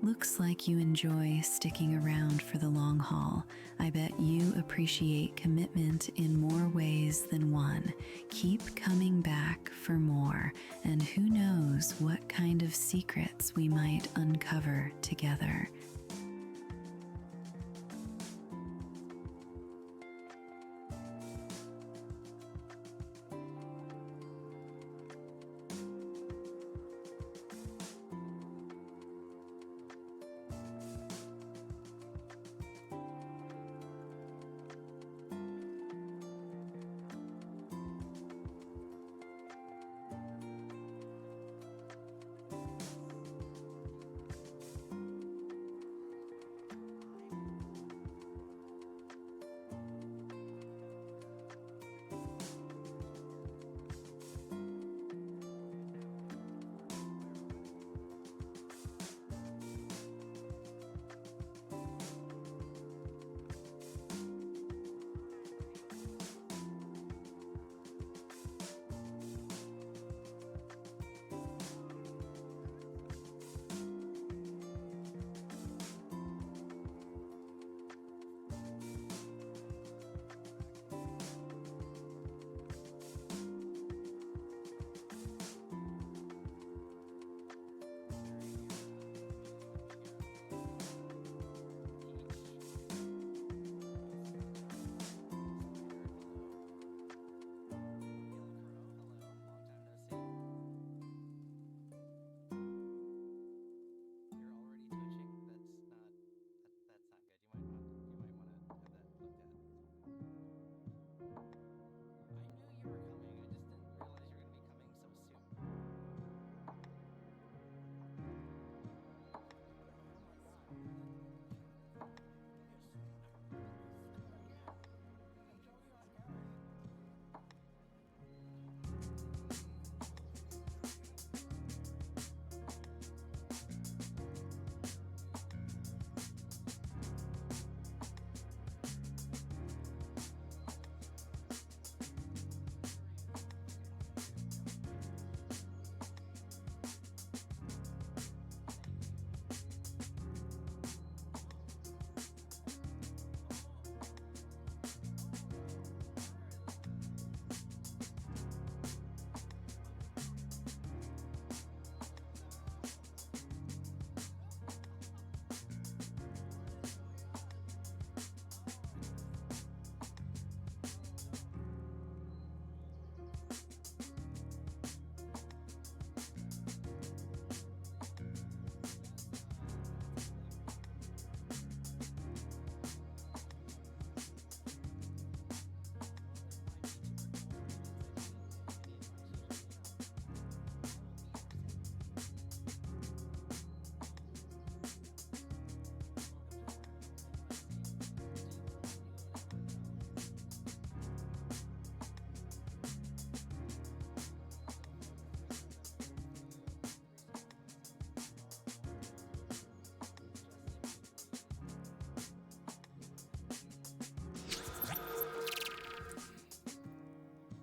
Looks like you enjoy sticking around for the long haul. I bet you appreciate commitment in more ways than one. Keep coming back for more, and who knows what kind of secrets we might uncover together.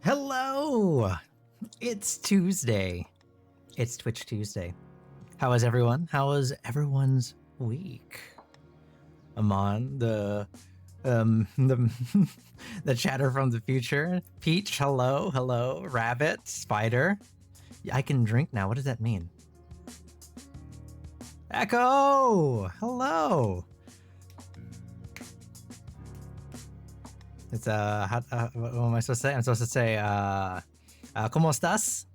Hello! It's Tuesday. It's Twitch Tuesday. How is everyone? How was everyone's week? Amon, the the chatter from the future. Peach, hello. Rabbit, Spider. I can drink now. What does that mean? Echo! Hello! It's what am I supposed to say? I'm supposed to say ¿Cómo estás?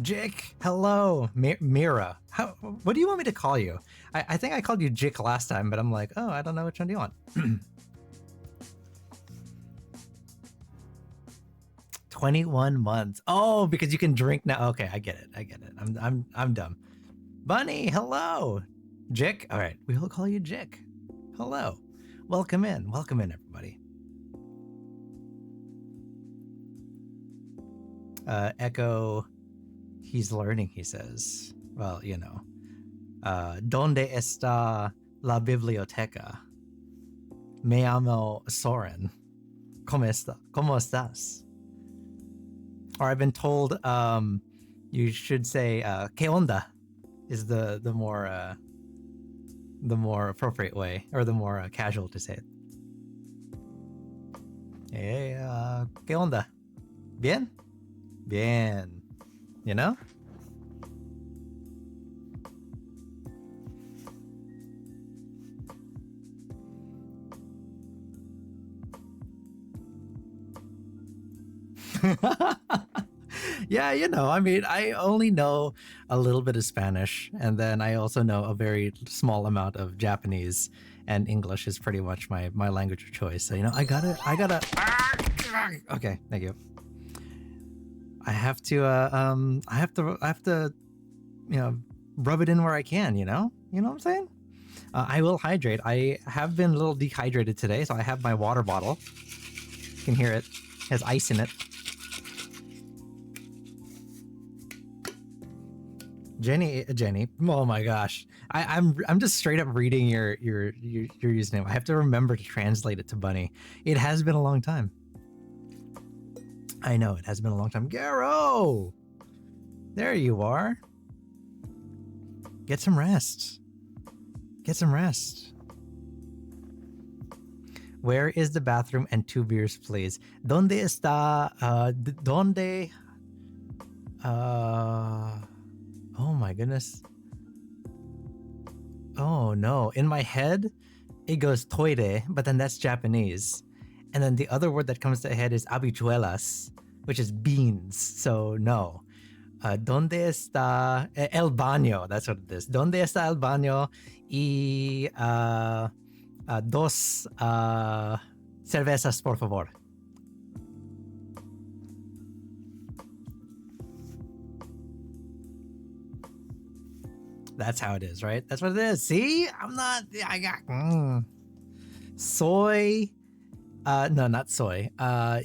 Jick, hello. Mira. What do you want me to call you? I think I called you Jick last time, but I'm like, oh, I don't know which one do you want. 21 months. Oh, because you can drink now. Okay, I get it. I'm dumb. Bunny, hello. Jick. All right, we will call you Jick. Hello. Welcome in, everybody. Echo, he's learning, he says. Well, you know. ¿Dónde está la biblioteca? Me llamo Soren. ¿Cómo estás? Or I've been told You should say "¿Qué onda?" is the more appropriate way, or the more casual to say it. Hey, ¿qué onda? Bien? Bien. You know? Yeah, you know, I mean, I only know a little bit of Spanish, and then I also know a very small amount of Japanese, and English is pretty much my language of choice. So, you know, I gotta okay, thank you. I have to, you know, rub it in where I can, you know what I'm saying? I will hydrate. I have been a little dehydrated today, so I have my water bottle. You can hear it. It has ice in it. Jenny. Oh my gosh, I'm just straight up reading your username. I have to remember to translate it to Bunny. It has been a long time. I know it has been a long time. Garo, there you are. Get some rest. Get some rest. Where is the bathroom and 2 beers, please? ¿Dónde está? ¿Dónde? Oh my goodness. Oh no. In my head, it goes toire, but then that's Japanese. And then the other word that comes to the head is habichuelas, which is beans. So no. ¿Dónde está el baño? That's what it is. ¿Dónde está el baño? Y dos cervezas, por favor. That's how it is, right? That's what it is. See? I'm not... I got... Soy... no, not soy. No,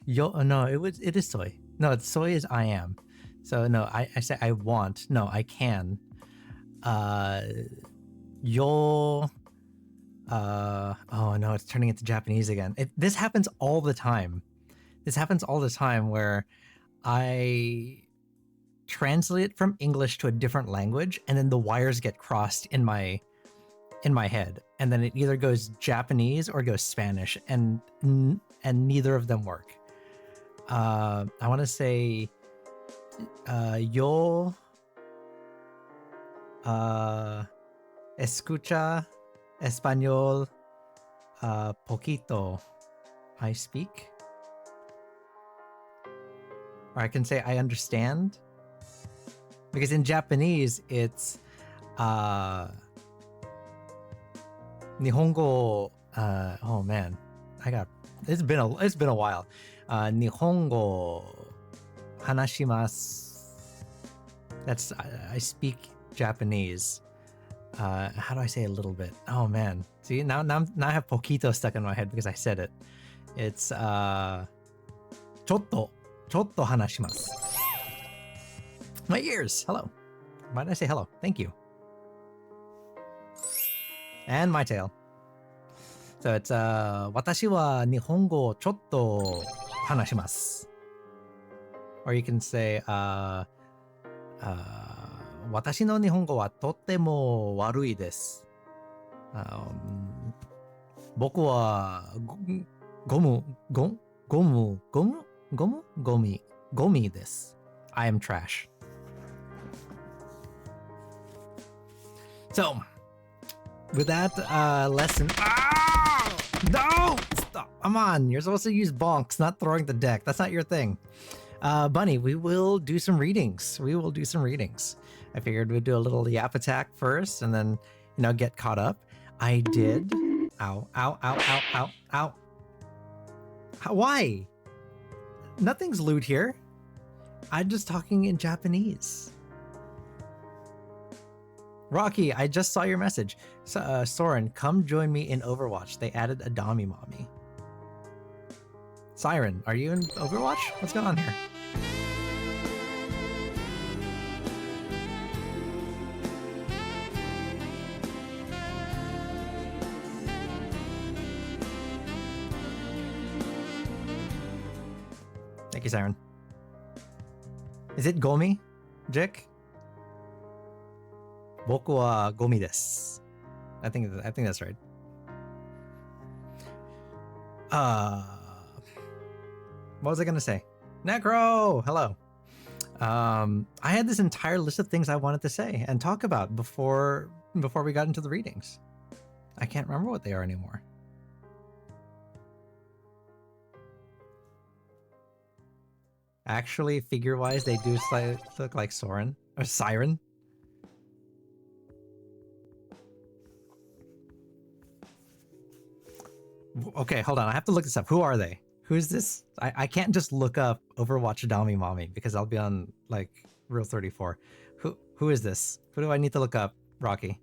it is soy. No, soy is I am. So no, I say I want. No, I can. Yo... oh no, it's turning into Japanese again. This happens all the time. This happens all the time where I translate it from English to a different language, and then the wires get crossed in my head, and then it either goes Japanese or goes Spanish, and neither of them work. I want to say yo escucha español poquito. I speak, or I can say I understand. Because in Japanese, it's Nihongo. Oh man, it's been a while. Nihongo hanashimasu. That's I speak Japanese. How do I say a little bit? Oh man, see now I have poquito stuck in my head because I said it. It's chotto hanashimasu. My ears. Hello. Why did I say hello? Thank you. And my tail. So it's 私は日本語をちょっと話します. Or you can say 私の日本語はとっても悪いです。僕はゴミです. I am trash. So, with that lesson... Oh! No! Stop! Come on, you're supposed to use bonks, not throwing the deck. That's not your thing. Bunny, we will do some readings. I figured we'd do a little yap attack first, and then, you know, get caught up. I did... Ow, ow, ow, ow, ow, ow. Why? Nothing's lewd here. I'm just talking in Japanese. Rocky, I just saw your message. Soren, come join me in Overwatch. They added a Dami Mommy. Siren, are you in Overwatch? What's going on here? Thank you, Siren. Is it Gomi? Jik? Boku wa gomi desu. I think that's right. What was I gonna say? Necro, hello. I had this entire list of things I wanted to say and talk about before we got into the readings. I can't remember what they are anymore. Actually, figure-wise, they do slightly look like Soren or Siren. Okay, hold on. I have to look this up. Who are they? Who's this? I can't just look up Overwatch Dami Mommy because I'll be on like Rule 34. Who is this? Who do I need to look up, Rocky?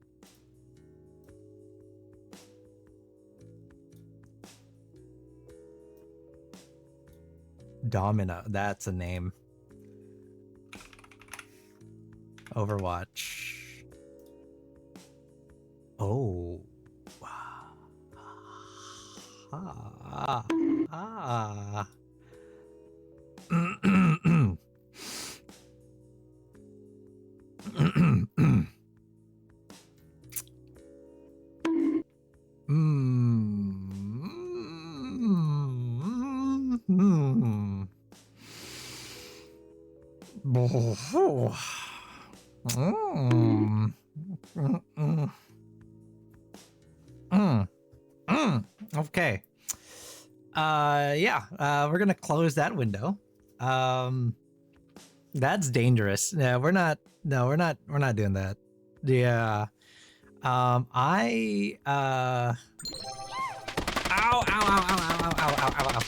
Domino. That's a name. Overwatch. Oh. Ah. Okay. Yeah, we're gonna close that window. That's dangerous. Yeah, we're not doing that. Yeah. Ow, ow, ow, ow, ow, ow, ow, ow, ow, ow.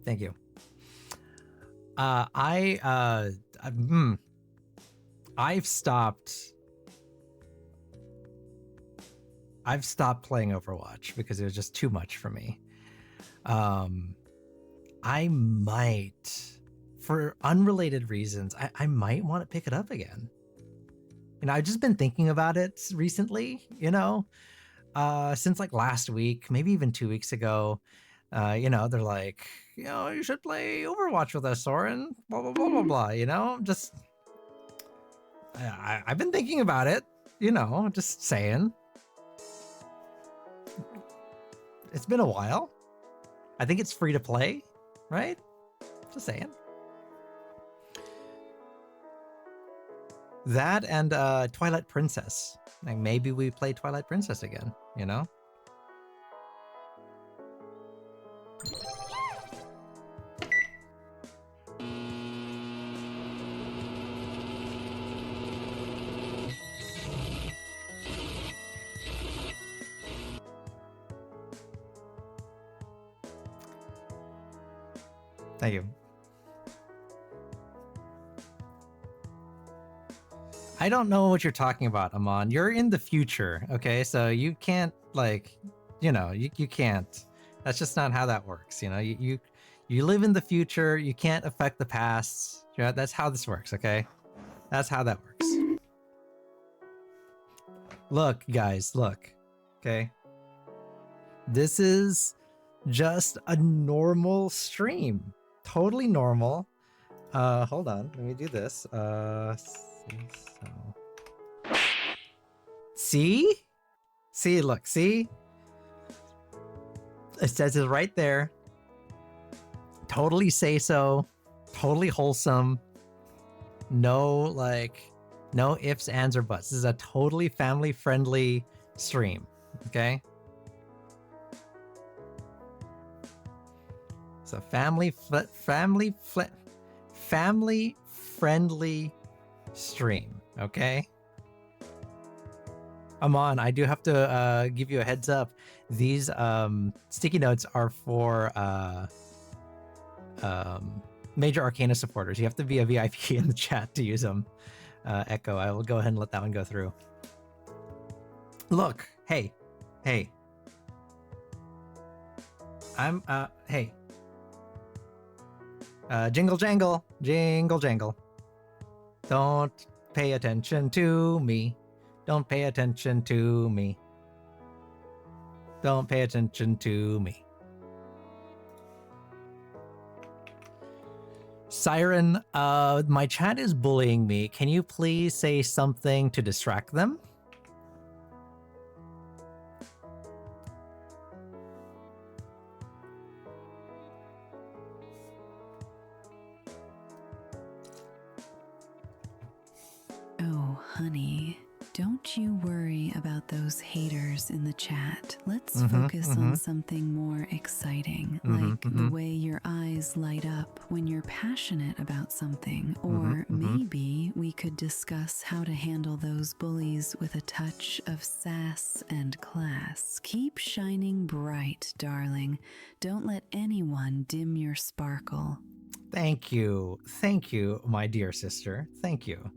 Thank you. I've stopped playing Overwatch because it was just too much for me. I might, for unrelated reasons, I might want to pick it up again. You know, I've just been thinking about it recently, you know, since like last week, maybe even 2 weeks ago. You know, they're like, you know, you should play Overwatch with us, Soren, blah, blah, blah, blah, blah, you know, just, I've been thinking about it, you know, just saying. It's been a while. I think it's free to play, right? Just saying. That and Twilight Princess. Like maybe we play Twilight Princess again, you know? Thank you. I don't know what you're talking about, Amon. You're in the future, okay? So you can't, like, you know, you can't. That's just not how that works, you know? You live in the future. You can't affect the past. You know, that's how this works, okay? That's how that works. Look, guys, look, okay? This is just a normal stream. Totally normal. Hold on. Let me do this. See? See, look, see? It says it right there. Totally say so. Totally wholesome. No, like, no ifs, ands, or buts. This is a totally family-friendly stream, okay? So family-friendly stream, okay? Amon, I do have to give you a heads up. These sticky notes are for Major Arcana supporters. You have to be a VIP in the chat to use them. Echo, I will go ahead and let that one go through. Look, hey. I'm, hey. Jingle jangle, jingle jangle. Don't pay attention to me. Don't pay attention to me. Don't pay attention to me. Siren, my chat is bullying me. Can you please say something to distract them? Oh, honey, don't you worry about those haters in the chat. Let's focus on something more exciting, like the way your eyes light up when you're passionate about something. Or maybe we could discuss how to handle those bullies with a touch of sass and class. Keep shining bright, darling. Don't let anyone dim your sparkle. Thank you. Thank you, my dear sister. Thank you.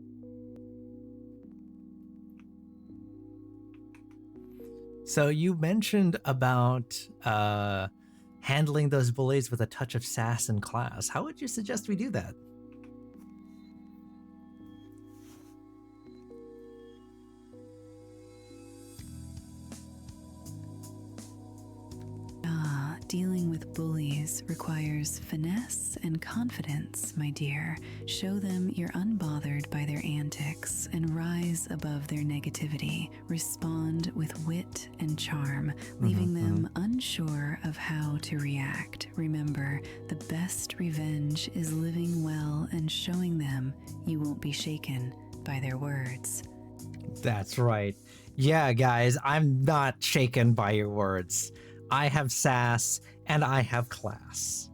So you mentioned about handling those bullies with a touch of sass and class. How would you suggest we do that? Dealing with bullies requires finesse and confidence, my dear. Show them you're unbothered by their antics and rise above their negativity. Respond with wit and charm, leaving them unsure of how to react. Remember, the best revenge is living well and showing them you won't be shaken by their words. That's right. Yeah, guys, I'm not shaken by your words. I have sass and I have class.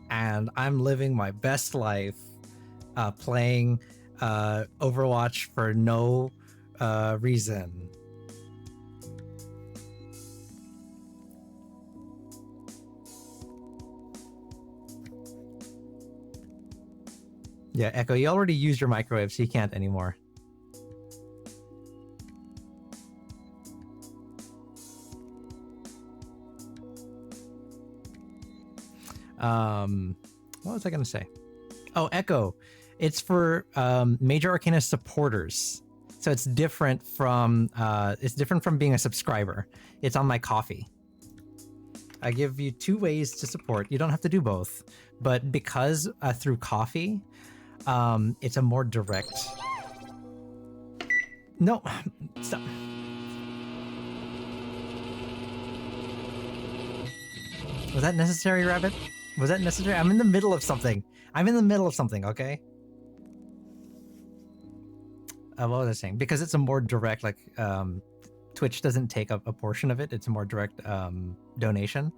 And I'm living my best life playing Overwatch for no reason. Yeah, Echo, you already used your microwave, so you can't anymore. What was I going to say? Oh, Echo. It's for Major Arcana supporters. So it's different from being a subscriber. It's on my Ko-fi. I give you 2 ways to support. You don't have to do both, but because through Ko-fi, it's a more direct. No, stop. Was that necessary, Rabbit? Was that necessary? I'm in the middle of something. Okay? What was I saying? Because it's a more direct, like, Twitch doesn't take up a portion of it. It's a more direct donation.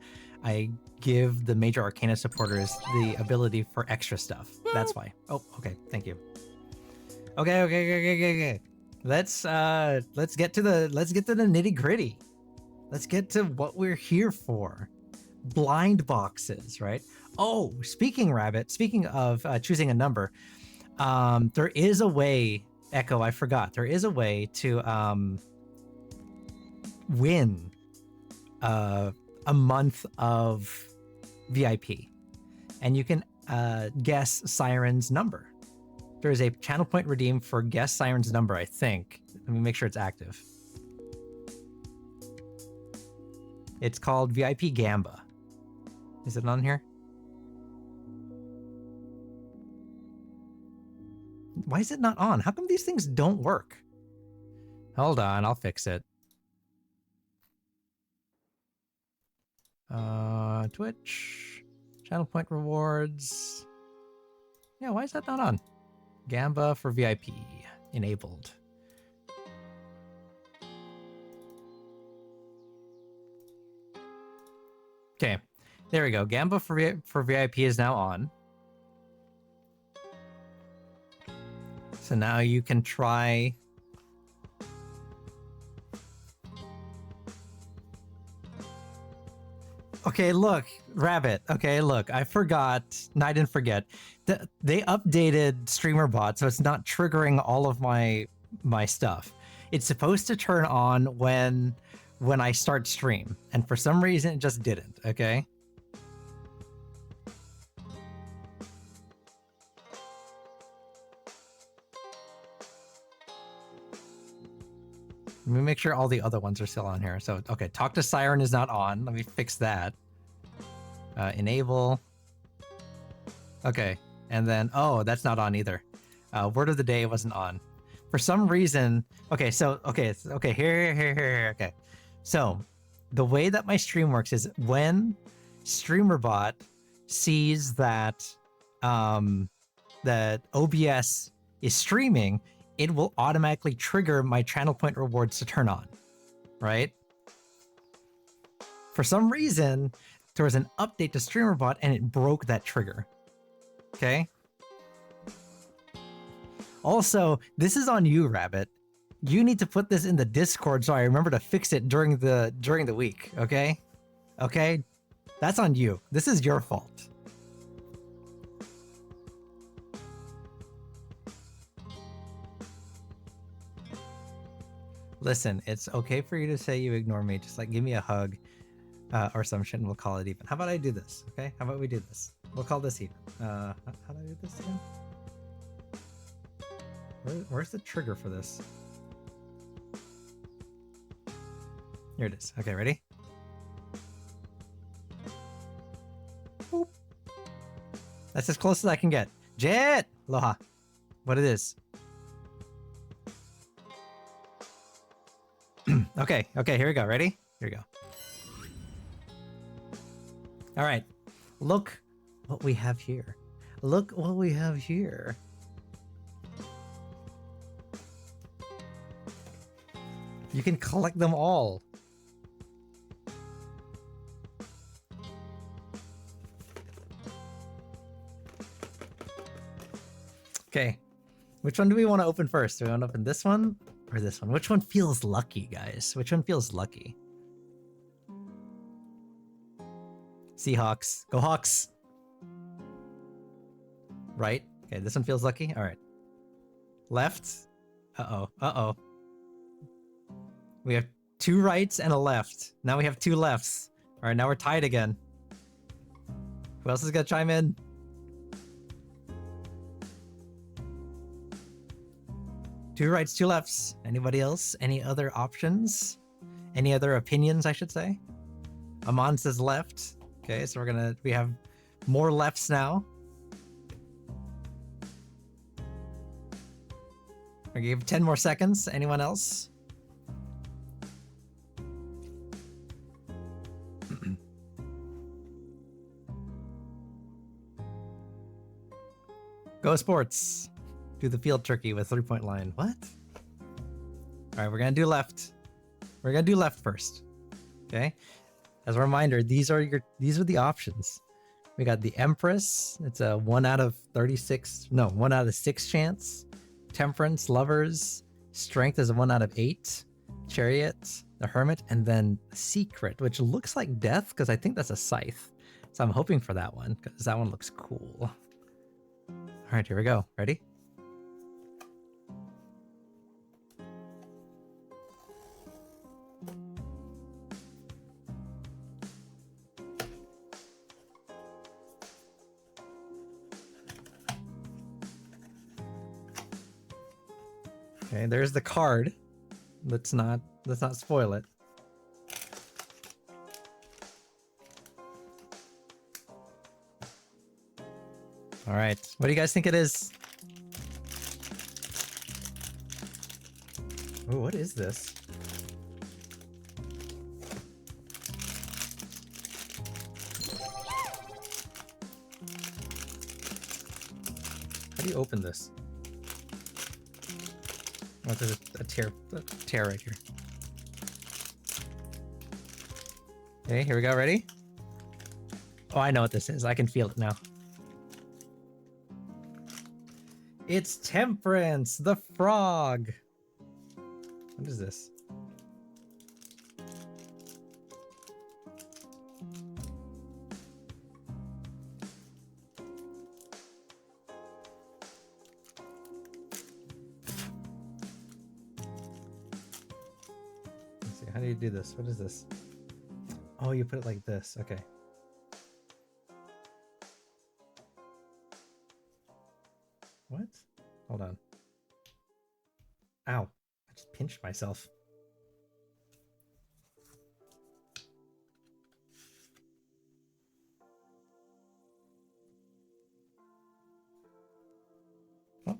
I give the Major Arcana supporters the ability for extra stuff. That's why. Oh, okay. Thank you. Okay. Let's get to the nitty gritty. Let's get to what we're here for. Blind boxes, right? Oh, speaking of choosing a number, there is a way, Echo, I forgot. There is a way to win a month of VIP. And you can guess Siren's number. There is a channel point redeem for guess Siren's number, I think. Let me make sure it's active. It's called VIP Gamba. Is it on here? Why is it not on? How come these things don't work? Hold on, I'll fix it. Twitch, channel point rewards. Yeah, why is that not on? Gamba for VIP enabled. Okay, there we go. Gamba for VIP is now on. So now you can try. Okay, look, Rabbit. Okay, look, I forgot. No, I didn't forget. They updated StreamerBot, so it's not triggering all of my stuff. It's supposed to turn on when I start stream, and for some reason it just didn't. Okay. Let me make sure all the other ones are still on here. So, okay, Talk to Siren is not on. Let me fix that. Enable. Okay, And then, oh, that's not on either. Word of the day wasn't on. For some reason, okay, so, here, okay. So, the way that my stream works is when StreamerBot sees that that OBS is streaming, it will automatically trigger my channel point rewards to turn on, right? For some reason, there was an update to StreamerBot and it broke that trigger. Okay. Also, this is on you, Rabbit. You need to put this in the Discord so I remember to fix it during the week, okay? Okay? That's on you. This is your fault. Listen, it's okay for you to say you ignore me. Just like give me a hug or some shit and we'll call it even. How about I do this, okay? How about we do this? We'll call this even. How do I do this again? Where's the trigger for this? Here it is. Okay, ready? Boop. That's as close as I can get. Jet! Aloha. What it is. Okay, here we go. Ready? Here we go. All right. Look what we have here. Look what we have here. You can collect them all. Okay. Which one do we want to open first? Do we want to open this one or this one? Which one feels lucky, guys? Which one feels lucky? Seahawks. Go Hawks. Right. Okay, this one feels lucky. All right. Left. Uh-oh. Uh-oh. We have 2 rights and a left. Now we have 2 lefts. All right, now we're tied again. Who else is gonna chime in? Two rights, 2 lefts. Anybody else? Any other options? Any other opinions, I should say? Amon says left. Okay, so we have more lefts now. I gave 10 more seconds. Anyone else? Go Sports. Do the field turkey with 3-point line. What? All right, we're gonna do left. We're gonna do left first. Okay. As a reminder, these are the options. We got the Empress. It's a 1 out of 36. No, 1 out of 6 chance. Temperance, Lovers. Strength is a 1 out of 8. Chariot, the Hermit, and then Secret, which looks like Death because I think that's a Scythe. So I'm hoping for that one because that one looks cool. All right, here we go. Ready? Okay, there's the card. Let's not spoil it. All right, what do you guys think it is? Oh, what is this? How do you open this? Oh, there's a tear right here. Okay, here we go. Ready? Oh, I know what this is. I can feel it now. It's Temperance, the frog. What is this? Let's see. How do you do this? What is this? Oh, you put it like this. Okay. What? Hold on. Ow. I just pinched myself.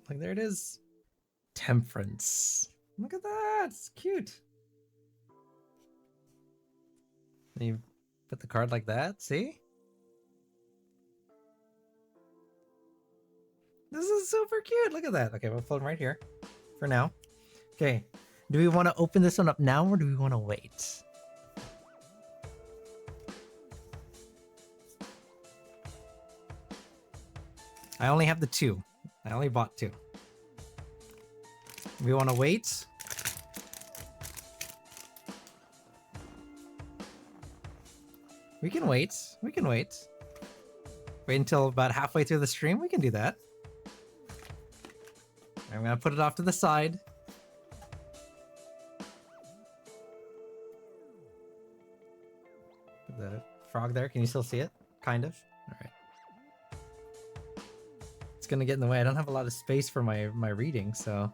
Like there it is. Temperance. Look at that. It's cute. And you put the card like that. See? This is super cute. Look at that. Okay, we'll put them right here for now. Okay. Do we want to open this one up now or do we want to wait? I only have the 2. I only bought 2. We want to wait? We can wait. We can wait. Wait until about halfway through the stream. We can do that. I'm going to put it off to the side. Put the frog there. Can you still see it? Kind of. All right. It's going to get in the way. I don't have a lot of space for my reading, so...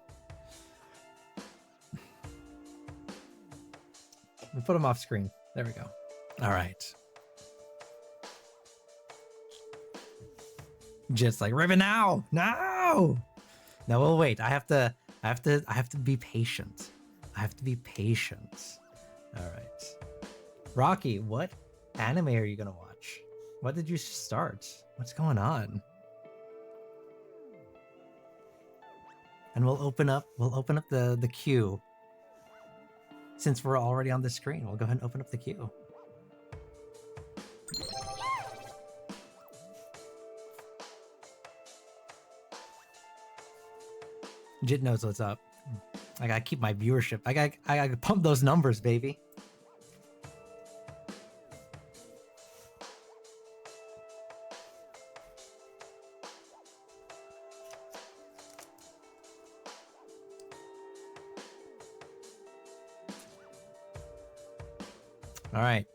We'll put them off screen. There we go. All right. Just like ribbon now. No. No, we'll wait. I have to be patient. I have to be patient. All right. Rocky, what anime are you gonna watch? What did you start? What's going on? And we'll open up the queue. Since we're already on the screen, we'll go ahead and open up the queue. Jit knows what's up. I gotta keep my viewership. I gotta pump those numbers, baby. All right.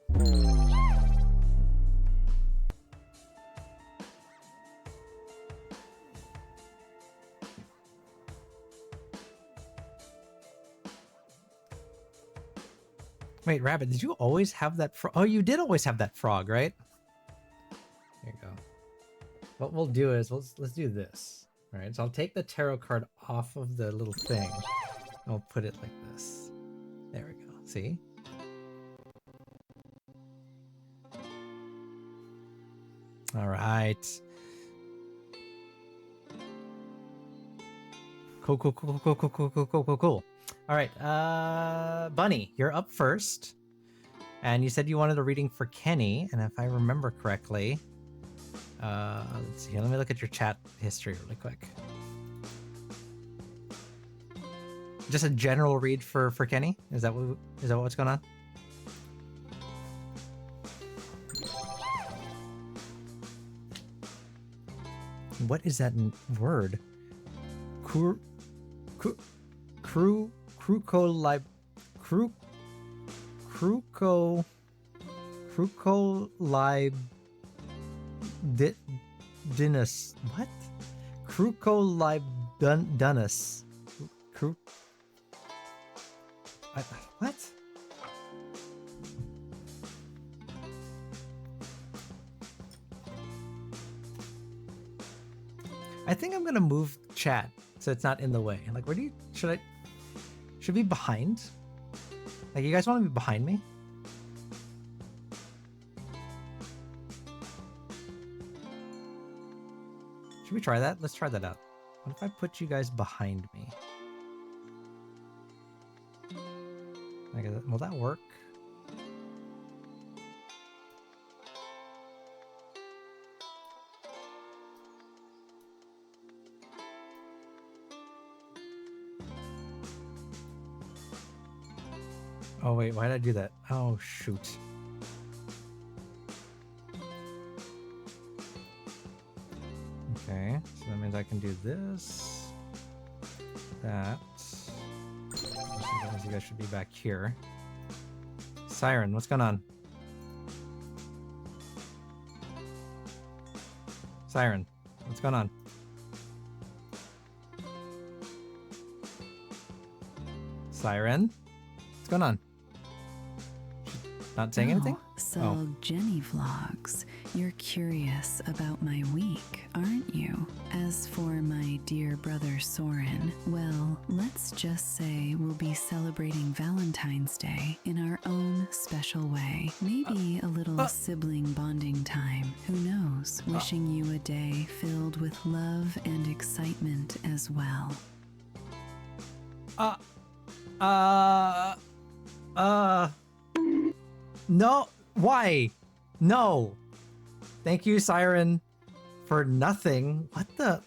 Wait, Rabbit, did you always have that frog? Oh, you did always have that frog, right? There you go. What we'll do is, let's do this. All right, so I'll take the tarot card off of the little thing. I'll put it like this. There we go. See? All right. Cool. All right, Bunny, you're up first. And you said you wanted a reading for Kenny, and if I remember correctly, let's see, let me look at your chat history really quick. Just a general read for Kenny? Is that what's going on? What is that word? Crucolibdinus. What? Crucolibdunus. What? I think I'm gonna move chat so it's not in the way. Like, where do you should be behind? Like, you guys want to be behind me? Should we try that? Let's try that out. What if I put you guys behind me? Like, will that work? Oh wait, why did I do that? Oh shoot. Okay, so that means I can do this, that. You guys should be back here. Siren, what's going on? Siren, what's going on? Siren, what's going on? Not saying anything? So Jenny Vlogs, You're curious about my week, aren't you? As for my dear brother Soren, well, let's just say we'll be celebrating Valentine's Day in our own special way. Maybe a little sibling bonding time. Who knows? Wishing you a day filled with love and excitement as well. No, why? No. Thank you, Siren, for nothing. What the?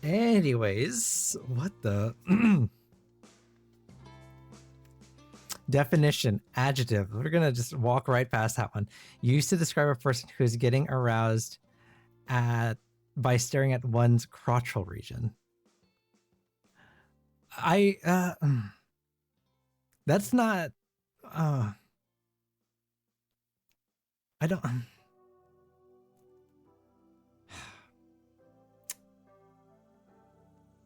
Anyways, what the? Definition, adjective. We're gonna just walk right past that one. Used to describe a person who's getting aroused by staring at one's crotchal region. That's not. I don't.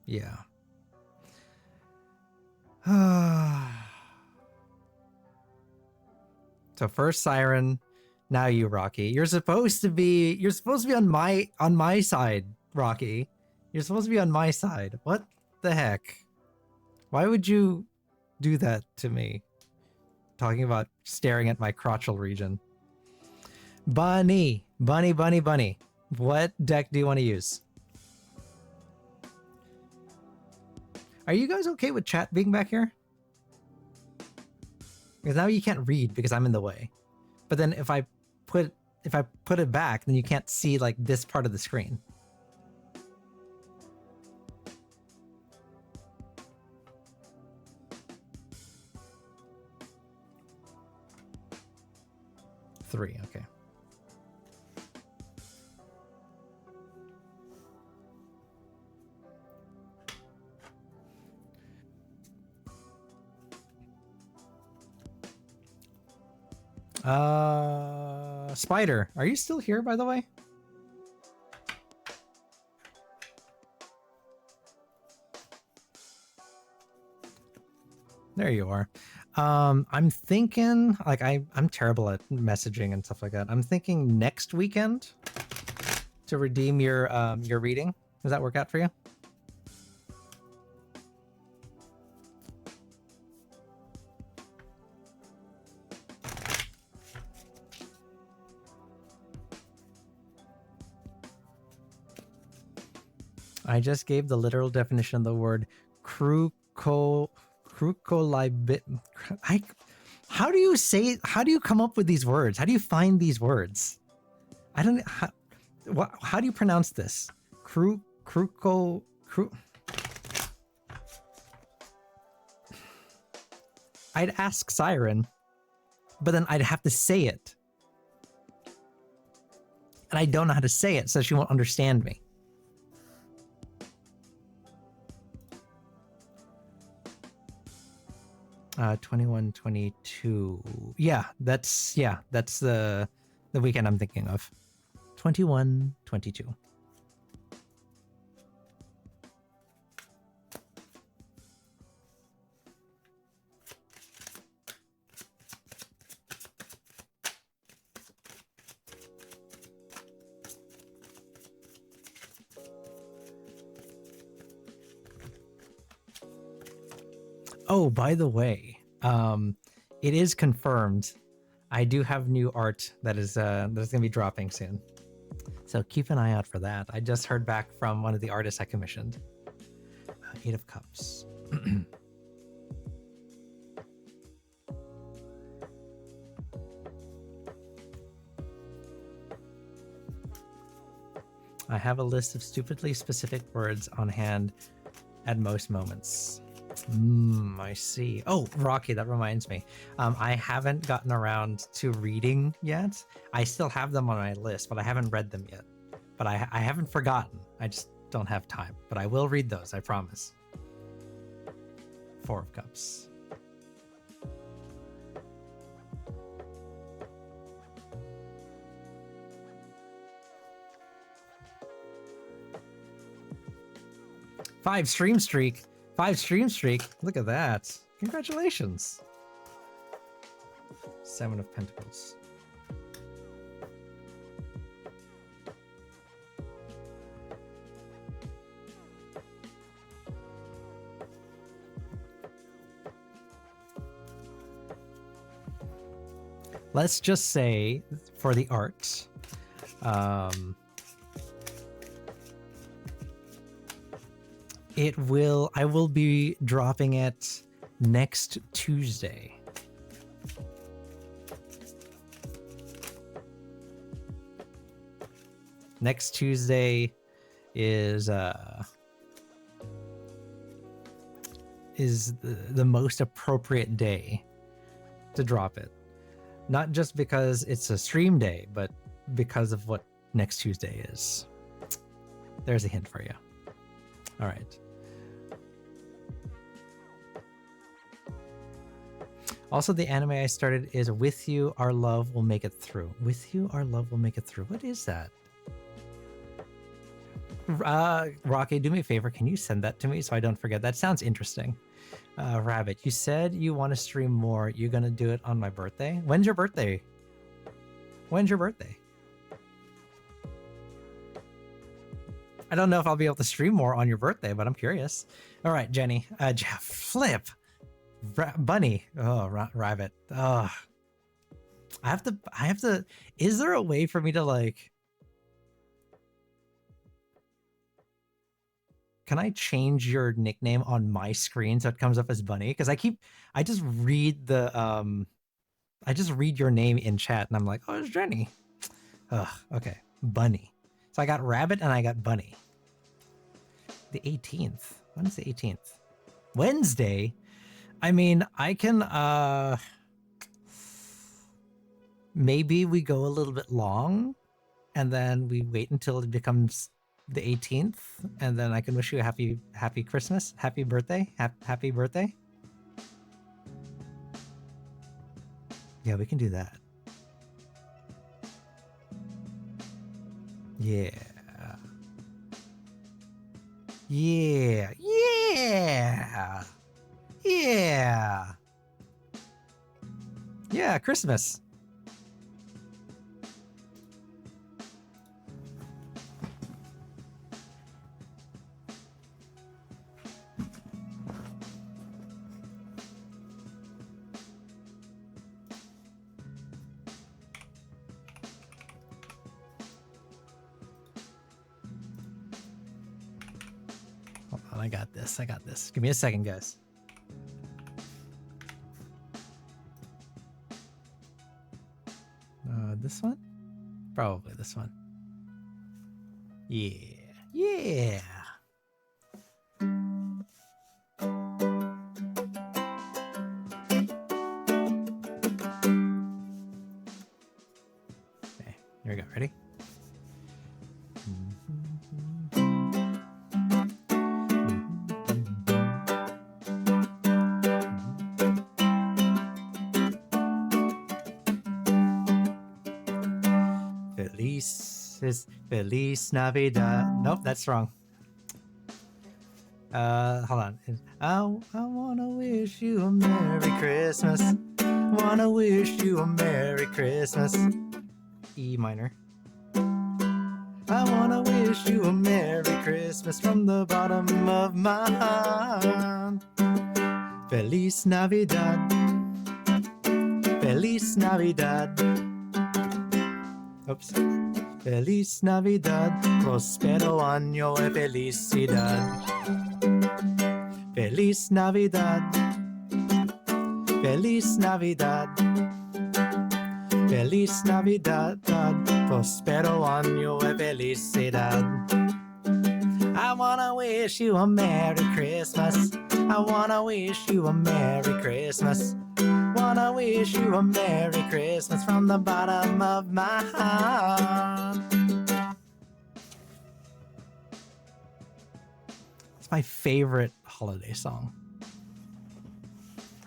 Yeah. So first Siren, now you, Rocky. You're supposed to be on my side, Rocky. You're supposed to be on my side. What the heck? Why would you do that to me? Talking about staring at my crotchal region. Bunny. What deck do you want to use? Are you guys okay with chat being back here? Because now you can't read because I'm in the way. But then if I put it back, then you can't see like this part of the screen. Three, okay. Spider, are you still here, by the way? There you are. I'm thinking, like, I'm terrible at messaging and stuff like that. I'm thinking next weekend to redeem your reading. Does that work out for you? I just gave the literal definition of the word crucolibit. How do you say? How do you come up with these words? How do you find these words? I don't. How do you pronounce this? I'd ask Siren, but then I'd have to say it, and I don't know how to say it, so she won't understand me. Uh, 21, 22. Yeah, that's the weekend I'm thinking of. 21, 22. Oh, by the way, it is confirmed. I do have new art that's gonna be dropping soon, so keep an eye out for that. I just heard back from one of the artists I commissioned. Eight of Cups. I have a list of stupidly specific words on hand at most moments. I see. Oh, Rocky, that reminds me. I haven't gotten around to reading yet. I still have them on my list, but I haven't read them yet. But I haven't forgotten. I just don't have time. But I will read those, I promise. Four of Cups. Five stream streak. Look at that. Congratulations. Seven of Pentacles. Let's just say for the art, I will be dropping it next Tuesday. Next Tuesday is the most appropriate day to drop it. Not just because it's a stream day, but because of what next Tuesday is. There's a hint for you. All right. Also, the anime I started is With You, Our Love Will Make It Through. With You, Our Love Will Make It Through. What is that? Rocky, do me a favor. Can you send that to me so I don't forget? That sounds interesting. Rabbit, you said you want to stream more. You're going to do it on my birthday? When's your birthday? When's your birthday? I don't know if I'll be able to stream more on your birthday, but I'm curious. All right, Jenny. Jeff, Flip. Bunny. Oh, Rabbit. Oh. I have to. Is there a way for me to like... Can I change your nickname on my screen so it comes up as Bunny? Because I just read your name in chat and I'm like, oh, it's Jenny. Ugh, okay. Bunny. So I got Rabbit and I got Bunny. The 18th. When is the 18th? Wednesday? I mean, I can, maybe we go a little bit long and then we wait until it becomes the 18th, and then I can wish you a happy Christmas, happy birthday, happy birthday. Yeah, we can do that. Yeah. Yeah. Yeah. Yeah. Yeah, Christmas. I got this. Give me a second, guys. This one? Probably this one. Yeah. Yeah. Okay, here we go. Ready? Feliz Navidad. Nope, that's wrong. Hold on. I wanna wish you a Merry Christmas. Wanna wish you a Merry Christmas. E minor. I wanna wish you a Merry Christmas from the bottom of my heart. Feliz Navidad. Feliz Navidad. Oops. Feliz Navidad, prospero año y felicidad. Feliz Navidad, Feliz Navidad, Feliz Navidad, prospero año y felicidad. I wanna wish you a Merry Christmas. I wanna wish you a Merry Christmas. Wanna wish you a Merry Christmas from the bottom of my heart. It's my favorite holiday song.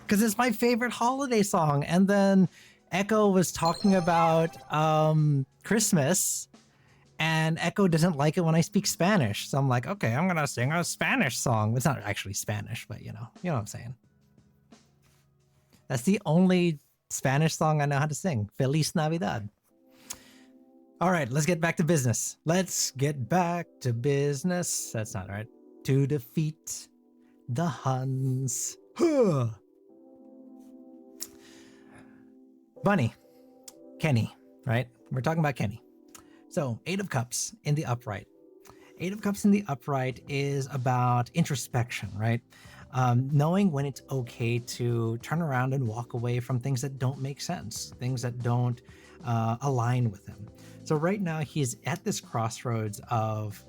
Because it's my favorite holiday song. And then Echo was talking about Christmas. And Echo doesn't like it when I speak Spanish. So I'm like, okay, I'm going to sing a Spanish song. It's not actually Spanish, but you know what I'm saying. That's the only Spanish song I know how to sing. Feliz Navidad. All right, let's get back to business. Let's get back to business. That's not right. To defeat the Huns. Bunny. Kenny, right? We're talking about Kenny. So, Eight of Cups in the upright. Eight of Cups in the upright is about introspection, right? Knowing when it's okay to turn around and walk away from things that don't make sense, things that don't align with him. So right now he's at this crossroads of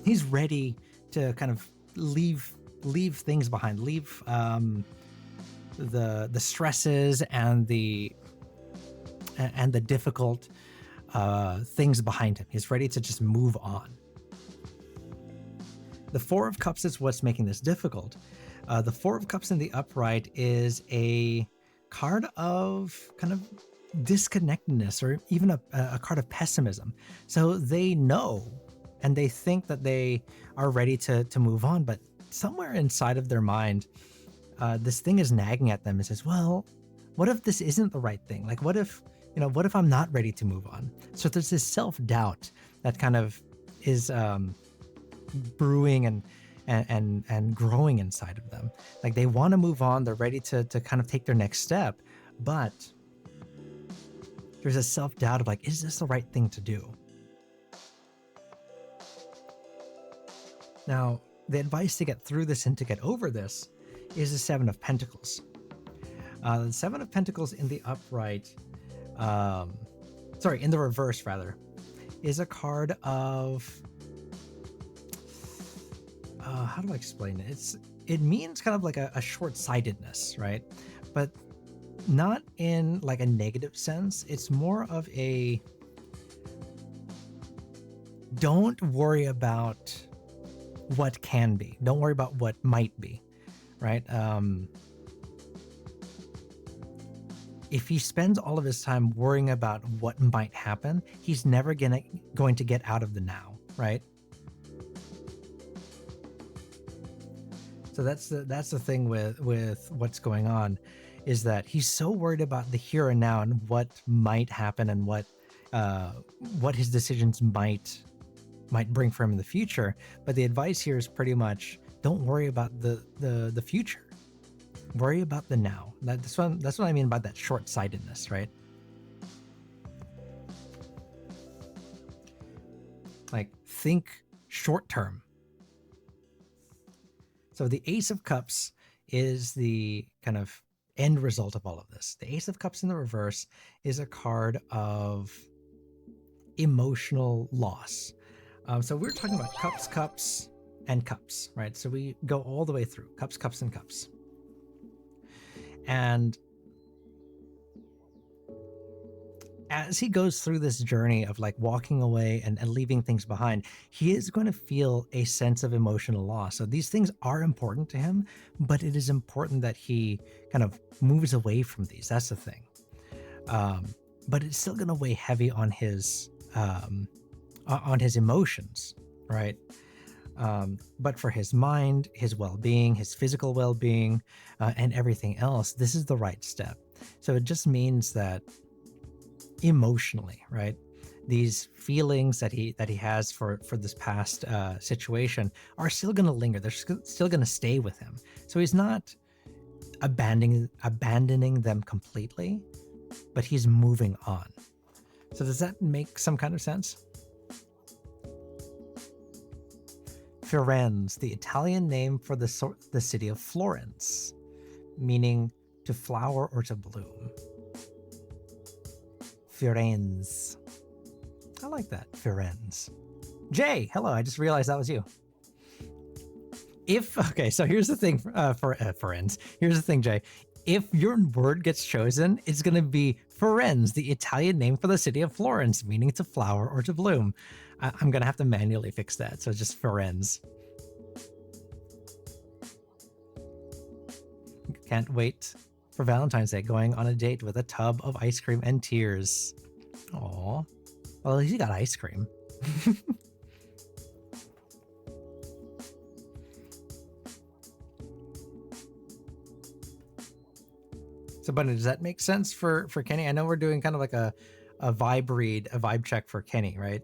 he's ready to kind of leave things behind, leave the stresses and the difficult things behind him. He's ready to just move on. The Four of Cups is what's making this difficult. The Four of Cups in the upright is a card of kind of disconnectedness, or even a card of pessimism. So they know and they think that they are ready to move on, but somewhere inside of their mind, this thing is nagging at them and says, well, what if this isn't the right thing? Like, what if I'm not ready to move on? So there's this self-doubt that kind of is brewing and growing inside of them. Like, they want to move on, they're ready to kind of take their next step, but there's a self-doubt of like, is this the right thing to do? Now, the advice to get through this and to get over this is the Seven of Pentacles. The Seven of Pentacles in the upright, in the reverse rather, is a card of, how do I explain it? It means kind of like a short-sightedness, right? But not in like a negative sense. It's more of a, don't worry about what can be. Don't worry about what might be, right? If he spends all of his time worrying about what might happen, he's never going to get out of the now, right? So that's the thing with what's going on, is that he's so worried about the here and now and what might happen and what his decisions might bring for him in the future. But the advice here is pretty much, don't worry about the future. Worry about the now. That's what I mean by that short-sightedness, right? Like, think short term. So the Ace of Cups is the kind of end result of all of this. The Ace of Cups in the reverse is a card of emotional loss. So we're talking about cups, and cups, right? So we go all the way through cups, and cups. And as he goes through this journey of like walking away and leaving things behind, he is going to feel a sense of emotional loss. So these things are important to him, but it is important that he kind of moves away from these. That's the thing. But it's still going to weigh heavy on his emotions, right? But for his mind, his well-being, his physical well-being, and everything else, this is the right step. So it just means that emotionally, right, these feelings that he has for this past situation are still going to linger. They're still going to stay with him. So he's not abandoning them completely, but he's moving on. So does that make some kind of sense? Firenze, the Italian name for the city of Florence, meaning to flower or to bloom. Firenze. I like that, Firenze. Jay, hello, I just realized that was you. So here's the thing for Firenze. Here's the thing, Jay. If your word gets chosen, it's going to be Firenze, the Italian name for the city of Florence, meaning to flower or to bloom. I'm going to have to manually fix that. So just Firenze. Can't wait for Valentine's Day, going on a date with a tub of ice cream and tears. Aw. Well, at least you got ice cream. So, Bunny, does that make sense for Kenny? I know we're doing kind of like a vibe read, a vibe check for Kenny, right?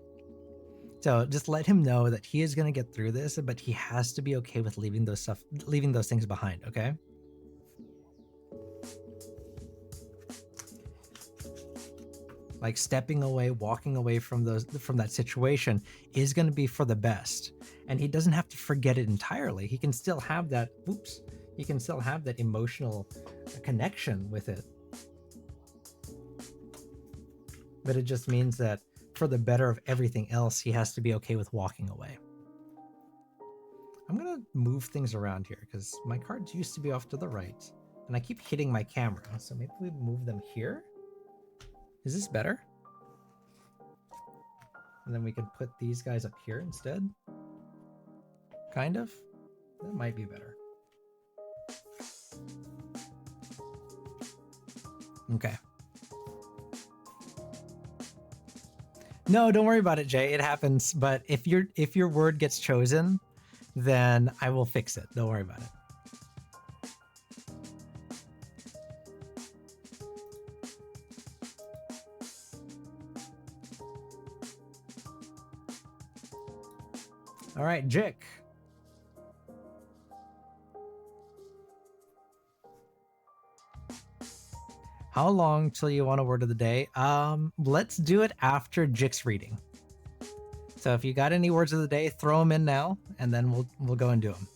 So just let him know that he is going to get through this, but he has to be okay with leaving those things behind. Okay. Like stepping away, walking away from that situation is going to be for the best. And he doesn't have to forget it entirely. He can still have that, he can still have that emotional connection with it. But it just means that for the better of everything else, he has to be okay with walking away. I'm going to move things around here because my cards used to be off to the right and I keep hitting my camera. So maybe we move them here. Is this better? And then we can put these guys up here instead. Kind of. That might be better. Okay. No, don't worry about it, Jay. It happens. But if your word gets chosen, then I will fix it. Don't worry about it. All right, Jick. How long till you want a word of the day? Let's do it after Jick's reading. So if you got any words of the day, throw them in now, and then we'll go and do them.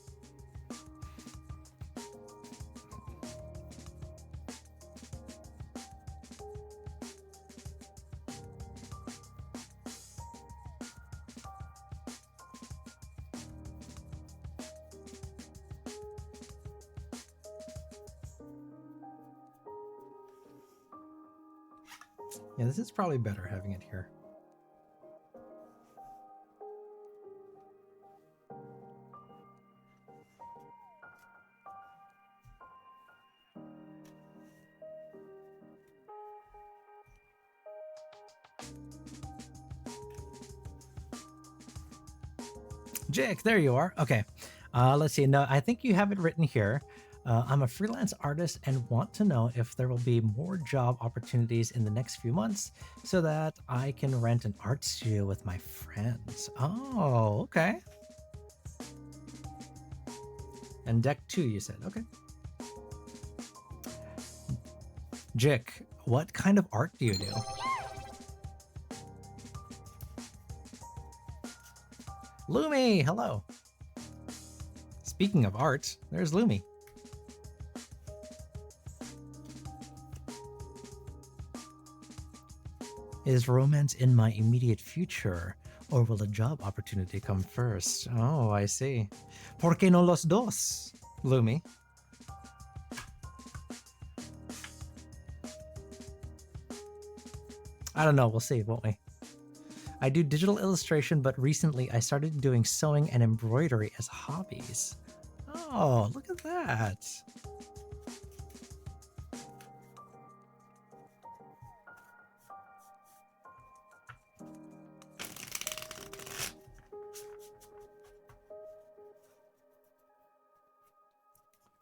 Yeah, this is probably better having it here. Jick, there you are. Okay. Let's see. No, I think you have it written here. I'm a freelance artist and want to know if there will be more job opportunities in the next few months so that I can rent an art studio with my friends. Oh, okay. And deck 2, you said. Okay. Jick, what kind of art do you do? Lumi, hello. Speaking of art, there's Lumi. Is romance in my immediate future, or will a job opportunity come first? Oh, I see. ¿Por qué no los dos, Lumi? I don't know. We'll see, won't we? I do digital illustration, but recently I started doing sewing and embroidery as hobbies. Oh, look at that.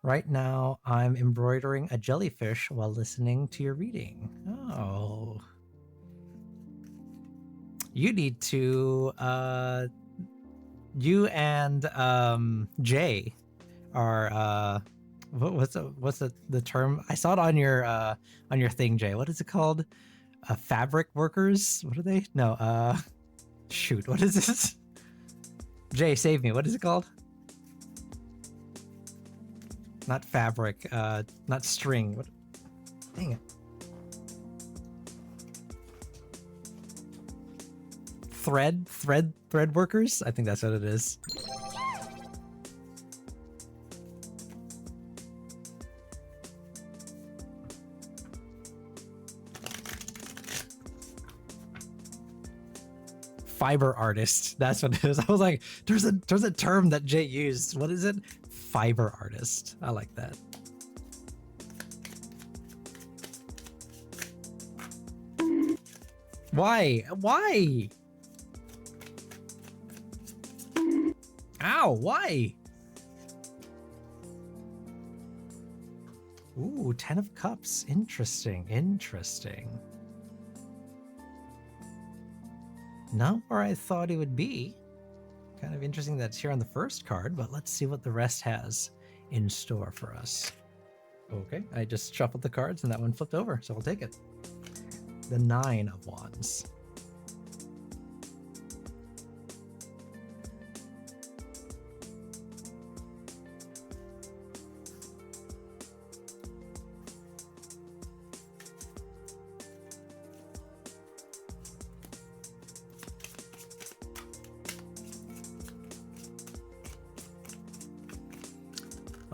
Right now, I'm embroidering a jellyfish while listening to your reading. Oh. You need to, you and Jay are, what's the term? I saw it on your thing, Jay. What is it called? Fabric workers? What are they? No, shoot, what is this? Jay, save me. What is it called? Not fabric, not string. What? Dang it. Thread workers? I think that's what it is. Fiber artist. That's what it is. I was like, there's a term that Jay used. What is it? Fiber artist. I like that. Why? Why? Ow, why? Ooh, 10 of Cups. Interesting, interesting. Not where I thought it would be. Kind of interesting that it's here on the first card, but let's see what the rest has in store for us. Okay, I just shuffled the cards and that one flipped over, so we'll take it. The 9 of Wands.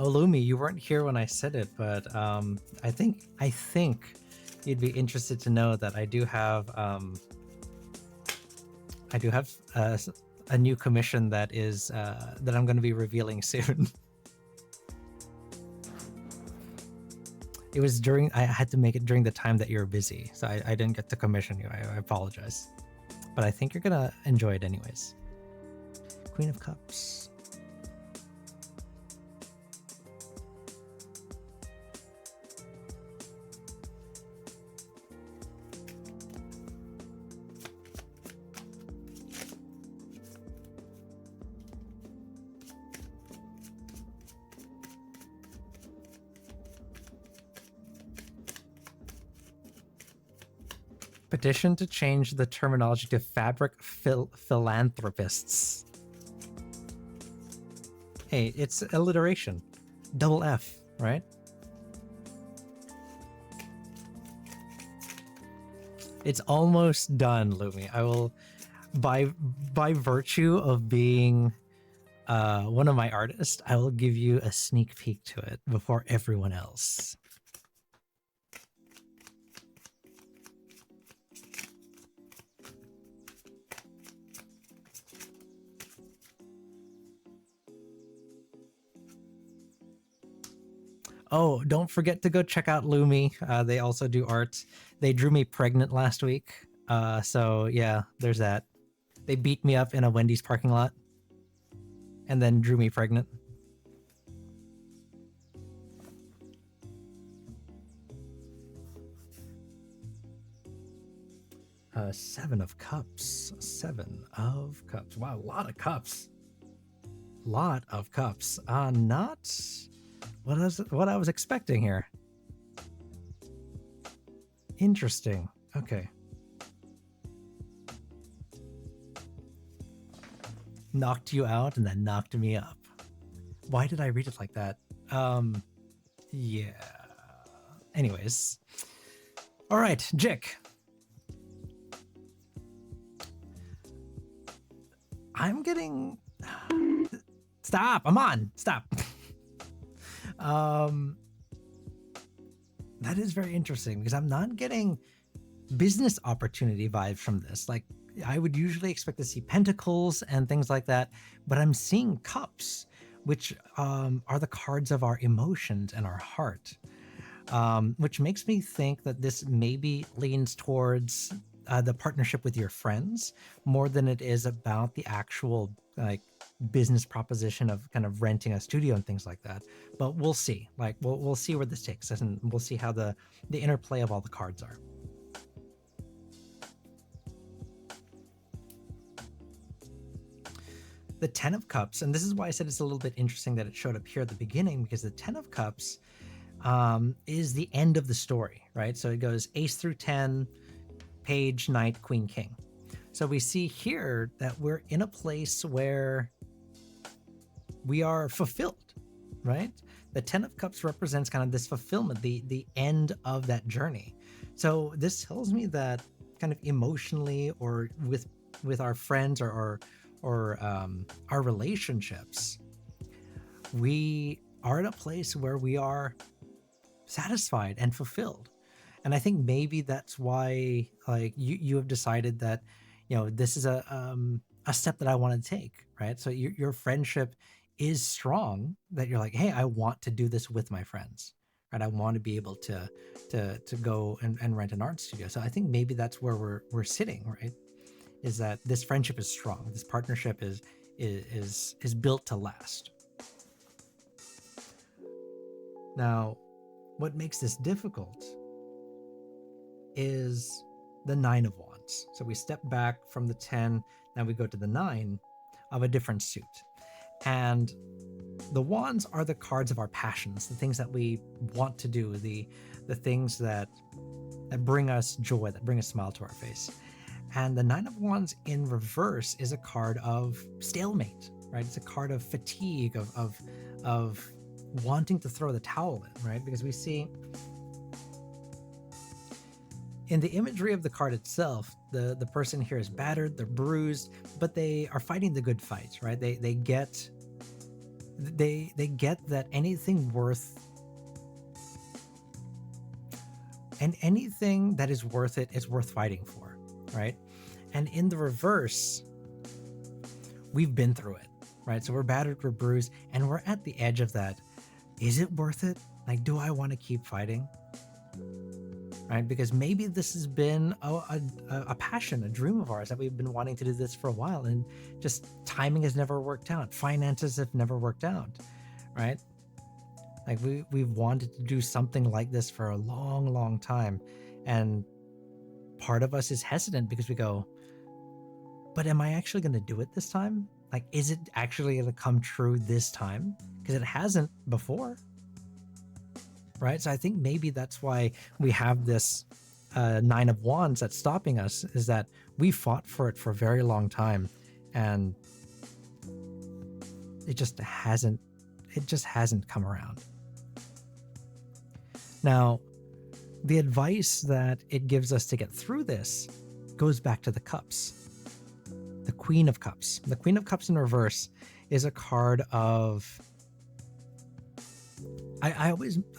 Oh, Lumi, you weren't here when I said it, but I think you'd be interested to know that I do have a new commission that is that I'm going to be revealing soon. It was during, I had to make it during the time that you're busy, so I didn't get to commission you. I apologize, but I think you're gonna enjoy it anyways. Queen of Cups. Petition to change the terminology to fabric philanthropists. Hey, it's alliteration. Double F, right? It's almost done, Lumi. I will, by virtue of being one of my artists, I will give you a sneak peek to it before everyone else. Oh, don't forget to go check out Lumi. They also do art. They drew me pregnant last week. So yeah, there's that. They beat me up in a Wendy's parking lot and then drew me pregnant. Seven of Cups. 7 of Cups. Wow, a lot of cups. Lot of cups. Not what I was expecting here. Interesting. Okay. Knocked you out and then knocked me up. Why did I read it like that? Yeah. Anyways. All right, Jick. I'm getting... Stop! I'm on! Stop! That is very interesting because I'm not getting business opportunity vibes from this. Like, I would usually expect to see pentacles and things like that, but I'm seeing cups, which are the cards of our emotions and our heart, which makes me think that this maybe leans towards the partnership with your friends more than it is about the actual like business proposition of kind of renting a studio and things like that. But we'll see. Like we'll see where this takes us, and we'll see how the interplay of all the cards are. The 10 of Cups, and this is why I said it's a little bit interesting that it showed up here at the beginning, because the 10 of Cups is the end of the story, right? So it goes ace through 10, page, knight, queen, king. So we see here that we're in a place where we are fulfilled, right? The 10 of Cups represents kind of this fulfillment, the end of that journey. So this tells me that kind of emotionally or with our friends or our relationships, we are at a place where we are satisfied and fulfilled. And I think maybe that's why like you have decided that, you know, this is a step that I want to take, right? So your friendship is strong, that you're like, hey, I want to do this with my friends, right? I want to be able to go and rent an art studio. So I think maybe that's where we're sitting, right? Is that this friendship is strong. This partnership is built to last. Now, what makes this difficult is the 9 of Wands. So we step back from the 10, now we go to the 9 of a different suit. And the wands are the cards of our passions, the things that we want to do, the things that bring us joy, that bring a smile to our face. And the 9 of Wands in reverse is a card of stalemate, right? It's a card of fatigue, of wanting to throw the towel in, right? Because we see in the imagery of the card itself, the person here is battered, they're bruised, but they are fighting the good fight, right? They get that anything that is worth it is worth fighting for, right? And in the reverse, we've been through it, right? So we're battered, we're bruised, and we're at the edge of that. Is it worth it? Like, do I want to keep fighting? Right? Because maybe this has been a passion, a dream of ours, that we've been wanting to do this for a while, and just timing has never worked out. Finances have never worked out, right? Like we've wanted to do something like this for a long, long time. And part of us is hesitant because we go, but am I actually going to do it this time? Like, is it actually going to come true this time? Because it hasn't before. Right? So I think maybe that's why we have this 9 of Wands that's stopping us, is that we fought for it for a very long time, and it just hasn't come around. Now, the advice that it gives us to get through this goes back to the Cups. The Queen of Cups. The Queen of Cups in reverse is a card of... I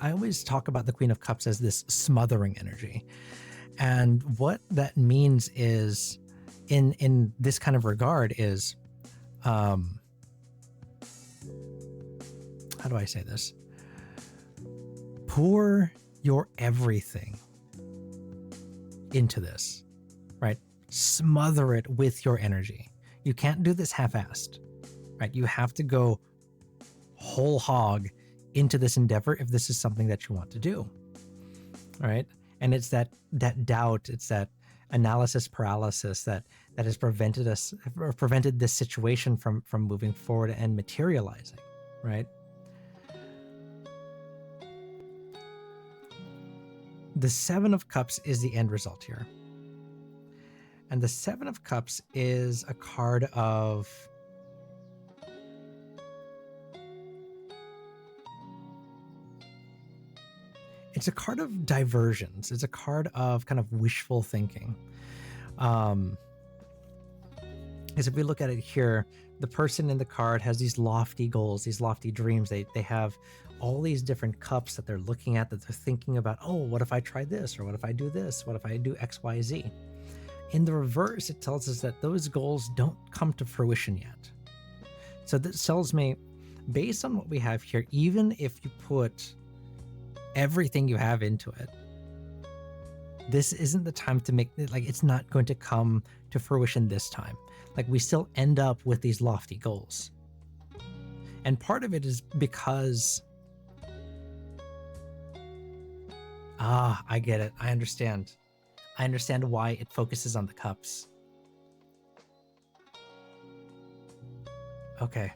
always talk about the Queen of Cups as this smothering energy. And what that means is, in this kind of regard, is, how do I say this? Pour your everything into this, right? Smother it with your energy. You can't do this half-assed, right? You have to go whole hog into this endeavor if this is something that you want to do. All right. And it's that doubt, it's that analysis paralysis that has prevented this situation from moving forward and materializing, right? The 7 of Cups is the end result here. And the 7 of Cups is a card of... It's a card of diversions. It's a card of kind of wishful thinking. Because if we look at it here, the person in the card has these lofty goals, these lofty dreams. They have all these different cups that they're looking at, that they're thinking about, oh, what if I try this? Or what if I do this? What if I do X, Y, Z? In the reverse, it tells us that those goals don't come to fruition yet. So this tells me, based on what we have here, even if you put everything you have into it, this isn't the time to make it, like, it's not going to come to fruition this time. Like, we still end up with these lofty goals. And part of it is because, I get it. I understand why it focuses on the cups. Okay.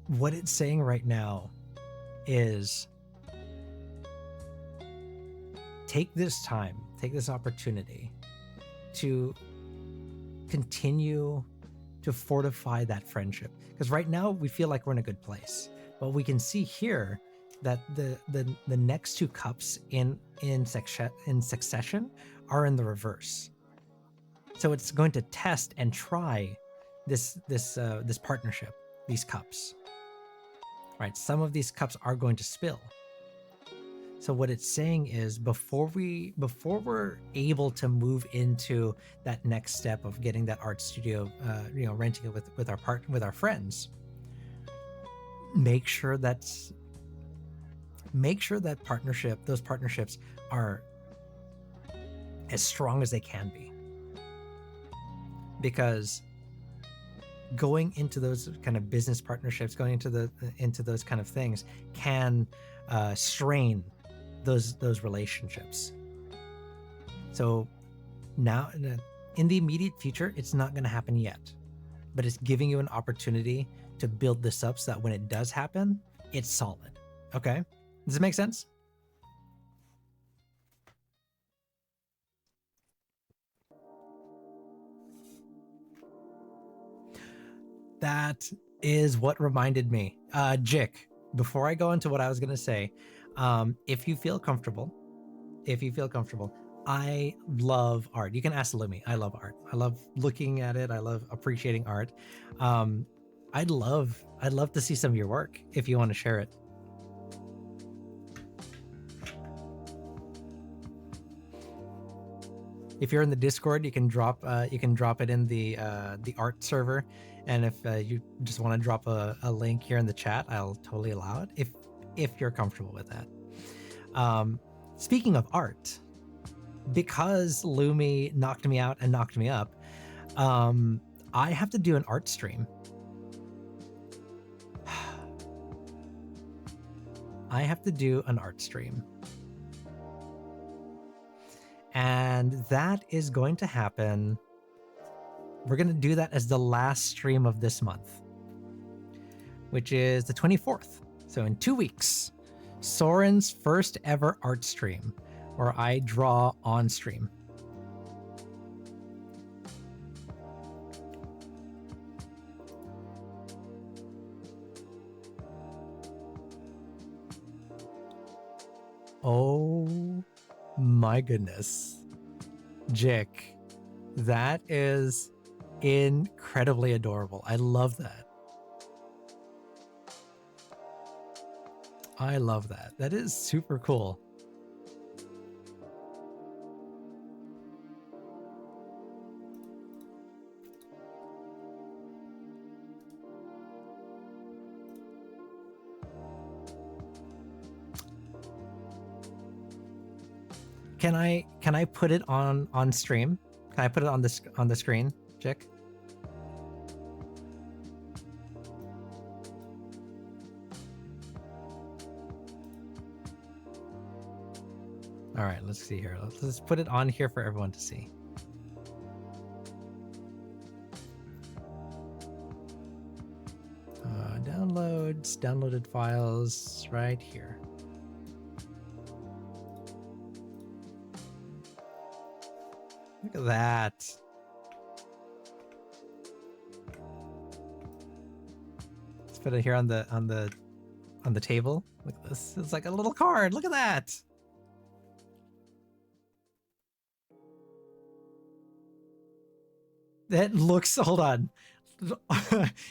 What it's saying right now is, take this time, take this opportunity to continue to fortify that friendship. Because right now we feel like we're in a good place, but we can see here that the next 2 cups in succession are in the reverse. So it's going to test and try this partnership, these cups. Right, some of these cups are going to spill. So what it's saying is, before we're able to move into that next step of getting that art studio, renting it with our friends, make sure that those partnerships are as strong as they can be. because going into those kind of business partnerships, going into those kind of things can strain those relationships. So now, in the immediate future, it's not going to happen yet, but it's giving you an opportunity to build this up so that when it does happen, it's solid. Okay, does it make sense? That is what reminded me. Jick, before I go into what I was going to say, if you feel comfortable, I love art. You can ask Lumi. I love art. I love looking at it. I love appreciating art. I'd love to see some of your work if you want to share it. If you're in the Discord, you can drop it in the art server, and if you just want to drop a link here in the chat, I'll totally allow it if you're comfortable with that. Speaking of art, because Lumi knocked me out and knocked me up, I have to do an art stream. I have to do an art stream. And that is going to happen. We're going to do that as the last stream of this month, which is the 24th. So in 2 weeks, Soren's first ever art stream, where I draw on stream. Oh my goodness. Jick, that is incredibly adorable. I love that. I love that. That is super cool. Can I put it on stream? Can I put it on the screen, Jick? All right, let's see here. Let's put it on here for everyone to see. Downloaded files right here. Look at that. Let's put it here on the table. Look at this. It's like a little card. Look at that. That looks, hold on.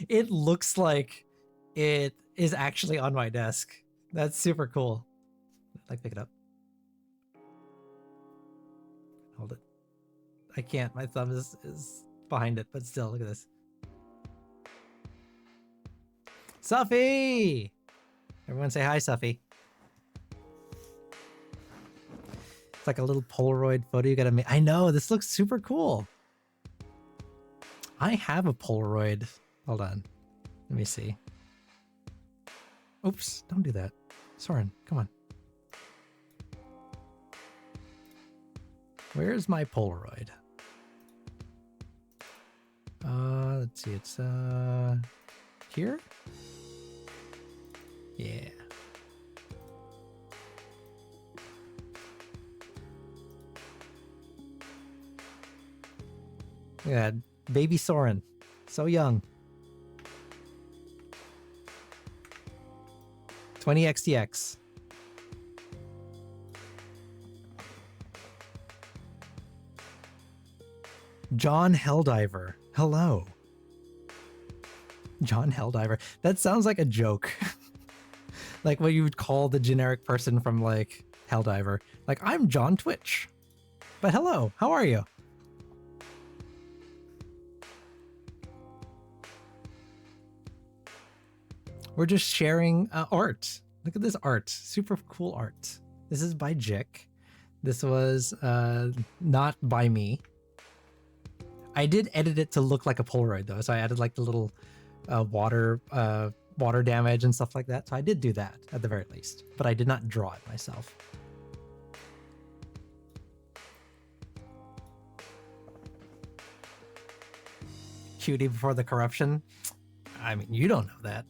It looks like it is actually on my desk. That's super cool. Like, pick it up. Hold it. I can't. My thumb is behind it, but still, look at this. Suffy! Everyone say hi, Suffy. It's like a little Polaroid photo you gotta make. I know, this looks super cool. I have a Polaroid. Hold on. Let me see. Oops, don't do that. Soren, come on. Where's my Polaroid? Let's see, it's here? Yeah. Look at that. Baby Soren. So young. 20XTX. John Helldiver. Hello. John Helldiver. That sounds like a joke. Like what you would call the generic person from like Helldiver. Like, I'm John Twitch. But hello, how are you? We're just sharing art. Look at this art. Super cool art. This is by Jick. This was not by me. I did edit it to look like a Polaroid though, so I added like the little water damage and stuff like that. So I did do that at the very least, but I did not draw it myself. Cutie before the corruption. I mean, you don't know that.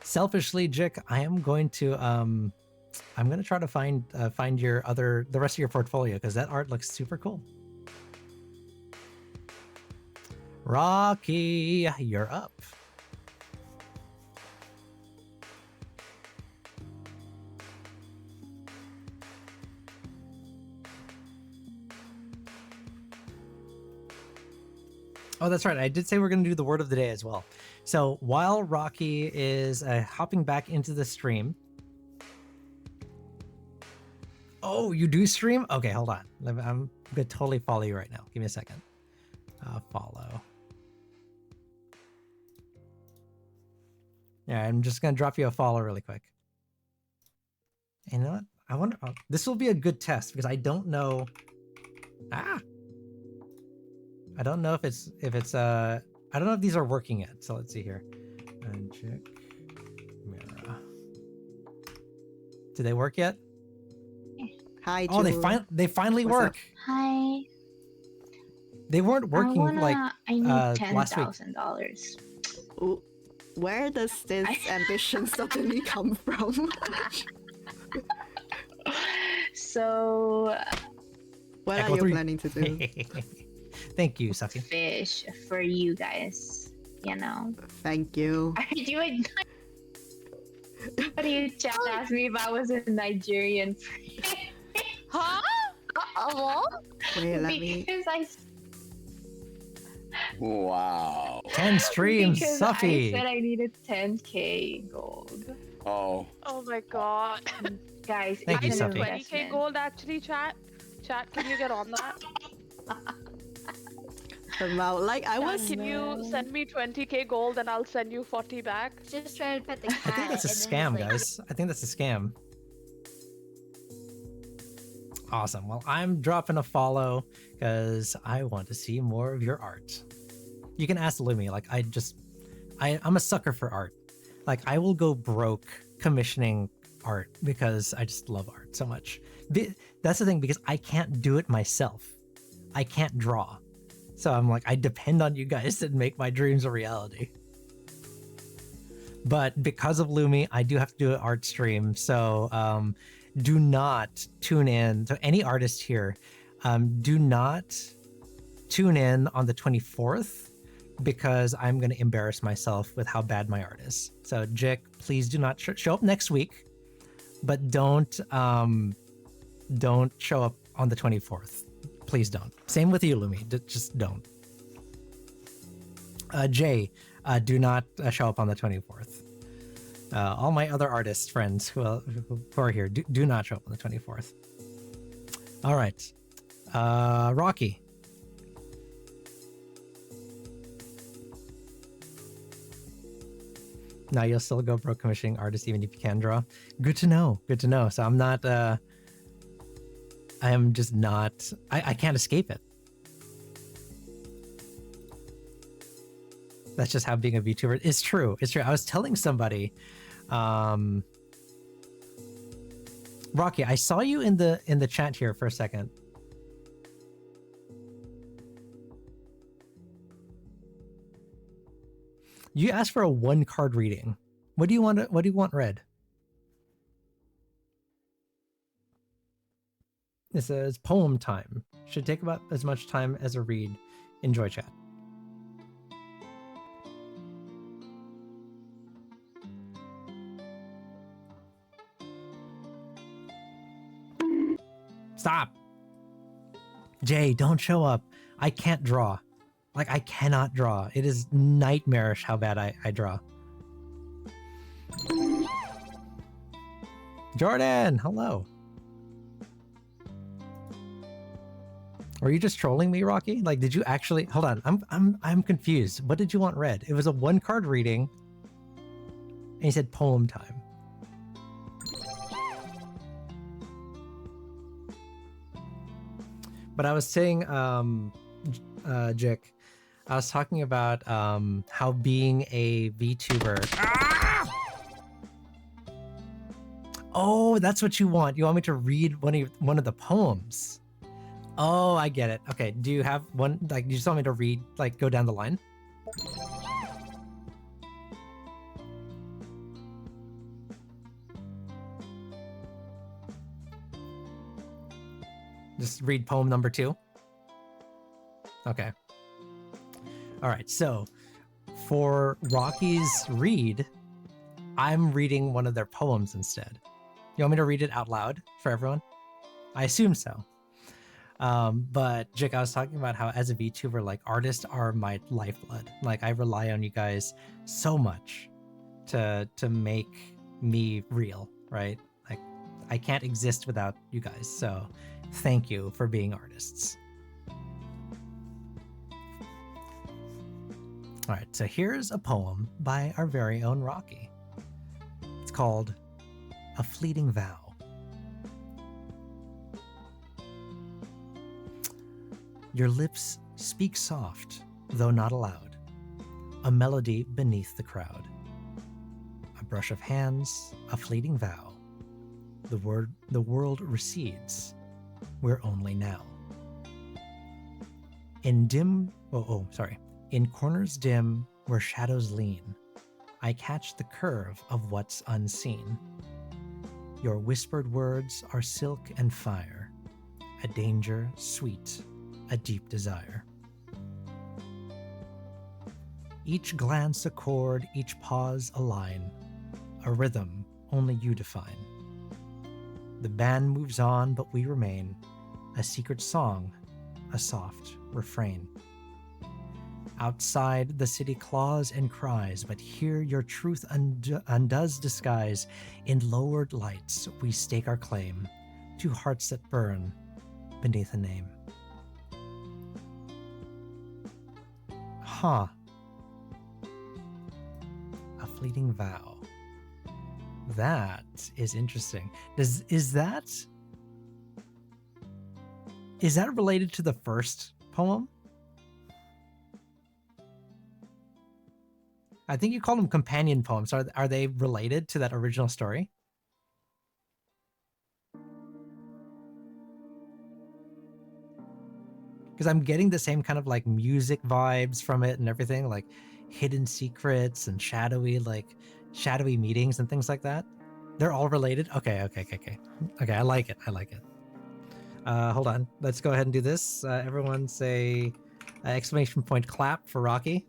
Selfishly, Jick, I am going to I'm gonna try to find the rest of your portfolio because that art looks super cool. Rocky, you're up. Oh, that's right. I did say we're going to do the word of the day as well. So while Rocky is hopping back into the stream. Oh, you do stream? Okay, hold on. I'm going to totally follow you right now. Give me a second. Follow. Yeah, I'm just going to drop you a follow really quick. And you know what? I wonder, this will be a good test because I don't know. I don't know if it's I don't know if these are working yet. So let's see here. Check mirror. Did they work yet? Hi, Oh, Jewel. they finally What's work. up? Hi. They weren't working I need last week. $10,000. Ooh, where does this ambition suddenly come from? So, What Echo are you 3. planning to do? Thank you, Saki. fish for you guys. You know. Thank you. Are you What do you chat asked me if I was a Nigerian? Huh? Wait, let me. Because I Wow. 10 streams, because Suffy. I said I needed 10k gold. Oh. Oh my god. Guys, Thank you, it's an Sophie. 20k investment. gold actually, chat. Chat, can you get on that? Well, like I Chat, was. can you send me 20k gold and I'll send you 40 back? Just trying to pet the cat. I think that's a and then scam, it's guys. I think that's a scam. Awesome. Well, I'm dropping a follow because I want to see more of your art. You can ask Lumi. Like, I'm a sucker for art. Like, I will go broke commissioning art because I just love art so much. That's the thing, because I can't do it myself. I can't draw. So I'm like, I depend on you guys to make my dreams a reality. But because of Lumi, I do have to do an art stream. So do not tune in to any artist here. Do not tune in on the 24th because I'm going to embarrass myself with how bad my art is. So Jick, please do not show up next week, but don't show up on the 24th. Please don't. Same with you, Lumi. Just don't. Jay, do not show up on the 24th. All my other artist friends who are here, do not show up on the 24th. All right. Rocky. Now you'll still go broke commissioning artists even if you can draw. Good to know. Good to know. So I'm not... I am just not... I can't escape it. That's just how being a VTuber... It's true. It's true. I was telling somebody... Rocky, I saw you in the chat here for a second. You asked for a 1-card reading. What do you want read? It says poem time. Should take about as much time as a read. Enjoy, chat. Stop. Jay, don't show up. I can't draw. Like, I cannot draw. It is nightmarish how bad I draw. Jordan, hello. Were you just trolling me, Rocky? Like, did you actually... Hold on, I'm confused. What did you want read? It was a 1-card reading, and you said poem time. But I was saying, Jick, I was talking about how being a VTuber. Oh, that's what you want. You want me to read one of the poems. Oh, I get it. Okay, do you have one? Like, you just want me to read, like, go down the line? Just read poem number 2. Okay. All right. So for Rocky's read, I'm reading one of their poems instead. You want me to read it out loud for everyone? I assume so. But Jick, I was talking about how as a VTuber, like, artists are my lifeblood. Like, I rely on you guys so much to make me real, right? Like, I can't exist without you guys. So thank you for being artists. All right, so here's a poem by our very own Rocky. It's called A Fleeting Vow. Your lips speak soft, though not aloud, a melody beneath the crowd. A brush of hands, a fleeting vow. The world recedes, we're only now. In corners dim where shadows lean, I catch the curve of what's unseen. Your whispered words are silk and fire, a danger sweet, a deep desire. Each glance a chord, each pause a line, a rhythm only you define. The band moves on, but we remain, a secret song, a soft refrain. Outside, the city claws and cries, but here your truth undoes disguise. In lowered lights, we stake our claim to hearts that burn beneath a name. Huh. A fleeting vow. That is interesting. Is that related to the first poem? I think you called them companion poems. Are they related to that original story? Because I'm getting the same kind of like music vibes from it and everything, like hidden secrets and shadowy meetings and things like that. They're all related. Okay. I like it. Hold on. Let's go ahead and do this. Everyone say exclamation point clap for Rocky.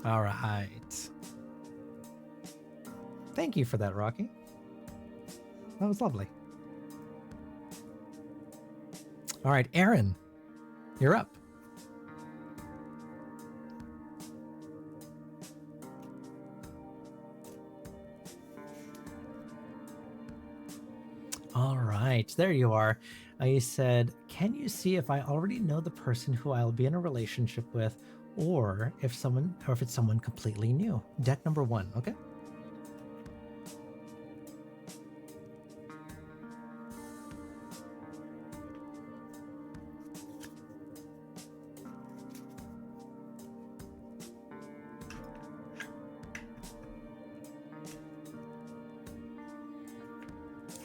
All right. Thank you for that, Rocky. That was lovely. All right, Aaron, you're up. All right, there you are. You said, can you see if I already know the person who I'll be in a relationship with, or if it's someone completely new? Deck number 1, okay?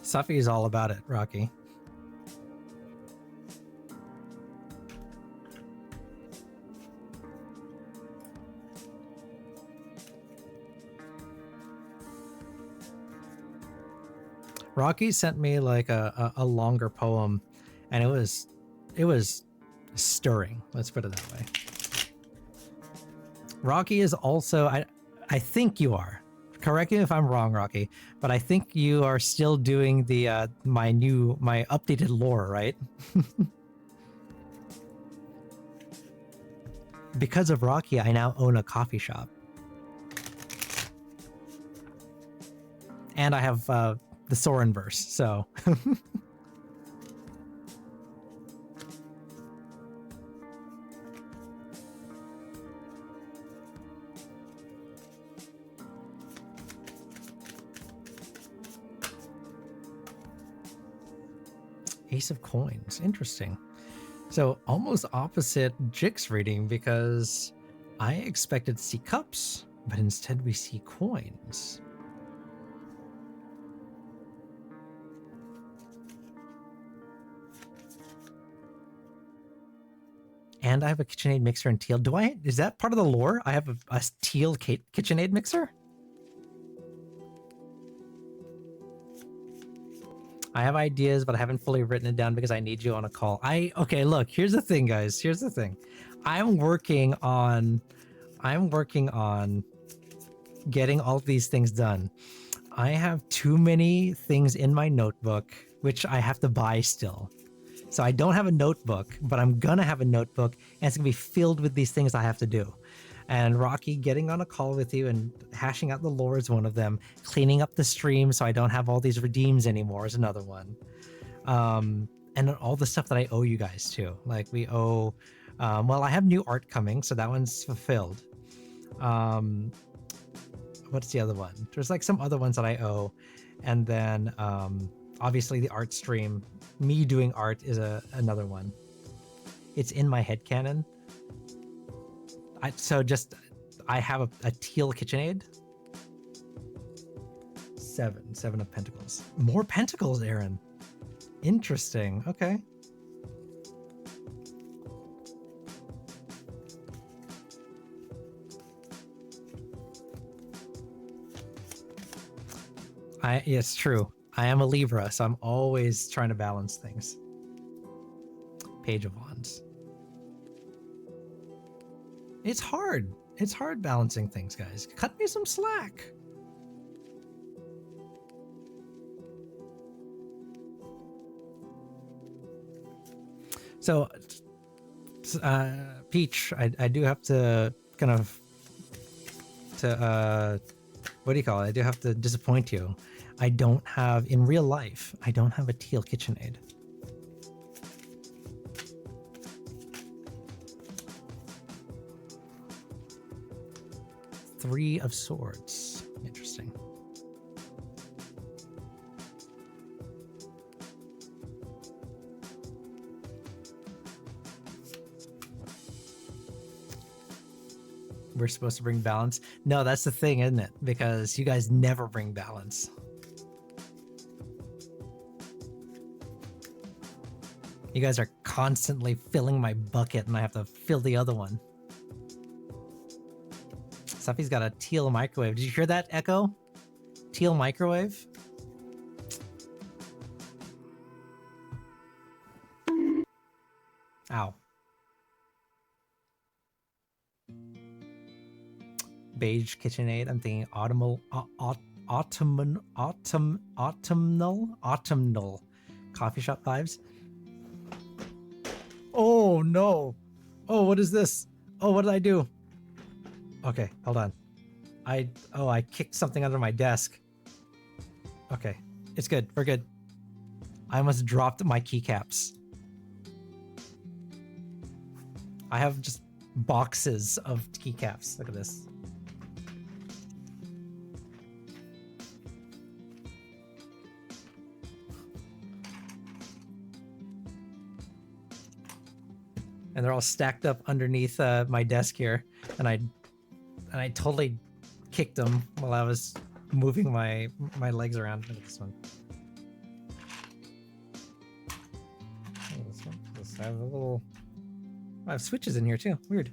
Suffy is all about it, Rocky. Rocky sent me like a longer poem, and it was stirring. Let's put it that way. Rocky is also, I think you are. Correct me if I'm wrong, Rocky, but I think you are still doing the my updated lore, right? Because of Rocky, I now own a coffee shop. And I have the Soren verse, so Ace of coins. Interesting. So almost opposite Jik's reading, because I expected to see cups, but instead we see coins. And I have a KitchenAid mixer in teal. Is that part of the lore? I have a teal KitchenAid mixer? I have ideas, but I haven't fully written it down because I need you on a call. Okay, look, here's the thing, guys. Here's the thing. I'm working on getting all of these things done. I have too many things in my notebook, which I have to buy still. So I don't have a notebook, but I'm gonna have a notebook, and it's gonna be filled with these things I have to do. And Rocky, getting on a call with you and hashing out the lore is one of them. Cleaning up the stream so I don't have all these redeems anymore is another one. And all the stuff that I owe you guys too. Like we owe, well, I have new art coming, so that one's fulfilled. What's the other one? There's like some other ones that I owe. And then obviously the art stream, me doing art is another one. It's in my headcanon. I have a teal KitchenAid. Seven of pentacles. More pentacles, Aaron. Interesting. Okay. It's true. I am a Libra, so I'm always trying to balance things. Page of Wands. It's hard. It's hard balancing things, guys. Cut me some slack. So, Peach, I do have to kind of, what do you call it? I do have to disappoint you. I don't have, in real life, I don't have a teal KitchenAid. Three of Swords. Interesting. We're supposed to bring balance. No, that's the thing, isn't it? Because you guys never bring balance. You guys are constantly filling my bucket and I have to fill the other one. Sophie's got a teal microwave. Did you hear that, Echo? Teal microwave? Ow. Beige KitchenAid. I'm thinking autumnal coffee shop vibes. Oh no. Oh, what is this? Oh, what did I do? Okay, hold on. I kicked something under my desk. Okay, it's good. We're good. I almost dropped my keycaps. I have just boxes of keycaps. Look at this. And they're all stacked up underneath my desk here, and I totally kicked them while I was moving my legs around. Look at this one. Oh, this one. I have a little. I have switches in here too. Weird.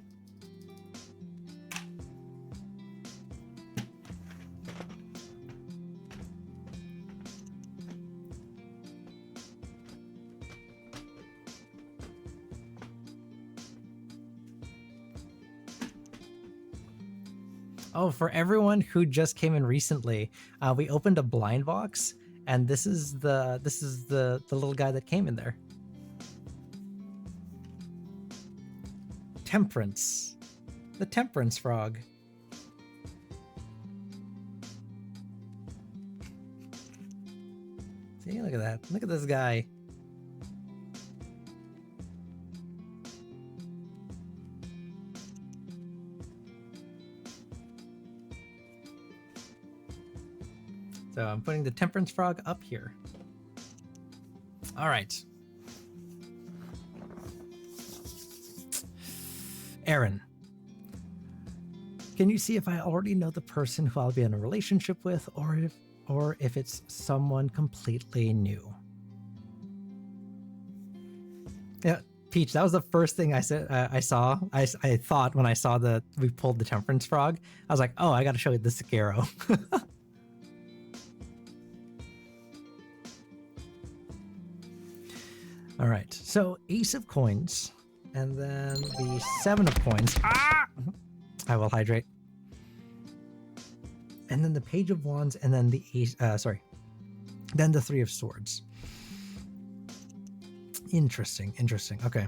Oh, for everyone who just came in recently, we opened a blind box, and this is the little guy that came in there. Temperance, the Temperance frog. See, look at that! Look at this guy. So I'm putting the Temperance frog up here. All right. Aaron. Can you see if I already know the person who I'll be in a relationship with, or if it's someone completely new? Yeah, Peach, that was the first thing I said. I thought when I saw we pulled the Temperance Frog, I was like, oh, I got to show you the Sekiro. All right, so Ace of Coins, and then the Seven of Coins. Ah! I will hydrate. And then the Page of Wands, and then the Ace. Then the Three of Swords. Interesting. Okay.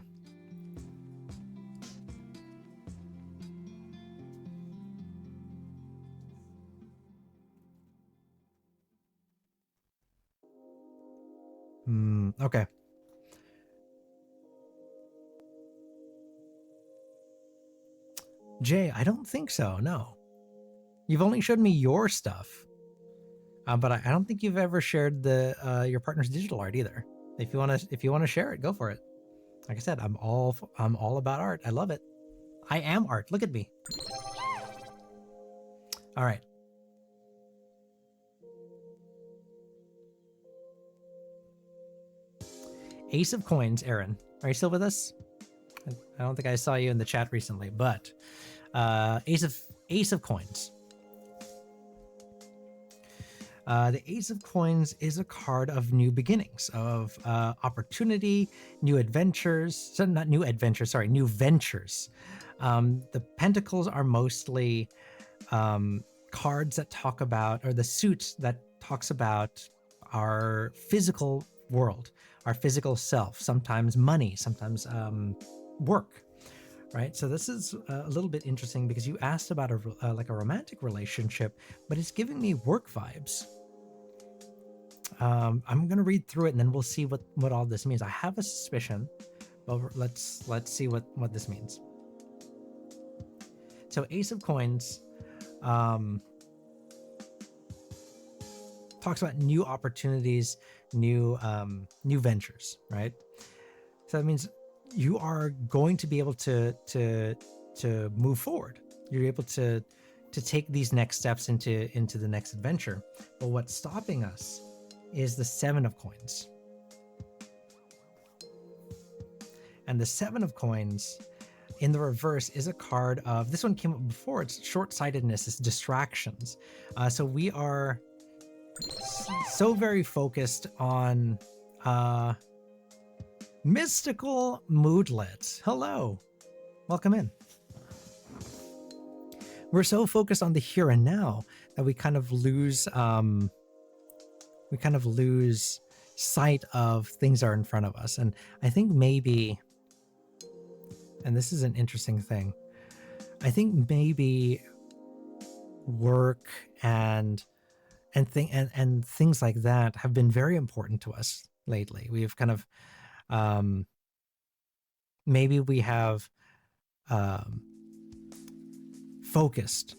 Okay. Jay, I don't think so. No. You've only showed me your stuff, but I don't think you've ever shared your partner's digital art either. If you want to share it, go for it. Like I said, I'm all about art. I love it. I am art. Look at me. All right. Ace of Coins, Aaron. Are you still with us? I don't think I saw you in the chat recently, but Ace of Coins. The Ace of Coins is a card of new beginnings, of opportunity, new adventures. So not new adventures, sorry, new ventures. The Pentacles are mostly cards that talk about, or the suit that talks about our physical world, our physical self, sometimes money, sometimes work, right? So this is a little bit interesting because you asked about like a romantic relationship, but it's giving me work vibes. I'm gonna read through it and then we'll see what all this means. I have a suspicion, but let's see what this means. So Ace of Coins talks about new opportunities, new ventures, right? So that means you are going to be able to move forward. You're able to take these next steps into the next adventure. But what's stopping us is the Seven of Coins. And the Seven of Coins in the reverse is a card of, this one came up before, it's short-sightedness, it's distractions. So we are so very focused on Mystical Moodlet. Hello, welcome in. We're so focused on the here and now that we kind of lose sight of things that are in front of us. And I think maybe, and this is an interesting thing, I think maybe work and things like that have been very important to us lately. We've kind of maybe we have focused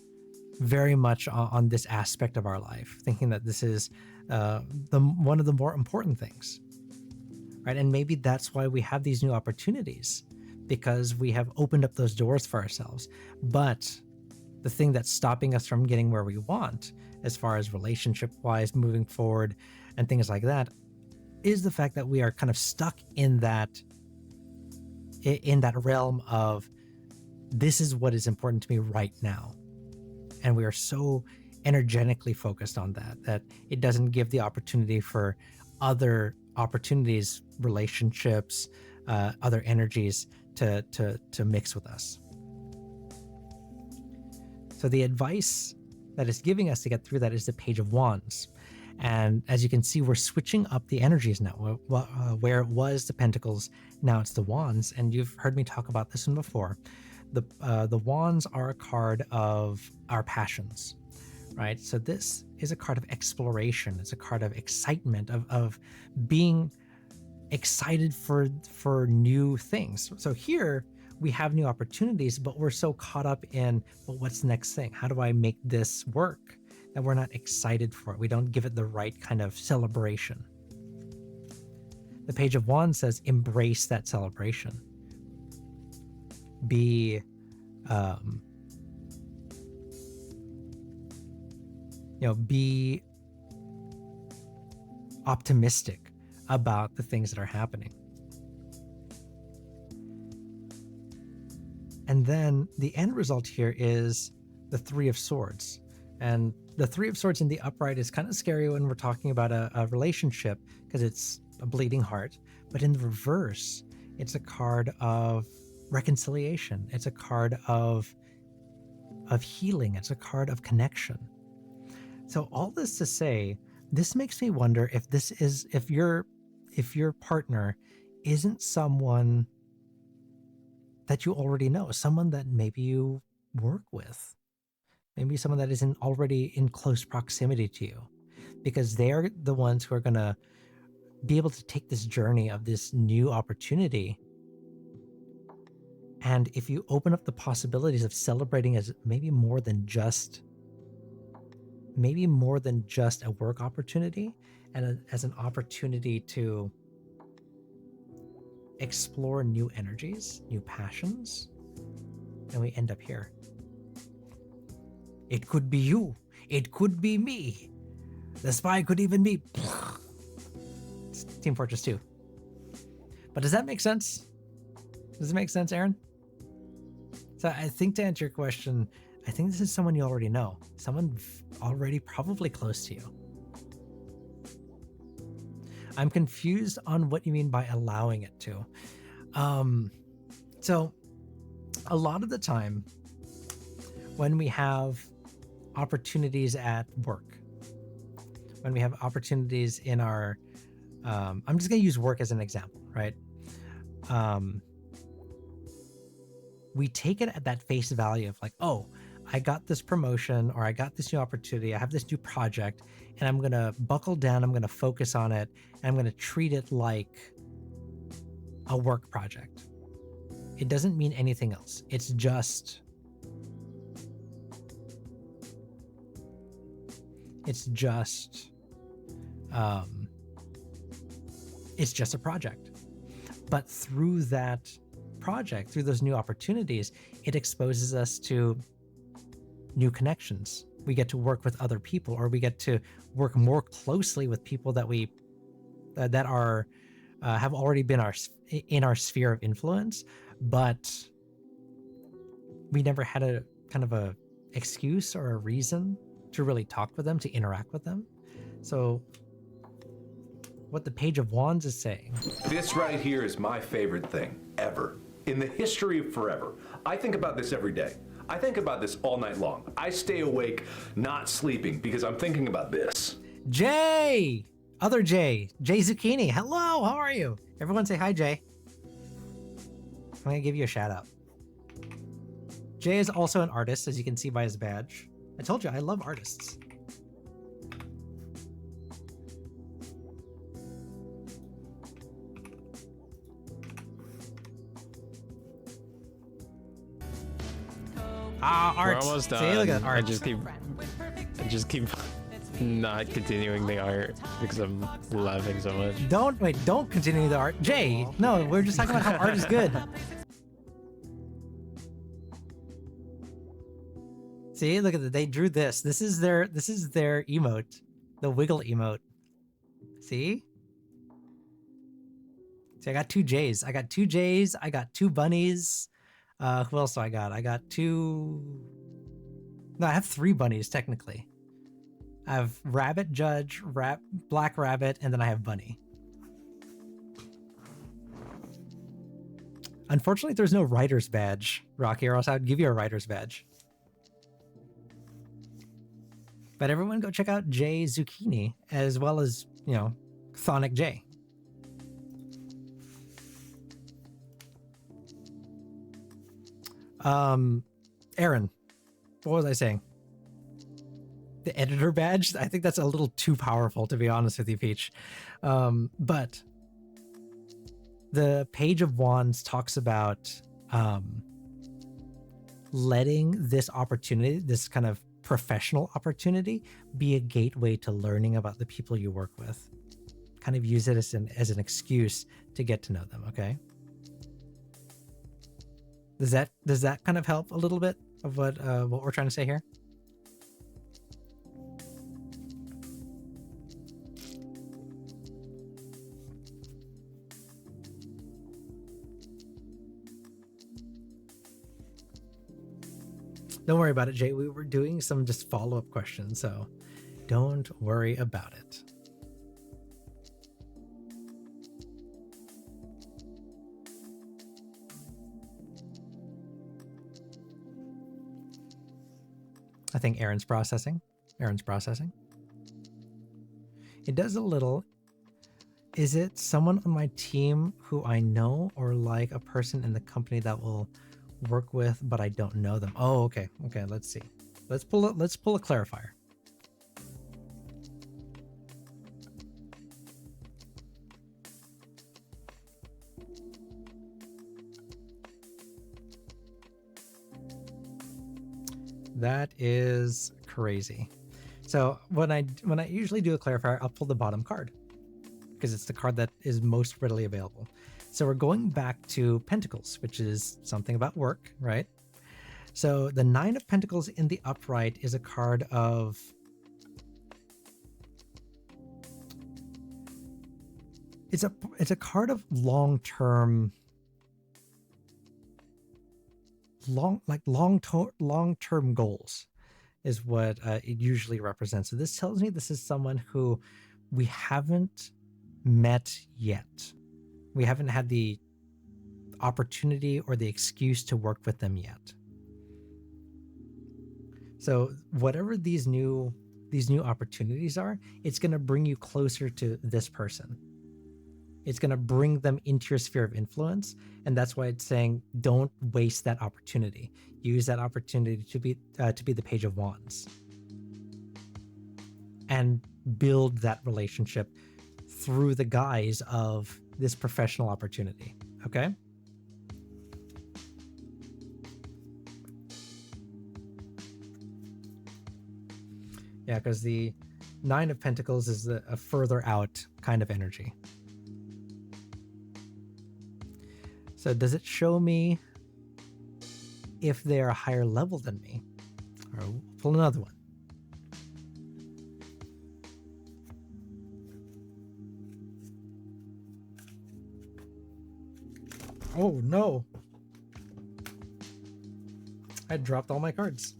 very much on this aspect of our life, thinking that this is one of the more important things, right? And maybe that's why we have these new opportunities, because we have opened up those doors for ourselves. But the thing that's stopping us from getting where we want, as far as relationship-wise, moving forward, and things like that, is the fact that we are kind of stuck in that realm of, this is what is important to me right now. And we are so energetically focused on that it doesn't give the opportunity for other opportunities, relationships, other energies to mix with us. So the advice that is giving us to get through that is the Page of Wands. And as you can see, we're switching up the energies now. Where it was the Pentacles, now it's the Wands. And you've heard me talk about this one before. The Wands are a card of our passions, right? So this is a card of exploration. It's a card of excitement, of being excited for new things. So here we have new opportunities, but we're so caught up in, well, what's the next thing? How do I make this work? That we're not excited for it. We don't give it the right kind of celebration. The Page of Wands says, embrace that celebration. Be be optimistic about the things that are happening. And then the end result here is the Three of Swords. And the Three of Swords in the upright is kind of scary when we're talking about a relationship, because it's a bleeding heart. But in the reverse, it's a card of reconciliation. It's a card of healing. It's a card of connection. So all this to say, this makes me wonder if your partner isn't someone that you already know, someone that maybe you work with, maybe someone that isn't already in close proximity to you, because they're the ones who are going to be able to take this journey of this new opportunity. And if you open up the possibilities of celebrating as maybe more than just a work opportunity, and as an opportunity to explore new energies, new passions, and we end up here. It could be you. It could be me. The spy could even be it's Team Fortress 2. But does that make sense? Does it make sense, Aaron? So I think, to answer your question, I think this is someone you already know, someone already probably close to you. I'm confused on what you mean by allowing it to. So a lot of the time when we have opportunities at work, when we have opportunities in our, I'm just going to use work as an example, right? We take it at that face value of like, oh, I got this promotion, or I got this new opportunity, I have this new project, and I'm going to buckle down, I'm going to focus on it, and I'm going to treat it like a work project. It doesn't mean anything else. It's just a project. But through that project, through those new opportunities, it exposes us to new connections. We get to work with other people, or we get to work more closely with people that we that are have already been in our sphere of influence, but we never had a kind of a excuse or a reason to really talk with them, to interact with them. So what the Page of Wands is saying, this right here is my favorite thing ever in the history of forever. I think about this every day. I think about this all night long. I stay awake, not sleeping, because I'm thinking about this. Jay Zucchini. Hello, how are you? Everyone say hi, Jay. I'm gonna give you a shout out. Jay is also an artist, as you can see by his badge. I told you, I love artists. Art. We're almost See, done. look at art. I just keep not continuing the art because I'm laughing so much. Don't continue the art. Jay, no, we're just talking about how art is good. See, look at that. They drew this. This is their emote, the wiggle emote. See? I got two J's. I got two bunnies. Who else do I got? I got I have three bunnies technically. I have Rabbit Judge, Black Rabbit, and then I have Bunny. Unfortunately, there's no writer's badge, Rocky, or else I would give you a writer's badge. But everyone go check out Jay Zucchini, as well as, Thonic J. Aaron, what was I saying? The editor badge? I think that's a little too powerful, to be honest with you, Peach. But the Page of Wands talks about letting this opportunity, this kind of professional opportunity, be a gateway to learning about the people you work with. Kind of use it as an excuse to get to know them, okay? Does that kind of help a little bit of what we're trying to say here? Don't worry about it, Jay. We were doing some just follow-up questions, so don't worry about it. I think Aaron's processing. Aaron's processing. It does a little. Is it someone on my team who I know, or like a person in the company that will work with, but I don't know them? Oh, okay. Okay, let's see. Let's pull a clarifier. That is crazy. So when I usually do a clarifier, I'll pull the bottom card because it's the card that is most readily available. So we're going back to Pentacles, which is something about work, right? So the 9 of Pentacles in the upright is a card of it's a card of long-term long-term goals is what it usually represents. So this tells me this is someone who we haven't met yet. We haven't had the opportunity or the excuse to work with them yet. So whatever these new opportunities are, it's going to bring you closer to this person. It's going to bring them into your sphere of influence, and that's why it's saying don't waste that opportunity. Use that opportunity to be the Page of Wands and build that relationship through the guise of this professional opportunity. Okay? Yeah, because the 9 of Pentacles is a further out kind of energy. So does it show me if they're a higher level than me? Or we'll pull another one. Oh no! I dropped all my cards.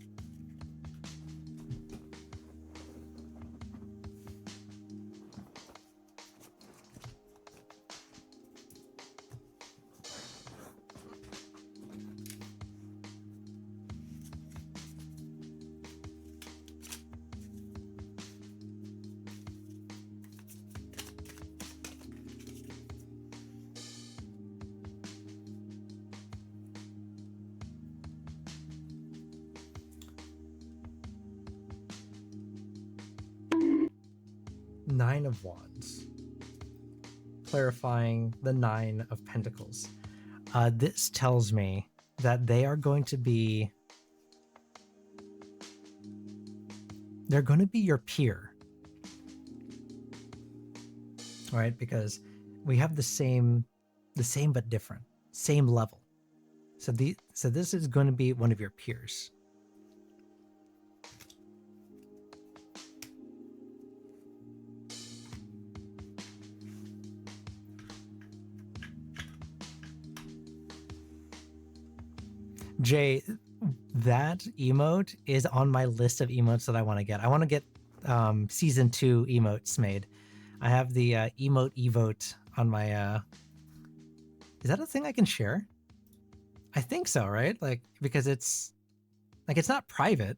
Nine of Wands, clarifying the 9 of Pentacles. This tells me that they are going to be, they're going to be your peer, right? Because we have the same but different, same level. So this is going to be one of your peers. Jay, that emote is on my list of emotes that I want to get. I want to get season 2 emotes made. I have the emote evote on my is that a thing I can share? I think so, right? Like, because it's not private.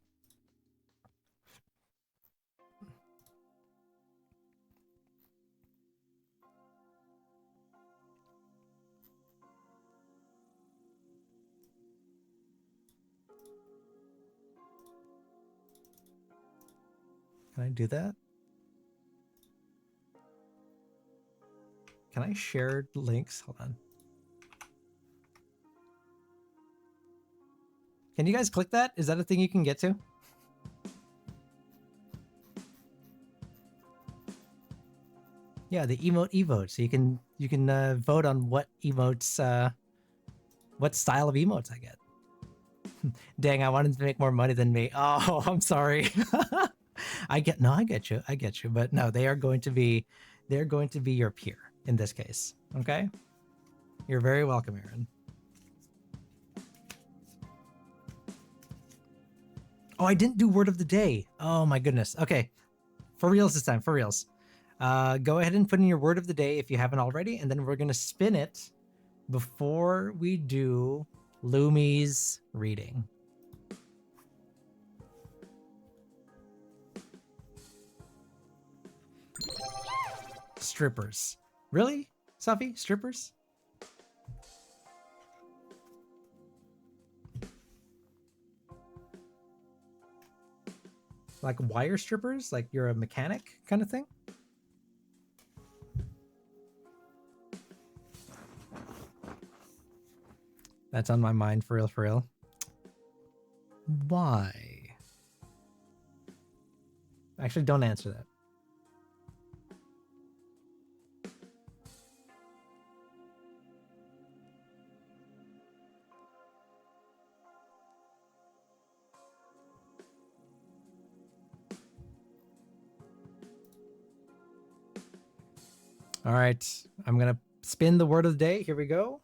Can I do that? Can I share links? Hold on. Can you guys click that? Is that a thing you can get to? Yeah, the emote evote. So you can vote on what emotes what style of emotes I get. Dang, I wanted to make more money than me. Oh, I'm sorry. I get you. But no, they're going to be your peer in this case. Okay? You're very welcome, Aaron. Oh, I didn't do word of the day. Oh my goodness. Okay. For reals this time, for reals. Go ahead and put in your word of the day if you haven't already, and then we're gonna spin it before we do Lumi's reading. Strippers. Really? Safi? Strippers? Like wire strippers? Like you're a mechanic kind of thing? That's on my mind for real, for real. Why? Actually, don't answer that. All right, I'm gonna spin the word of the day. Here we go.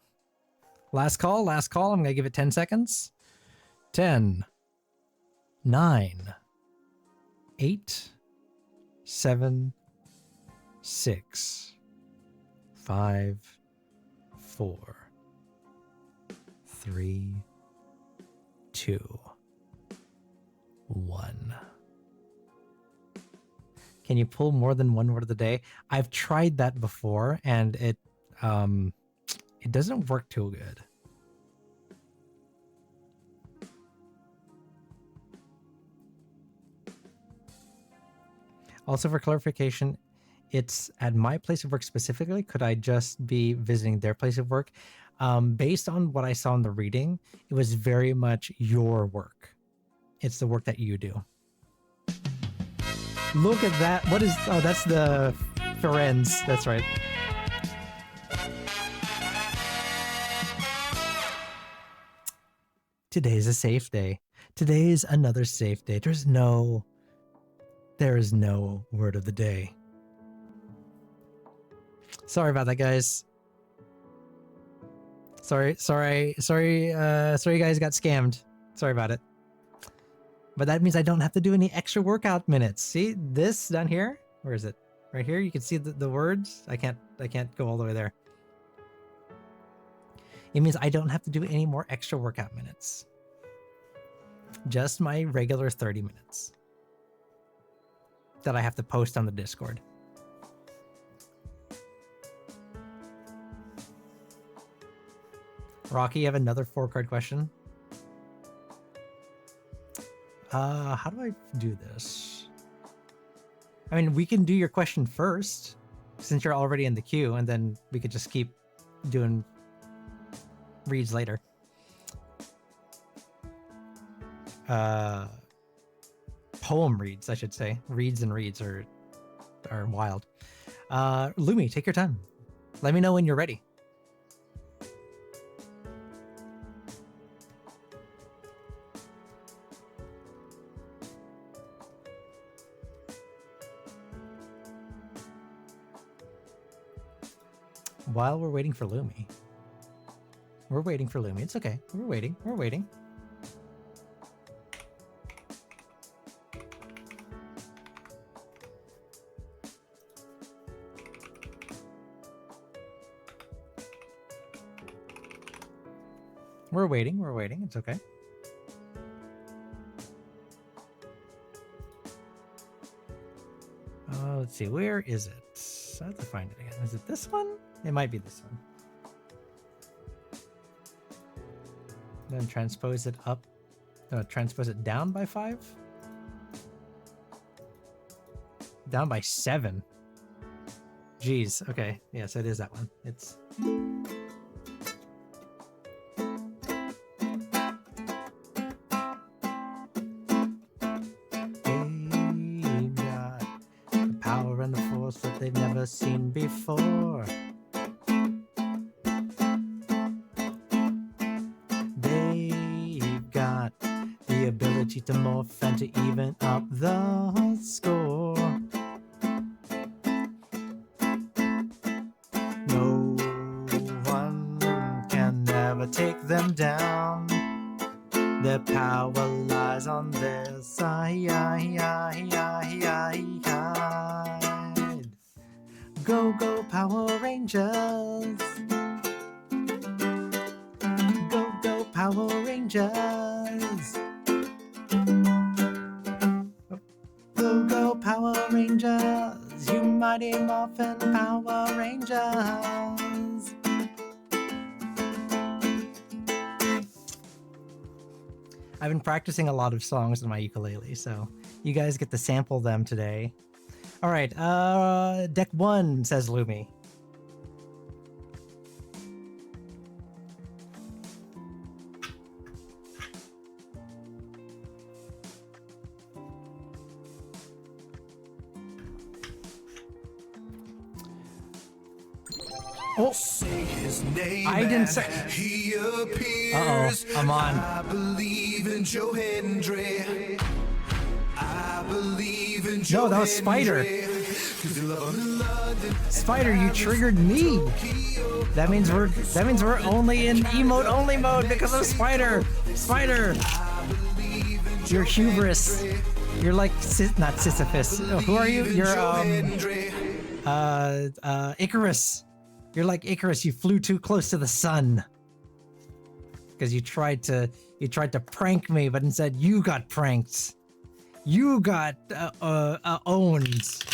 Last call, last call. I'm gonna give it 10 seconds. 10, 9, 8, 7, 6, 5, 4, 3, 2, 1. Can you pull more than one word of the day? I've tried that before, and it doesn't work too good. Also, for clarification, it's at my place of work specifically. Could I just be visiting their place of work? Based on what I saw in the reading, it was very much your work. It's the work that you do. Look at that. What is... Oh, that's the Ferenz. That's right. Today's a safe day. Today is another safe day. There is no word of the day. Sorry about that, guys. Sorry you guys got scammed. Sorry about it. But that means I don't have to do any extra workout minutes. See this down here? Where is it? Right here? You can see the words. I can't go all the way there. It means I don't have to do any more extra workout minutes. Just my regular 30 minutes that I have to post on the Discord. Rocky, you have another 4-card question? How do I do this? I mean, we can do your question first, since you're already in the queue, and then we could just keep doing reads later. Poem reads, I should say. Reads and reads are wild. Lumi, take your time. Let me know when you're ready. While we're waiting for Lumi. We're waiting for Lumi. It's okay. We're waiting. We're waiting. We're waiting. We're waiting. It's okay. Let's see. Where is it? I have to find it again. Is it this one? It might be this one. Then transpose it up. No, transpose it down by 5? Down by 7. Jeez. Okay. Yes, it is that one. It's... They've got the power and the force that they've never seen before. opportunity to morph and to even up the score. No one can ever take them down. Their power lies on their side. Go, go, Power Rangers. Go, go, Power Rangers. Go, go, Power Rangers. You mighty Morphin Power Rangers. I've been practicing a lot of songs on my ukulele, so you guys get to sample them today. All right, deck 1, says Lumi. Oh, Say his name. I didn't say. He appears. Uh-oh, I'm on. I believe in Joe Hendry. I believe in Joe No, that was Spider. Spider, you triggered me. That means we're only in emote only mode because of Spider. Spider, you're hubris. You're like not Sisyphus. Who are you? You're Icarus. You're like Icarus. You flew too close to the sun because you tried to prank me, but instead you got pranked. You got owned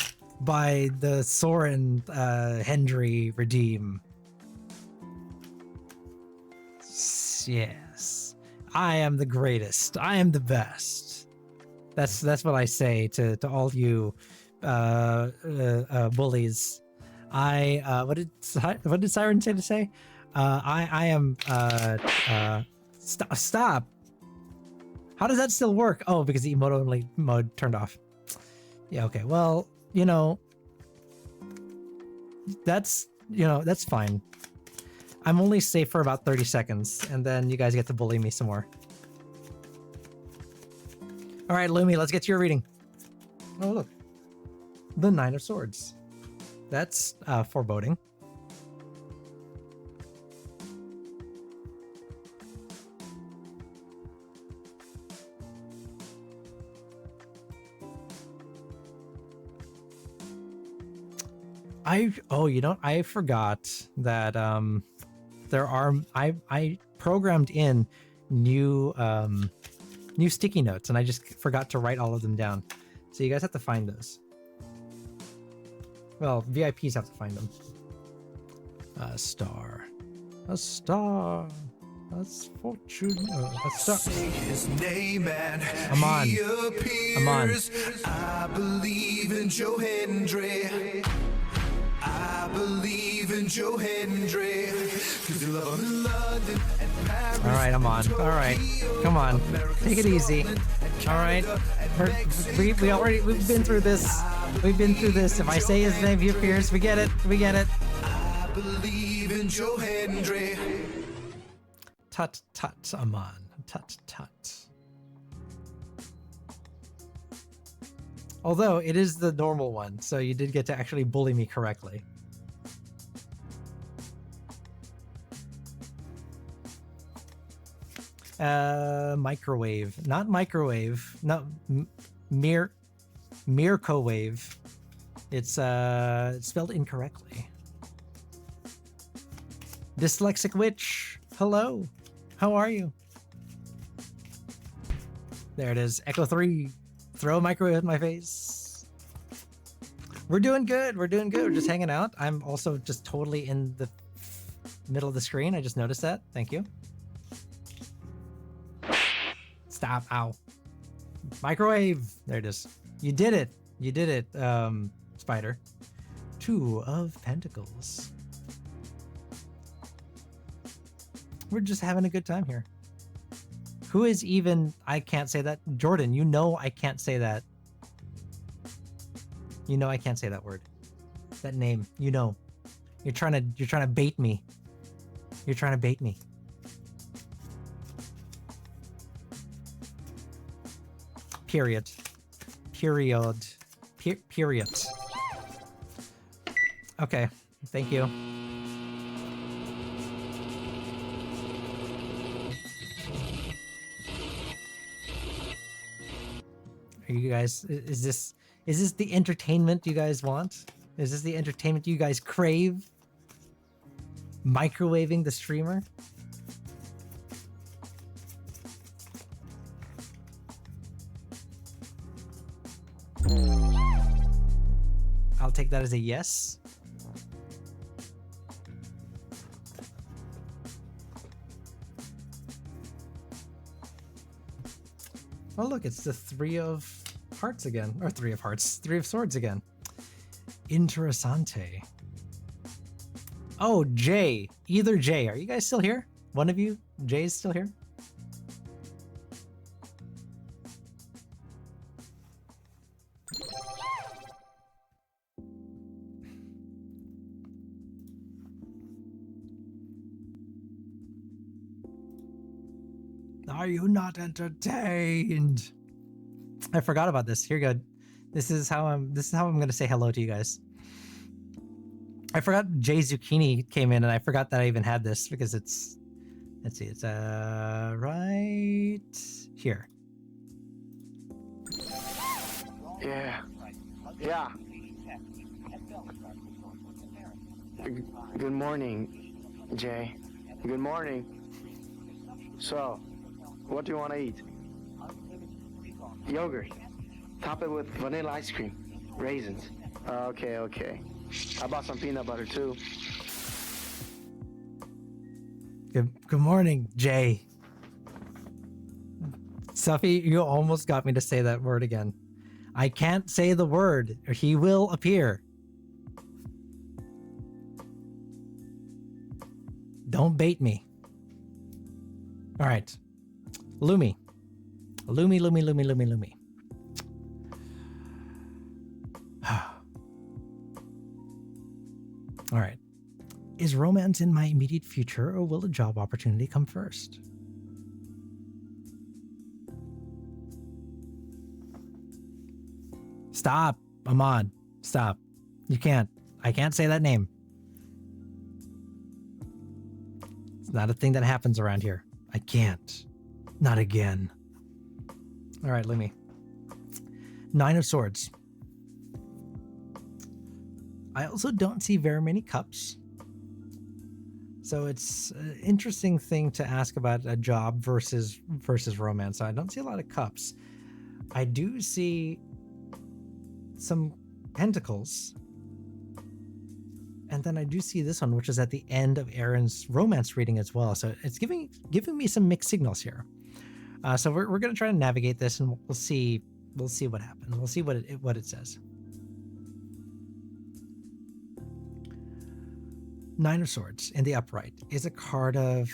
by the Soren Hendry Redeem. Yes, I am the greatest. I am the best. That's what I say to all you bullies. What did Siren say to say? I am stop. How does that still work? Oh, because the emote only mode turned off. Yeah, okay. Well, that's fine. I'm only safe for about 30 seconds, and then you guys get to bully me some more. All right, Lumi, let's get to your reading. Oh, look. The 9 of Swords. That's foreboding. I forgot that I programmed in new sticky notes, and I just forgot to write all of them down. So you guys have to find those. Well, VIPs have to find them. A star, a fortune, a star. Say his name and I'm on. he I'm on. appears. I believe in Joe Hendry. I believe in Joe Hendry. 'Cause you love him in London and Paris. All right, I'm on. All right, come on, take it easy. All right, we've been through this. We've been through this. If I say his name, he appears. We get it. We get it. I believe in Joe Hendry. Tut tut, Aman. Tut tut. Although it is the normal one, so you did get to actually bully me correctly. Microwave, not microwave, no, Mirkowave. It's spelled incorrectly. Dyslexic Witch, hello, how are you? There it is, Echo 3. Throw a microwave at my face. We're doing good. We're doing good. We're just hanging out. I'm also just totally in the middle of the screen. I just noticed that. Thank you. Stop. Ow. Microwave. There it is. You did it. You did it, Spider. 2 of Pentacles. We're just having a good time here. Who is even... I can't say that. Jordan, you know I can't say that. You know I can't say that word. That name. You know. You're trying to bait me. You're trying to bait me. Period. Period. Period. Okay. Thank you. Are you guys, is this the entertainment you guys want? Is this the entertainment you guys crave? Microwaving the streamer? I'll take that as a yes. Oh look, it's the three of hearts again, or three of hearts, three of swords again. Interessante. Oh, Jay, either Jay, are you guys still here? One of you, Jay is still here? Are you not entertained? I forgot about this. Here you go. This is how I'm gonna say hello to you guys. I forgot Jay Zucchini came in and I forgot that I even had this because it's, let's see, it's right here. Yeah. Yeah. Good morning, Jay. Good morning. So, what do you want to eat? Yogurt. Top it with vanilla ice cream. Raisins. Okay, okay. I bought some peanut butter too. Good morning, Jay. Suffy, you almost got me to say that word again. I can't say the word, or he will appear. Don't bait me. All right. Lumi. Lumi, Lumi, Lumi, Lumi, Lumi. All right. Is romance in my immediate future, or will a job opportunity come first? Stop, Ahmad. Stop. You can't. I can't say that name. It's not a thing that happens around here. I can't. Not again. All right, Lumi. Nine of Swords. I also don't see very many cups. So it's an interesting thing to ask about a job versus romance. I don't see a lot of cups. I do see some pentacles. And then I do see this one, which is at the end of Aaron's romance reading as well. So it's giving me some mixed signals here. So we're going to try to navigate this, and we'll see what happens. We'll see what it says. Nine of Swords in the upright is a card of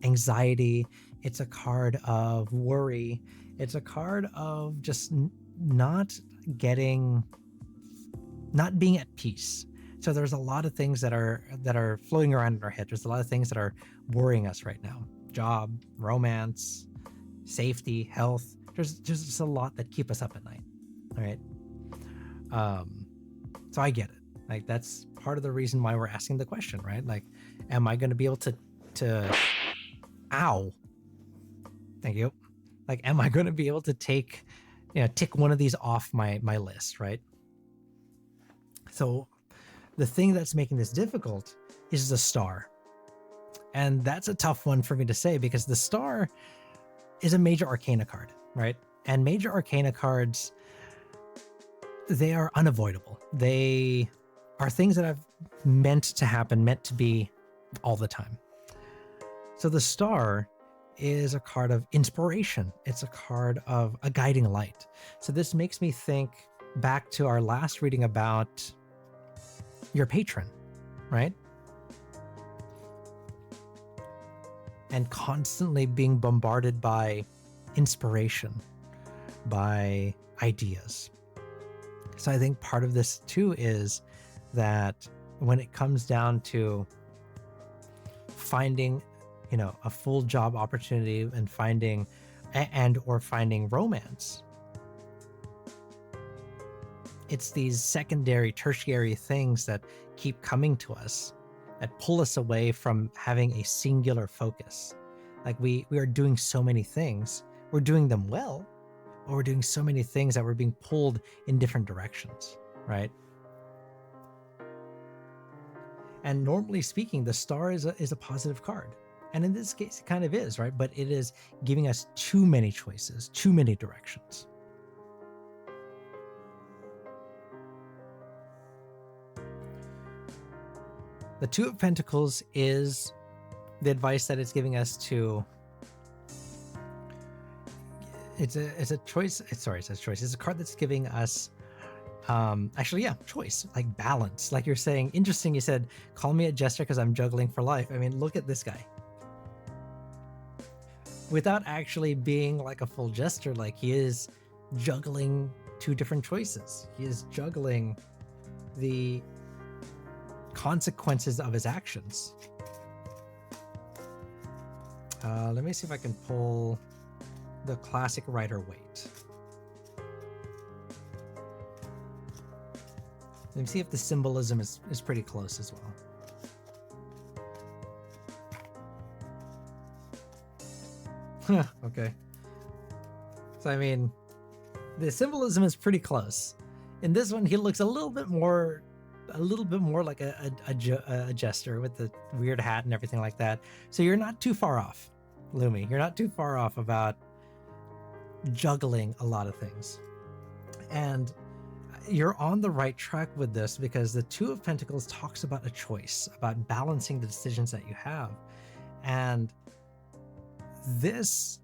anxiety. It's a card of worry. It's a card of just not being at peace. So there's a lot of things that are floating around in our head. There's a lot of things that are worrying us right now. Job, romance, safety, health. There's just a lot that keep us up at night. All right. So I get it. Like, that's part of the reason why we're asking the question, right? Like, am I going to be able to ow. Thank you. Like, am I going to be able to tick one of these off my list, right? So the thing that's making this difficult is the star. And that's a tough one for me to say, because the star is a major arcana card, right? And major arcana cards, they are unavoidable. They are things that have meant to happen, meant to be all the time. So the star is a card of inspiration. It's a card of a guiding light. So this makes me think back to our last reading about your patron, right? And constantly being bombarded by inspiration, by ideas. So I think part of this too is that when it comes down to finding, a full job opportunity and finding romance, it's these secondary, tertiary things that keep coming to us that pull us away from having a singular focus. Like we are doing so many things. We're doing them well, but we're doing so many things that we're being pulled in different directions, right? And normally speaking, the star is a positive card. And in this case, it kind of is, right? But it is giving us too many choices, too many directions. The Two of Pentacles is the advice that it's giving us to. It's a choice. Sorry, it says choice. It's a card that's giving us, choice, like balance. Like you're saying, interesting. You said, "Call me a jester because I'm juggling for life." I mean, look at this guy. Without actually being like a full jester, like he is juggling two different choices. He is juggling the consequences of his actions. Let me see if I can pull the classic Rider-Waite. Let me see if the symbolism is pretty close as well. Okay. So I mean, the symbolism is pretty close. In this one, he looks a little bit more like a jester with the weird hat and everything like that. So you're not too far off, Lumi. You're not too far off about juggling a lot of things. And you're on the right track with this because the Two of Pentacles talks about a choice, about balancing the decisions that you have. And this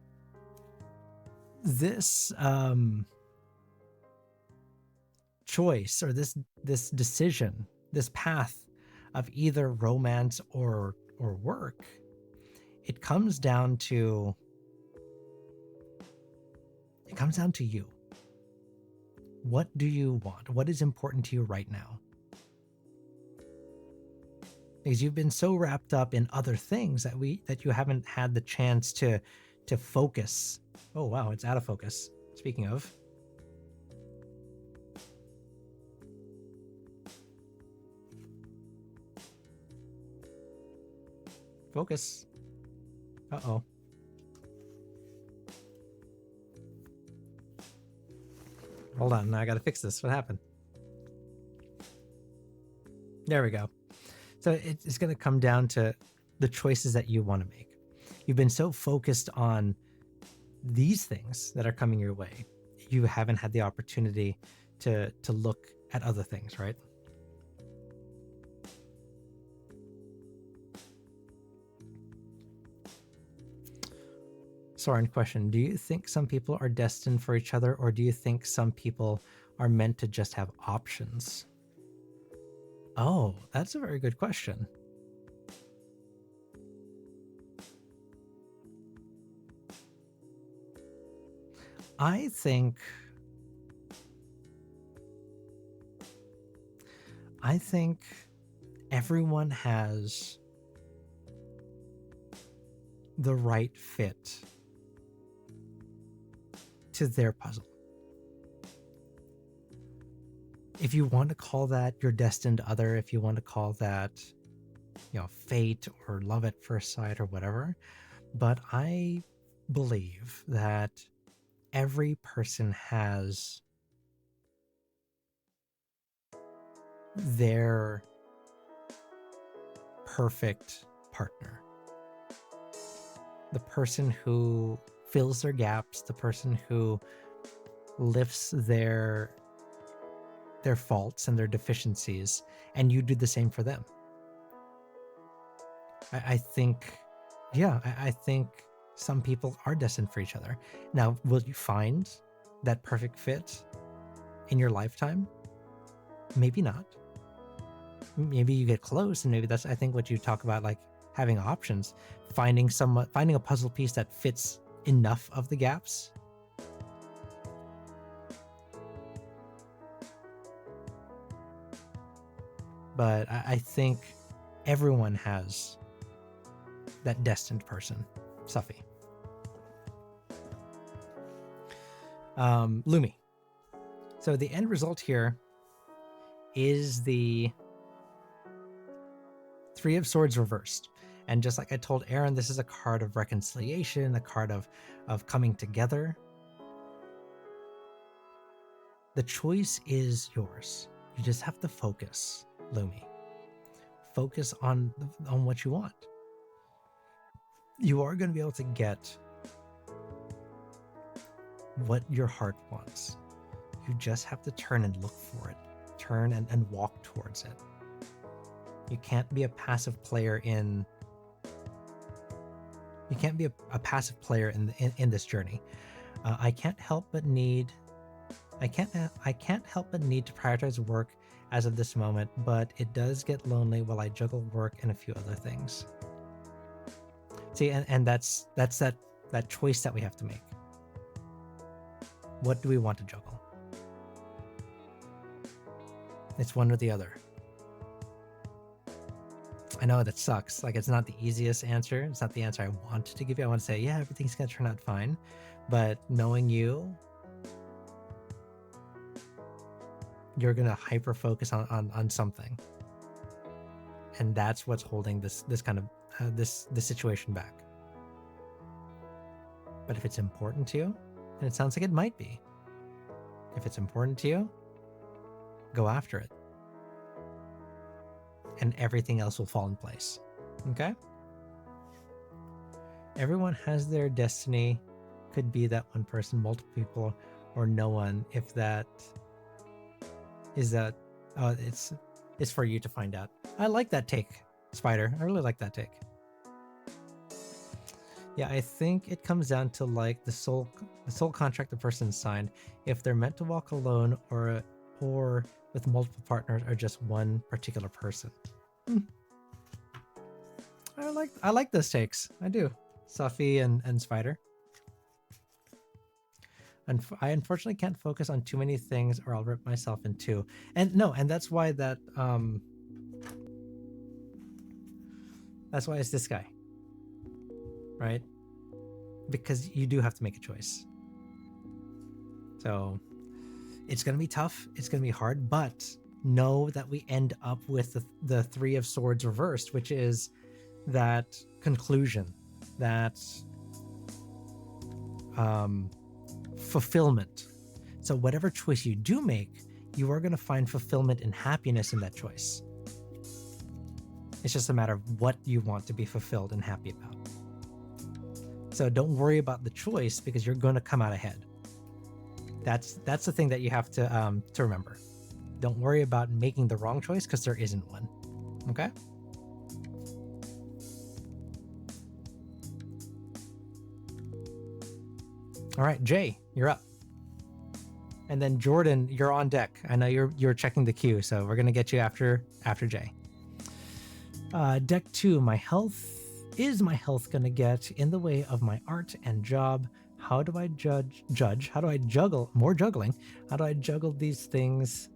choice, or this decision, this path of either romance or work, it comes down to you. What do you want? What is important to you right now? Because you've been so wrapped up in other things that you haven't had the chance to focus. Oh wow, it's out of focus. Speaking of. Focus. Uh-oh. Hold on, now I gotta fix this. What happened? There we go. So it's going to come down to the choices that you want to make. You've been so focused on these things that are coming your way, you haven't had the opportunity to look at other things, right? Soren, question. Do you think some people are destined for each other, or do you think some people are meant to just have options? Oh, that's a very good question. I think everyone has the right fit to their puzzle. If you want to call that your destined other, if you want to call that, fate or love at first sight or whatever, but I believe that every person has their perfect partner. The person who fills their gaps, the person who lifts their faults and their deficiencies, and you do the same for them. I think some people are destined for each other. Now, will you find that perfect fit in your lifetime? Maybe not. Maybe you get close, and maybe that's, I think, what you talk about, like having options, finding a puzzle piece that fits enough of the gaps. But I think everyone has that destined person. Suffy. Lumi. So the end result here is the Three of Swords reversed. And just like I told Aaron, this is a card of reconciliation, a card of coming together. The choice is yours. You just have to focus, Lumi. Focus on what you want. You are going to be able to get what your heart wants. You just have to turn and look for it. Turn and walk towards it. You can't be a passive player in this journey. I can't help but need to prioritize work as of this moment, but it does get lonely while I juggle work and a few other things. See, and that's that choice that we have to make. What do we want to juggle? It's one or the other. I know that sucks. Like, it's not the easiest answer. It's not the answer I want to give you. I want to say, yeah, everything's going to turn out fine. But knowing you, you're going to hyper focus on something. And that's what's holding this kind of this situation back. But if it's important to you, and it sounds like it might be, if it's important to you, go after it. And everything else will fall in place. Okay? Everyone has their destiny. Could be that one person, multiple people, or no one. If that is that, it's for you to find out. I like that take, Spider. I really like that take. Yeah, I think it comes down to like the soul contract the person signed. If they're meant to walk alone or with multiple partners or just one particular person. I like those takes. I do. Safi and Spider. And I unfortunately can't focus on too many things or I'll rip myself in two. And that's why that's why it's this guy. Right? Because you do have to make a choice. So it's going to be tough. It's going to be hard, but know that we end up with the Three of Swords reversed, which is that conclusion, that fulfillment. So whatever choice you do make, you are going to find fulfillment and happiness in that choice. It's just a matter of what you want to be fulfilled and happy about. So don't worry about the choice because you're going to come out ahead. That's the thing that you have to remember. Don't worry about making the wrong choice because there isn't one. Okay? All right, Jay, you're up. And then Jordan, you're on deck. I know you're checking the queue, so we're gonna get you after Jay. Deck 2, is my health gonna get in the way of my art and job? How do I judge? How do I juggle more juggling? How do I juggle these things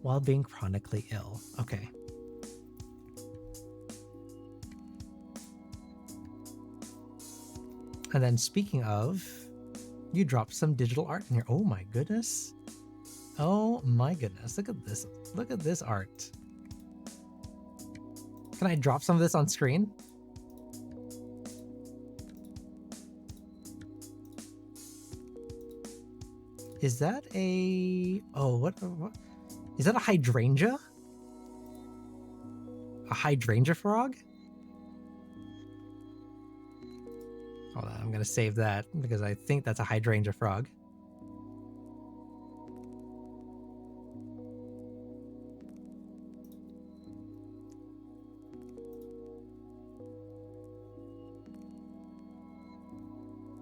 while being chronically ill? Okay. And then speaking of, you dropped some digital art in here. Oh my goodness. Oh my goodness. Look at this. Look at this art. Can I drop some of this on screen? Is that a... Oh, what? Is that a hydrangea? A hydrangea frog? Hold on, I'm going to save that because I think that's a hydrangea frog.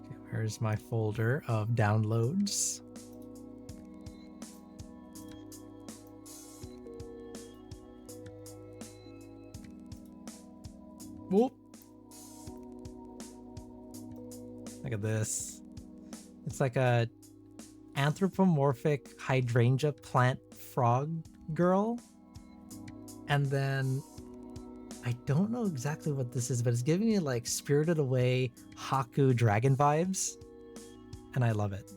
Okay, where's my folder of downloads? Whoop. Look at this. It's like a anthropomorphic hydrangea plant frog girl. And then I don't know exactly what this is, but it's giving me like Spirited Away Haku dragon vibes. And I love it.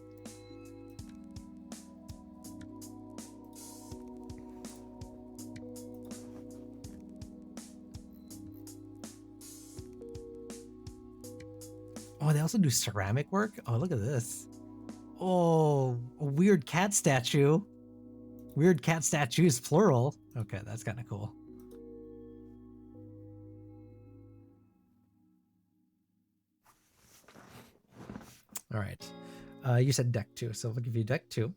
Oh, they also do ceramic work? Oh, look at this. Oh, a weird cat statue. Weird cat statues, plural. Okay, that's kind of cool. All right. You said deck 2, so we'll give you deck 2.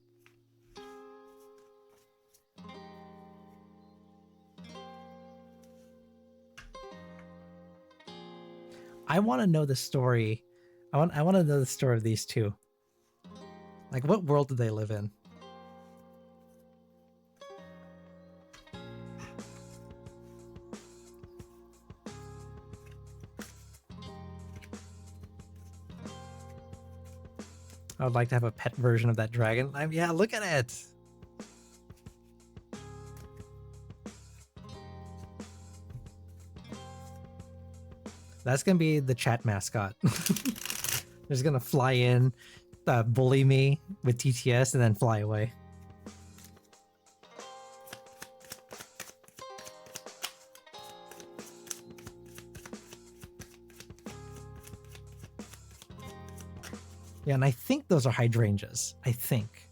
I want to know the story. I want to know the story of these two. Like, what world do they live in? I would like to have a pet version of that dragon. Yeah, look at it. That's gonna be the chat mascot. They're just gonna fly in, bully me with TTS, and then fly away. Yeah, and I think those are hydrangeas. I think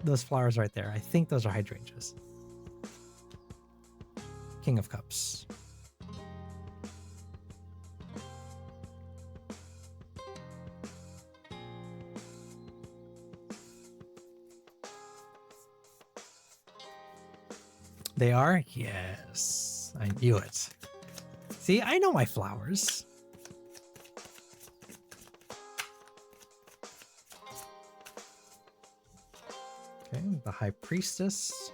those flowers right there. I think those are hydrangeas. King of Cups. They are? Yes. I knew it. See, I know my flowers. Okay, the High Priestess.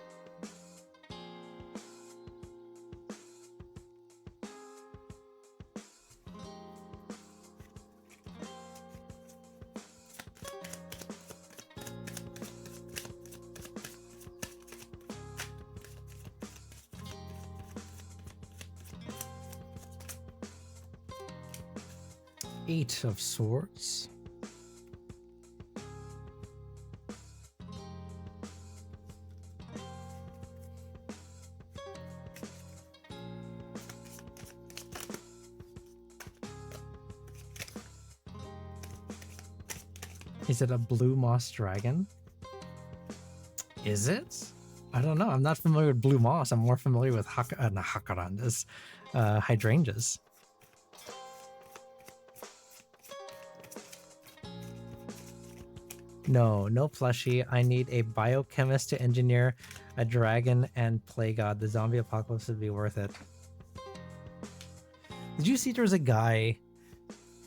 Eight of Swords. Is it a blue moss dragon? Is it? I don't know. I'm not familiar with blue moss. I'm more familiar with hydrangeas. No plushie. I need a biochemist to engineer a dragon and play god. The zombie apocalypse would be worth it. Did you see there was a guy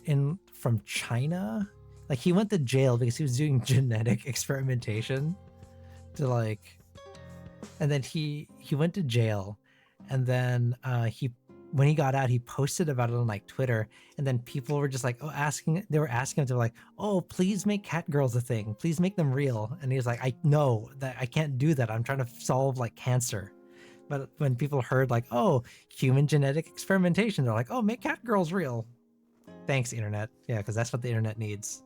from China? Like, he went to jail because he was doing genetic experimentation and then he went to jail, and then when he got out, he posted about it on like Twitter, and then people were just like, they were asking him to like, oh, please make cat girls a thing, please make them real. And he was like, I know that I can't do that, I'm trying to solve like cancer. But when people heard like, oh, human genetic experimentation, they're like, oh, make cat girls real. Thanks, internet. Yeah, because that's what the internet needs.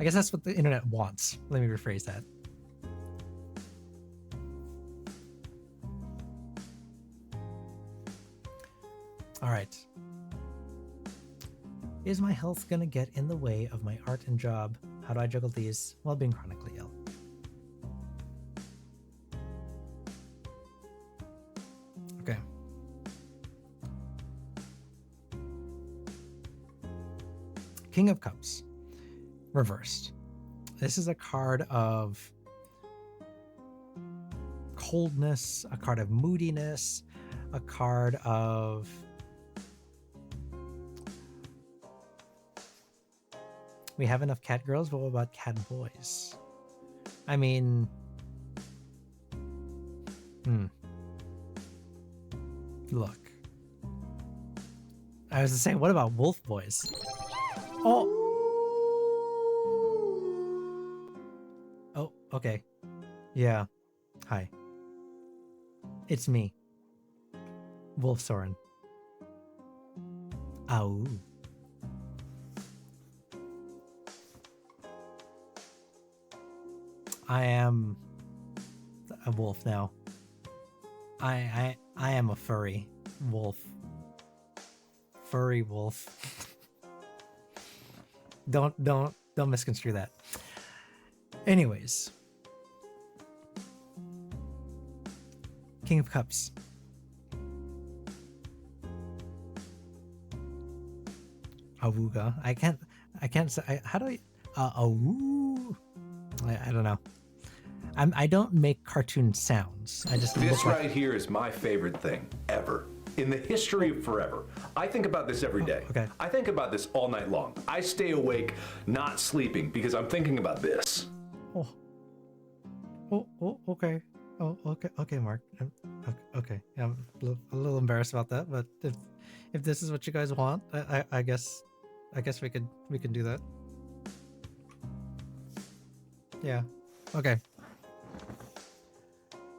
I guess that's what the internet wants. Let me rephrase that. All right. Is my health gonna get in the way of my art and job? How do I juggle these while being chronically ill? Okay. King of Cups. Reversed. This is a card of coldness, a card of moodiness, a card of we have enough cat girls, but what about cat boys? I mean, look. I was to say, what about wolf boys? Oh, okay. Yeah. Hi. It's me. Wolf Soren. Ow. I am a wolf now. I am a furry wolf. Furry wolf. Don't misconstrue that. Anyways, King of Cups. Awuga. I can't say. How do I? Awu. I don't know. I don't make cartoon sounds. I just This look like- right here is my favorite thing ever. In the history of forever. I think about this every day. okay. I think about this all night long. I stay awake, not sleeping, because I'm thinking about this. Oh, okay. Oh, okay, Mark. Okay, yeah, I'm a little embarrassed about that, but if this is what you guys want, I guess we could do that. Yeah. Okay.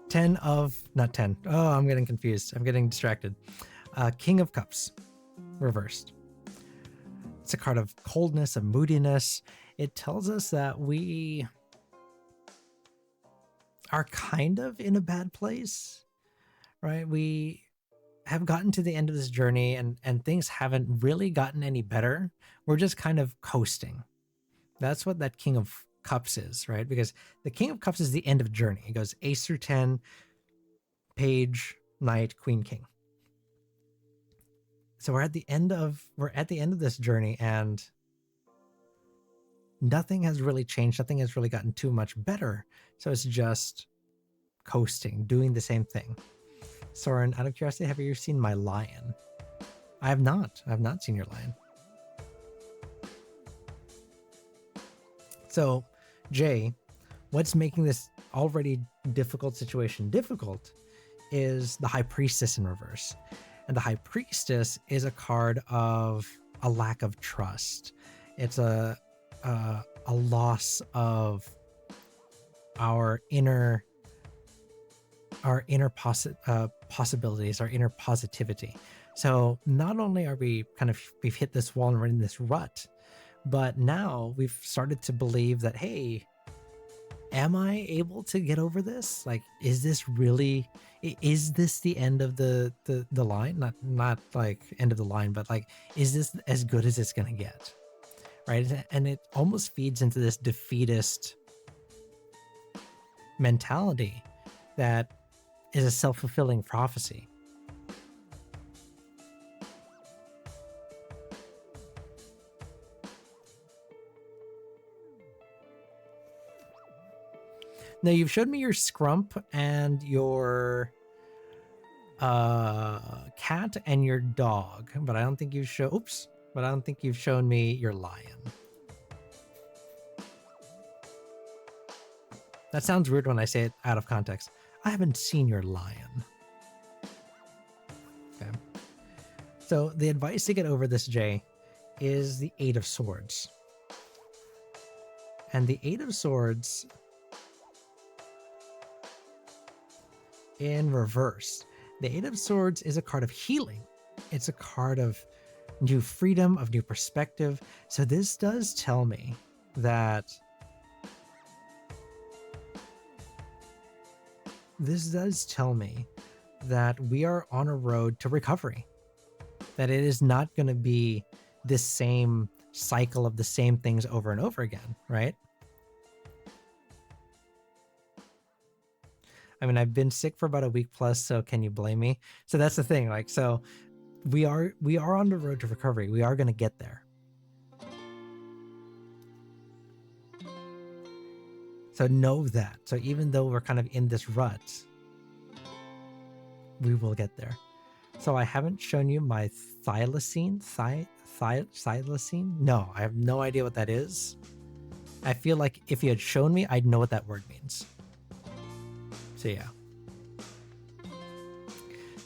10 of not 10. Oh, I'm getting confused. I'm getting distracted. King of Cups, reversed. It's a card of coldness, of moodiness. It tells us that we are kind of in a bad place, right? We have gotten to the end of this journey and things haven't really gotten any better. We're just kind of coasting. That's what that King of Cups is, right? Because the King of Cups is the end of journey. It goes ace through 10, page, knight, queen, king. So we're at the end of this journey and nothing has really changed. Nothing has really gotten too much better. So it's just coasting, doing the same thing. Soren, out of curiosity, have you seen my lion? I have not. I have not seen your lion. So, Jay, what's making this already difficult situation difficult is the High Priestess in reverse. And the High Priestess is a card of a lack of trust. It's a loss of our inner possibilities, our inner positivity. So not only are we've hit this wall and we're in this rut, but now we've started to believe that, hey, am I able to get over this? Like, is this the end of the line? Not like end of the line, but like, is this as good as it's gonna get? Right? And it almost feeds into this defeatist mentality that is a self-fulfilling prophecy. Now you've showed me your scrump and your cat and your dog, but I don't think you've shown me your lion. That sounds weird when I say it out of context. I haven't seen your lion. Okay. So the advice to get over this, Jay, is the Eight of Swords. And the Eight of Swords in reverse. The Eight of Swords is a card of healing. It's a card of new freedom, of new perspective. So this does tell me that we are on a road to recovery. That it is not going to be this same cycle of the same things over and over again, right? I mean, I've been sick for about a week plus, so can you blame me? So that's the thing. Like, so we are on the road to recovery. We are going to get there. So know that. So even though we're kind of in this rut, we will get there. So I haven't shown you my thylacine. Thylacine? No, I have no idea what that is. I feel like if you had shown me, I'd know what that word means. So yeah.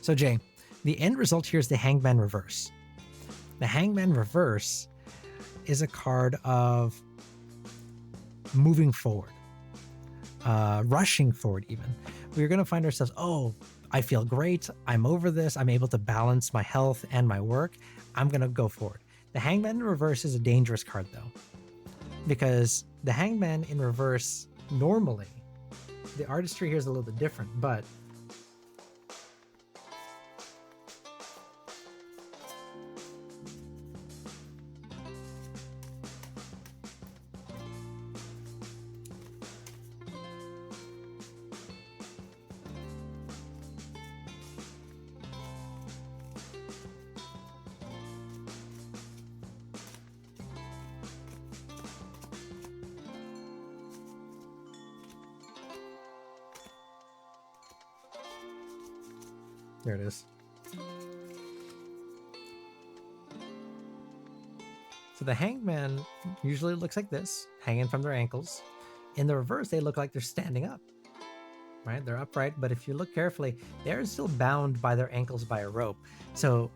So Jay, the end result here is the Hangman Reverse. The Hangman Reverse is a card of moving forward, rushing forward even. We're going to find ourselves, oh, I feel great. I'm over this. I'm able to balance my health and my work. I'm going to go forward. The Hangman in reverse is a dangerous card though, because the Hangman in reverse, normally, the artistry here is a little bit different, but There it is. So the hanged man usually looks like this, hanging from their ankles. In the reverse, they look like they're standing up, right? They're upright, but if you look carefully, they're still bound by their ankles by a rope. So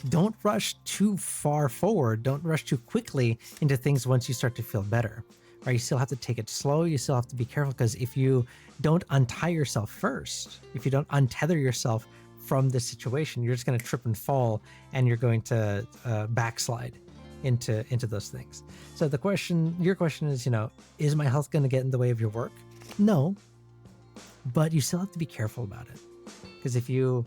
don't rush too far forward. Don't rush too quickly into things once you start to feel better, right? You still have to take it slow. You still have to be careful, because if you don't untie yourself first, if you don't untether yourself from this situation, you're just going to trip and fall, and you're going to backslide into those things. So your question is, is my health going to get in the way of your work? No, but you still have to be careful about it, because if you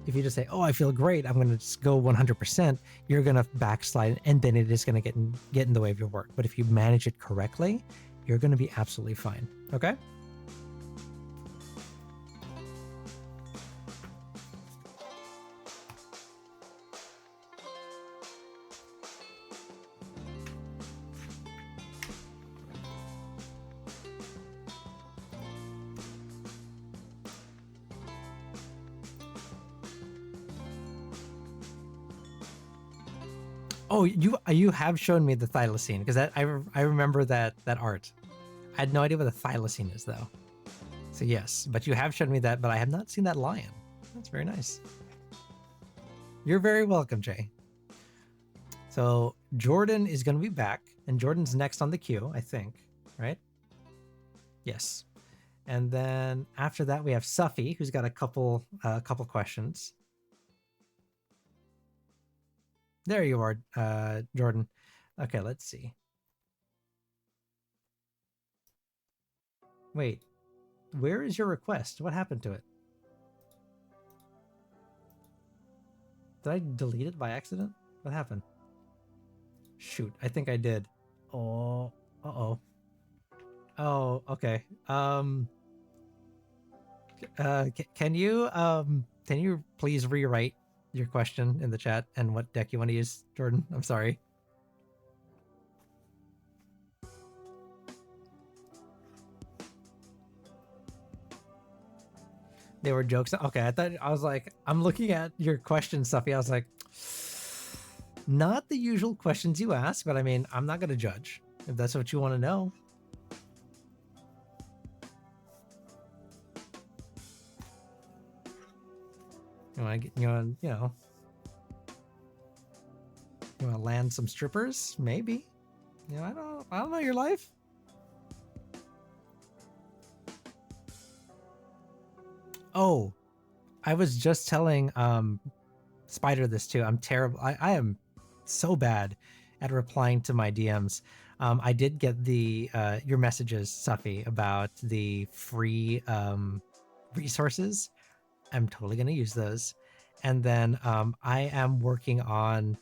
just say, oh, I feel great, I'm going to just go 100%, you're going to backslide, and then it is going to get in the way of your work. But if you manage it correctly, you're going to be absolutely fine. Okay. Oh, you have shown me the thylacine, because I remember that art. I had no idea what the thylacine is though. So yes, but you have shown me that, but I have not seen that lion. That's very nice. You're very welcome, Jay. So Jordan is going to be back, and Jordan's next on the queue, I think, right? Yes. And then after that, we have Suffy, who's got a couple questions. There you are, Jordan. Okay, let's see. Wait, where is your request? What happened to it? Did I delete it by accident? What happened? Shoot, I think I did. Oh, uh-oh. Oh, okay. Can you please rewrite your question in the chat and what deck you want to use, Jordan? I'm sorry. They were jokes. Okay, I was like, I'm looking at your question, Suffy. I was like, not the usual questions you ask, but I mean, I'm not gonna judge if that's what you want to know. You want to get, you want to land some strippers? Maybe. I don't know your life. Oh, I was just telling Spider this too. I'm terrible. I am so bad at replying to my DMs. I did get the your messages, Suffy, about the free resources. I'm totally going to use those. And then I am working on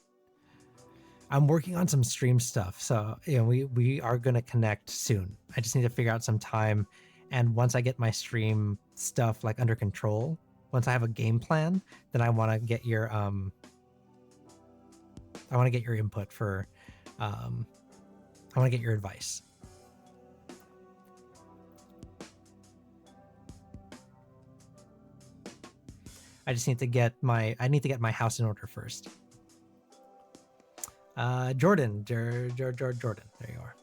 some stream stuff. So, we are going to connect soon. I just need to figure out some time. And once I get my stream stuff like under control, once I have a game plan, then I want to get your input for I want to get your advice. I just need to get my house in order first. Jordan, Jordan, there you are.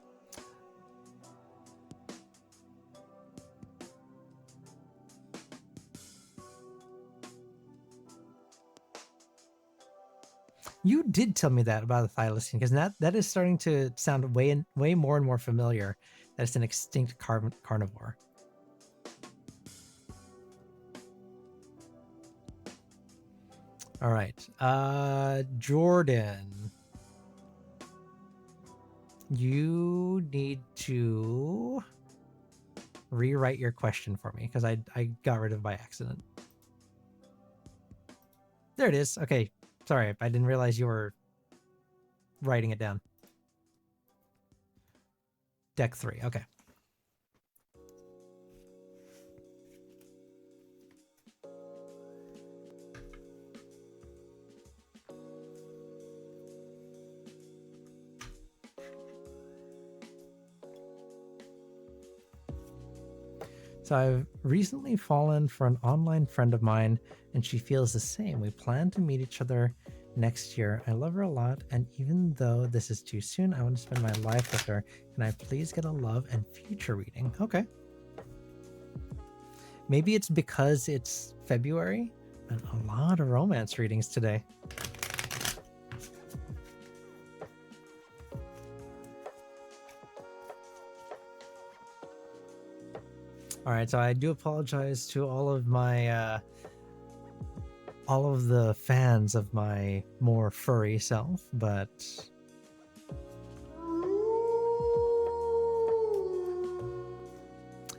You did tell me that about the thylacine, because that is starting to sound way more and more familiar. That it's an extinct carnivore. All right, Jordan, you need to rewrite your question for me, because I got rid of it by accident. There it is. Okay, sorry, I didn't realize you were writing it down. Deck 3, okay. So I've recently fallen for an online friend of mine, and she feels the same. We plan to meet each other next year. I love her a lot, and even though this is too soon, I want to spend my life with her. Can I please get a love and future reading? Okay. Maybe it's because it's February, and a lot of romance readings today. All right, so I do apologize to all of my all of the fans of my more furry self, but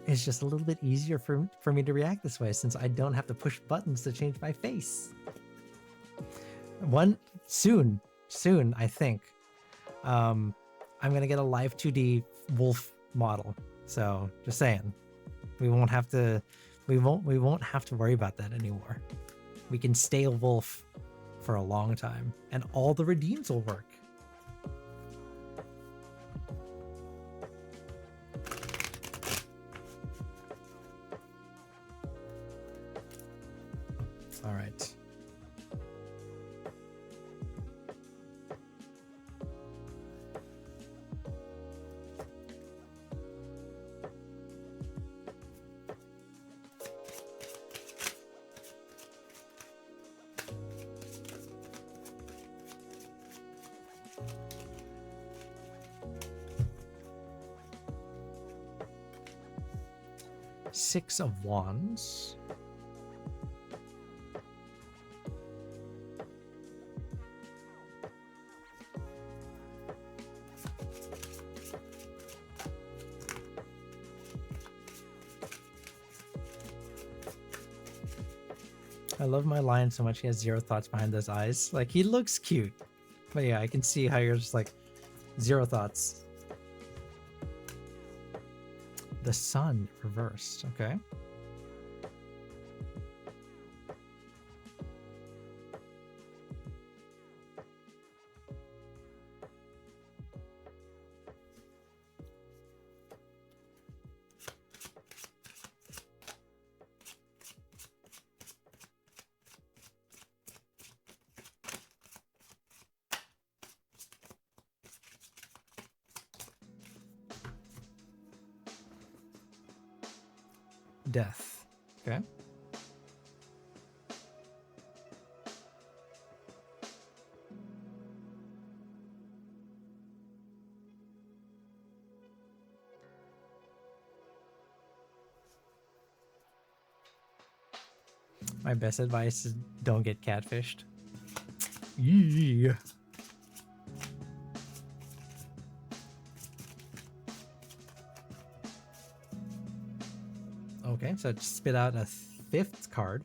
it's just a little bit easier for me to react this way since I don't have to push buttons to change my face. Soon, I think. I'm gonna get a live 2D wolf model. So just saying. We won't have to worry about that anymore. We can stay a wolf for a long time, and all the redeems will work. All right. Six of Wands. I love my lion so much. He has 0 thoughts behind those eyes. Like, he looks cute. But yeah, I can see how you're just like 0 thoughts. The sun reversed. Okay. Death. Okay. My best advice is don't get catfished. Yeah. Okay, so it spit out a 5th card.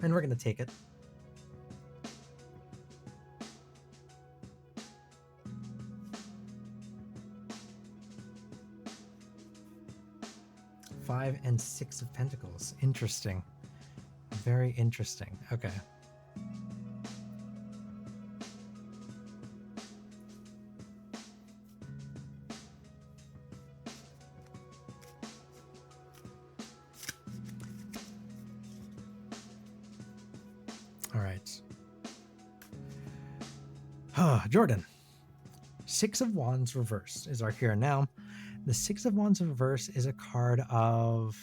And we're going to take it. Five and 6 of Pentacles. Interesting. Very interesting. Okay. All right. Jordan. 6 of Wands reversed is our here now. The 6 of Wands reverse is a card of...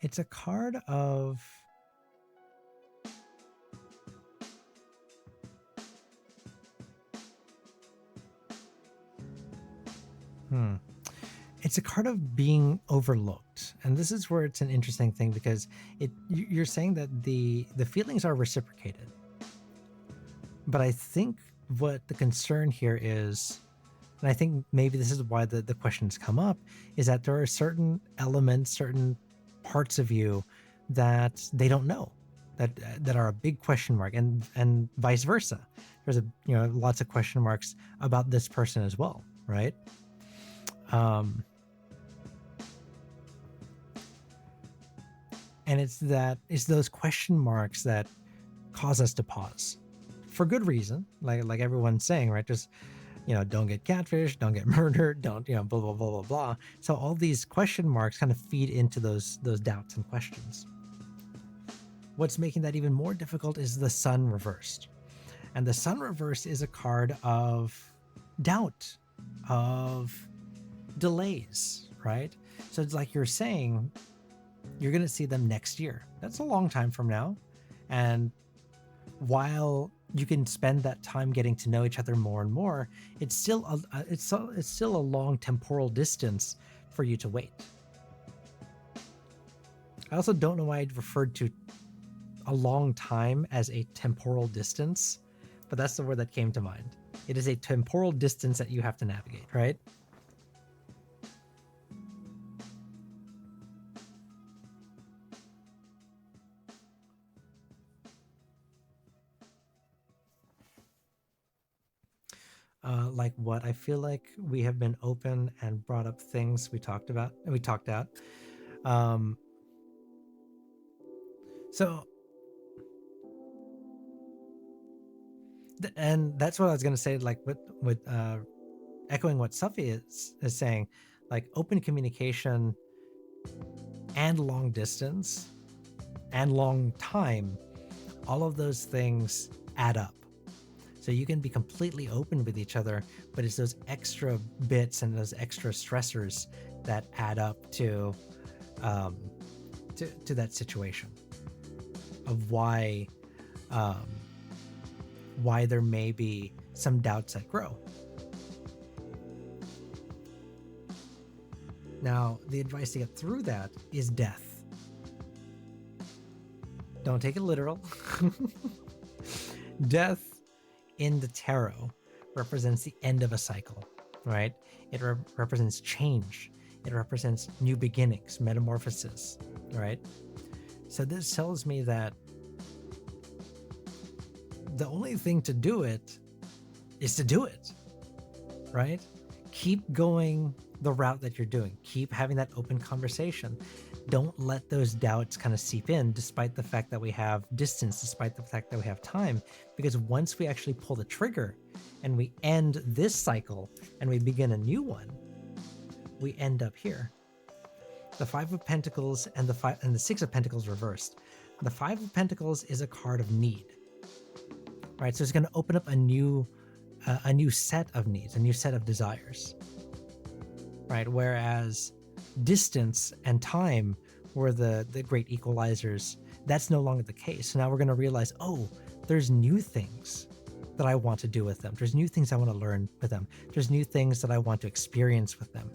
It's a card of... It's a card of being overlooked. And this is where it's an interesting thing because you're saying that the feelings are reciprocated. But I think what the concern here is, and I think maybe this is why the questions come up, is that there are certain elements, certain parts of you that they don't know, that are a big question mark, and vice versa. There's lots of question marks about this person as well, right? And it's those question marks that cause us to pause for good reason, like everyone's saying, right? Just don't get catfish, don't get murdered, don't, blah, blah, blah, blah, blah. So all these question marks kind of feed into those doubts and questions. What's making that even more difficult is the Sun reversed. And the Sun reversed is a card of doubt, of delays, right? So it's like you're saying, you're going to see them next year. That's a long time from now. And while you can spend that time getting to know each other more and more, it's still a long temporal distance for you to wait. I also don't know why I referred to a long time as a temporal distance, but that's the word that came to mind. It is a temporal distance that you have to navigate, right? Like what? I feel like we have been open and brought up things we talked about and we talked out. And that's what I was going to say, like with echoing what Sufi is saying, like open communication and long distance and long time, all of those things add up. So you can be completely open with each other, but it's those extra bits and those extra stressors that add up to that situation of why there may be some doubts that grow. Now, the advice to get through that is death. Don't take it literal. Death in the tarot represents the end of a cycle, right? It represents change. It represents new beginnings, metamorphosis, right? So this tells me that the only thing to do it is to do it, right? Keep going the route that you're doing. Keep having that open conversation. Don't let those doubts kind of seep in, despite the fact that we have distance, despite the fact that we have time, because once we actually pull the trigger and we end this cycle and we begin a new one, we end up here. The Five of Pentacles and the Six of Pentacles reversed. The Five of Pentacles is a card of need, right? So it's going to open up a new set of needs, a new set of desires, right? Whereas distance and time were the great equalizers. That's no longer the case. So now we're going to realize, oh, there's new things that I want to do with them. There's new things I want to learn with them. There's new things that I want to experience with them.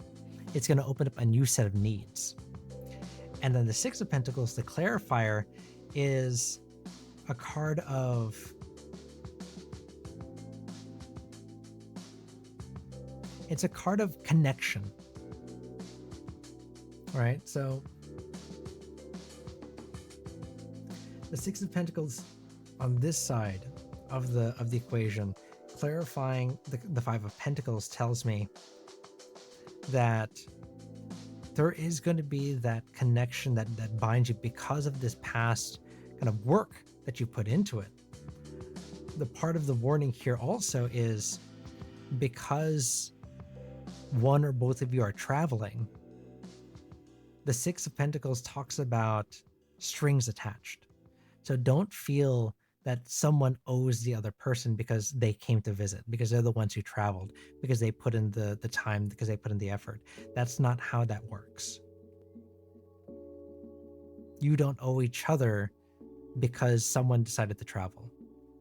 It's going to open up a new set of needs. And then the Six of Pentacles, the clarifier, is a card of connection. Right? So the Six of Pentacles on this side of the equation, clarifying the Five of Pentacles, tells me that there is going to be that connection that binds you because of this past kind of work that you put into it. The part of the warning here also is because one or both of you are traveling, the Six of Pentacles talks about strings attached. So don't feel that someone owes the other person because they came to visit, because they're the ones who traveled, because they put in the time, because they put in the effort. That's not how that works. You don't owe each other because someone decided to travel,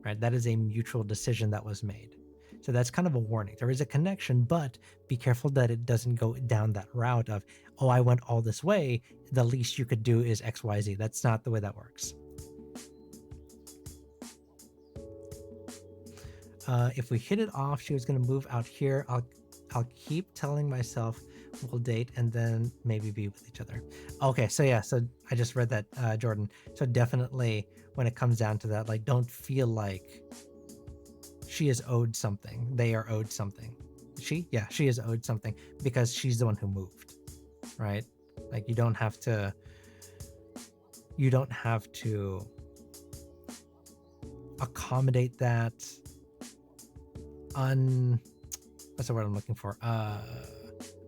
right? That is a mutual decision that was made. So that's kind of a warning. There is a connection, but be careful that it doesn't go down that route of, oh, I went all this way, the least you could do is X, Y, Z. That's not the way that works. If we hit it off, she was going to move out here. I'll keep telling myself we'll date and then maybe be with each other. Okay, so yeah, so I just read that, Jordan. So definitely when it comes down to that, like, don't feel like she is owed something. They are owed something. She is owed something because she's the one who moved, right? Like you don't have to accommodate that what's the word I'm looking for?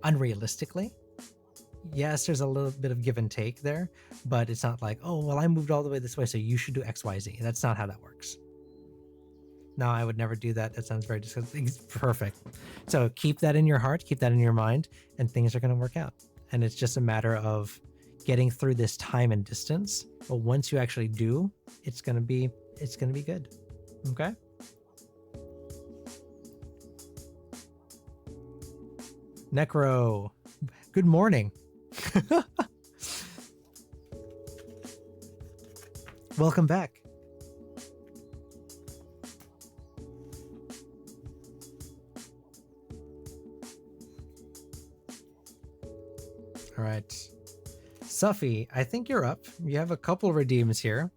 Unrealistically. Yes, there's a little bit of give and take there, but it's not like, oh, well, I moved all the way this way, so you should do X, Y, Z. That's not how that works. No, I would never do that. That sounds very disgusting. Perfect. So keep that in your heart, keep that in your mind, and things are going to work out. And it's just a matter of getting through this time and distance. But once you actually do, it's going to be good. Okay? Necro, good morning. Welcome back. All right. Suffy, I think you're up. You have a couple redeems here.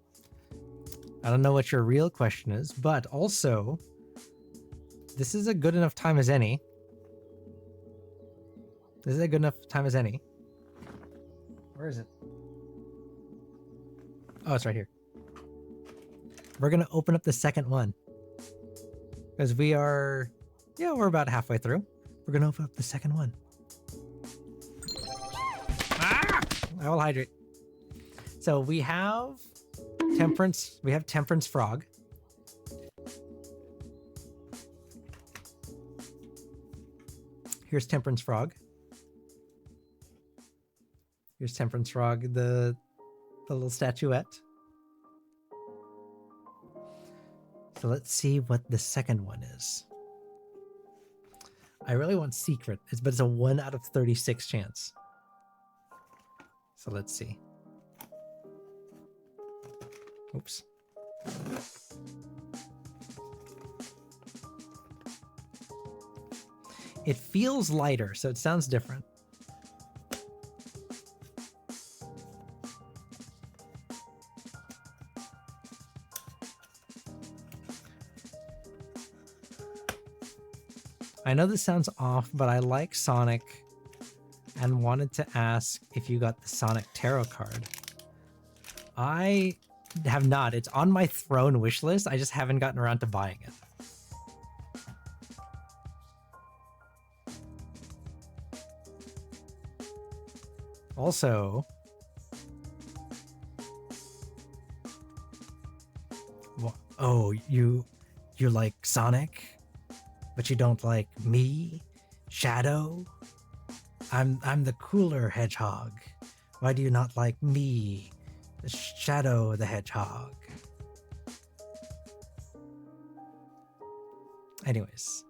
I don't know what your real question is, but also, this is a good enough time as any. This is a good enough time as any. Where is it? Oh, it's right here. We're going to open up the second one. Because we're about halfway through. We're going to open up the second one. Ah! I will hydrate. So we have Temperance. We have Temperance Frog. Here's Temperance Frog. Here's Temperance Frog, the little statuette. So let's see what the second one is. I really want Secret, but it's a 1 out of 36 chance. So let's see. Oops. It feels lighter, so it sounds different. I know this sounds off, but I like Sonic and wanted to ask if you got the Sonic Tarot card. I have not. It's on my throne wish list. I just haven't gotten around to buying it. Also, oh, you like Sonic? But you don't like me, Shadow? I'm the cooler hedgehog. Why do you not like me, the Shadow the Hedgehog? Anyways.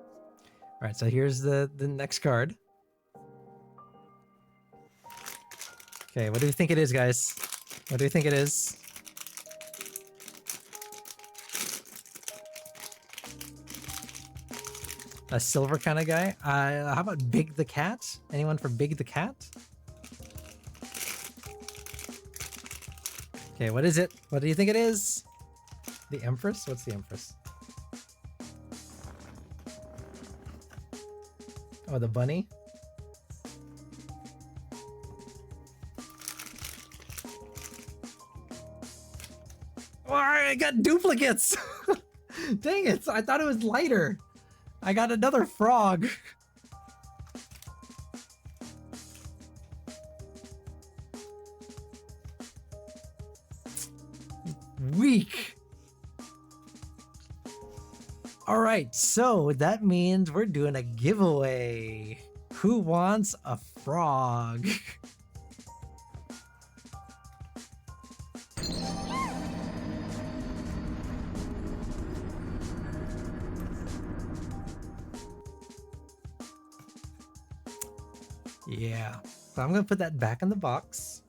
All right, so here's the next card. Okay, what do you think it is, guys? What do you think it is? A silver kind of guy. How about Big the Cat? Anyone for Big the Cat? Okay, what is it? What do you think it is? The Empress? What's the Empress? Oh, the bunny? Oh, I got duplicates! Dang it! I thought it was lighter. I got another frog. Weak. All right, so that means we're doing a giveaway. Who wants a frog? Yeah, so I'm gonna put that back in the box,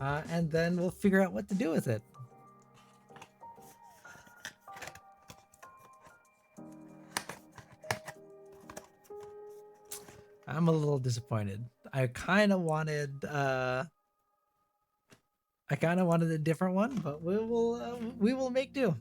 and then we'll figure out what to do with it. I'm a little disappointed. I kind of wanted a different one, but we will make do.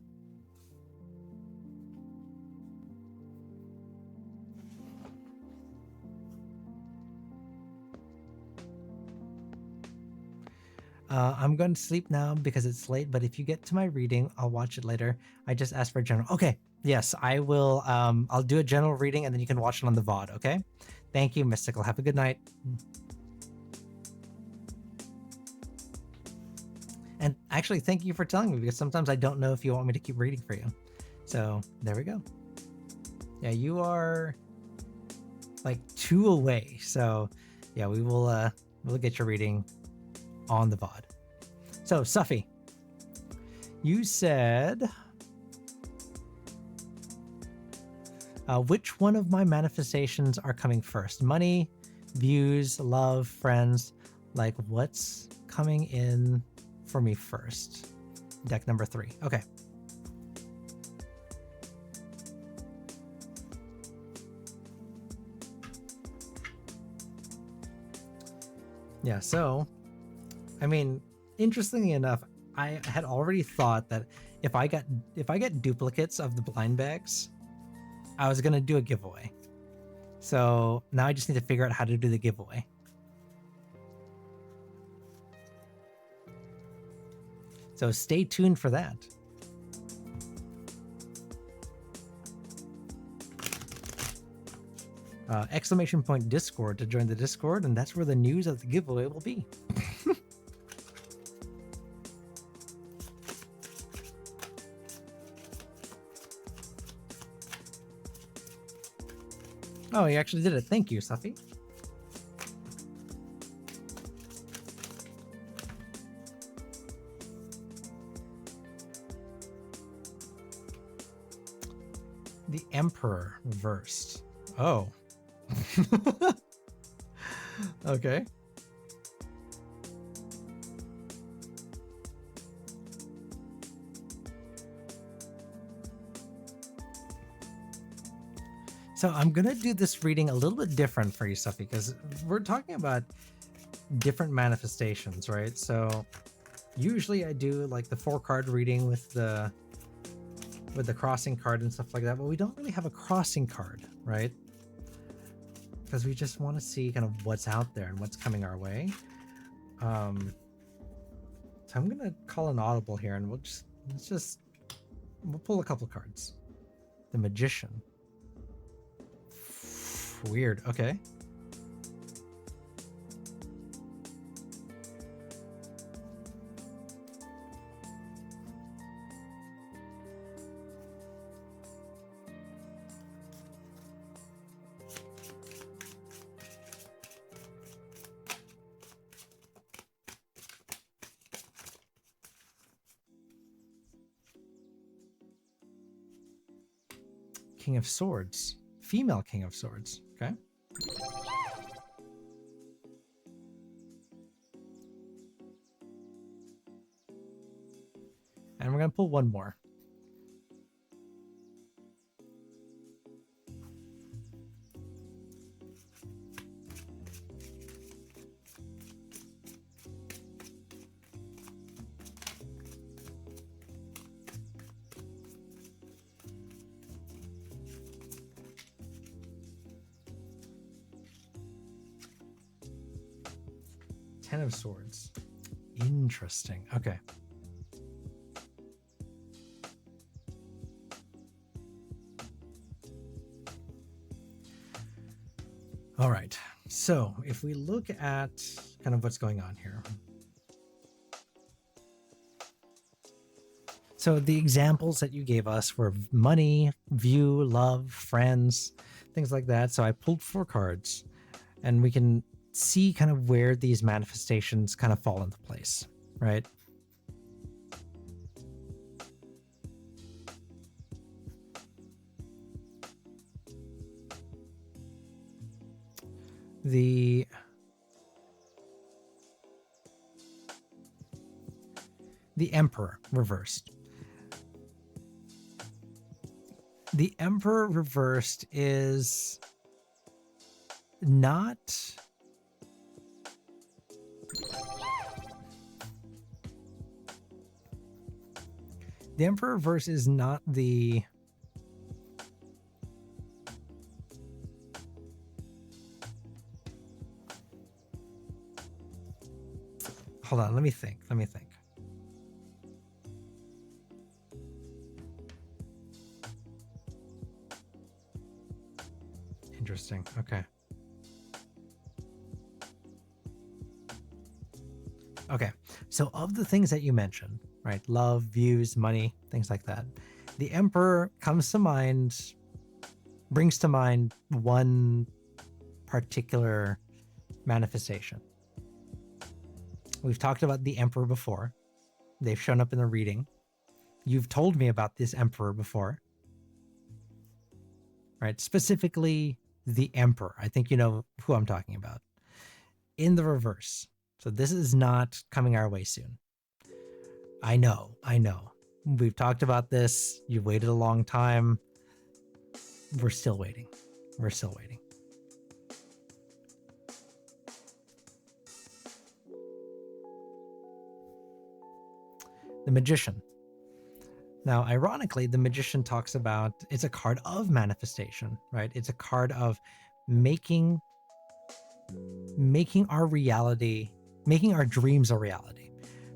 I'm going to sleep now because it's late, but if you get to my reading, I'll watch it later. I just asked for a general. Okay. Yes, I will. I'll do a general reading and then you can watch it on the VOD. Okay. Thank you, Mystical. Have a good night. And actually, thank you for telling me because sometimes I don't know if you want me to keep reading for you. So there we go. Yeah, you are like 2 away. So yeah, we'll get your reading on the VOD. So Suffy, you said, which one of my manifestations are coming first? Money, views, love, friends. Like what's coming in for me first? Deck number 3. Okay. Yeah, so, I mean, interestingly enough, I had already thought that if I get duplicates of the blind bags, I was gonna do a giveaway. So now I just need to figure out how to do the giveaway. So stay tuned for that. Exclamation point Discord to join the Discord, and that's where the news of the giveaway will be. Oh, you actually did it. Thank you, Safi. The Emperor reversed. Oh. Okay. So I'm gonna do this reading a little bit different for you, Suffy, because we're talking about different manifestations, right? So usually I do like the 4-card reading with the crossing card and stuff like that, but we don't really have a crossing card, right? Because we just want to see kind of what's out there and what's coming our way. So I'm gonna call an audible here, and we'll pull a couple cards. The Magician. Weird. Okay. King of Swords. Female King of Swords. Okay. And we're going to pull one more. Ten of Swords. Interesting. Okay. All right. So if we look at kind of what's going on here. So the examples that you gave us were money, view, love, friends, things like that. So I pulled 4 cards, and we can see kind of where these manifestations kind of fall into place, right? The Emperor reversed. The Emperor reversed is not... The Emperor reverse is not the... hold on, let me think. Interesting. Okay. Okay. So of the things that you mentioned, right? Love, views, money, things like that. The Emperor comes to mind, brings to mind one particular manifestation. We've talked about the Emperor before. They've shown up in the reading. You've told me about this Emperor before. Right? Specifically the Emperor. I think you know who I'm talking about. In the reverse. So this is not coming our way soon. I know. We've talked about this. You've waited a long time. We're still waiting. The Magician. Now, ironically, the Magician talks about, it's a card of manifestation, right? It's a card of making our reality, making our dreams a reality,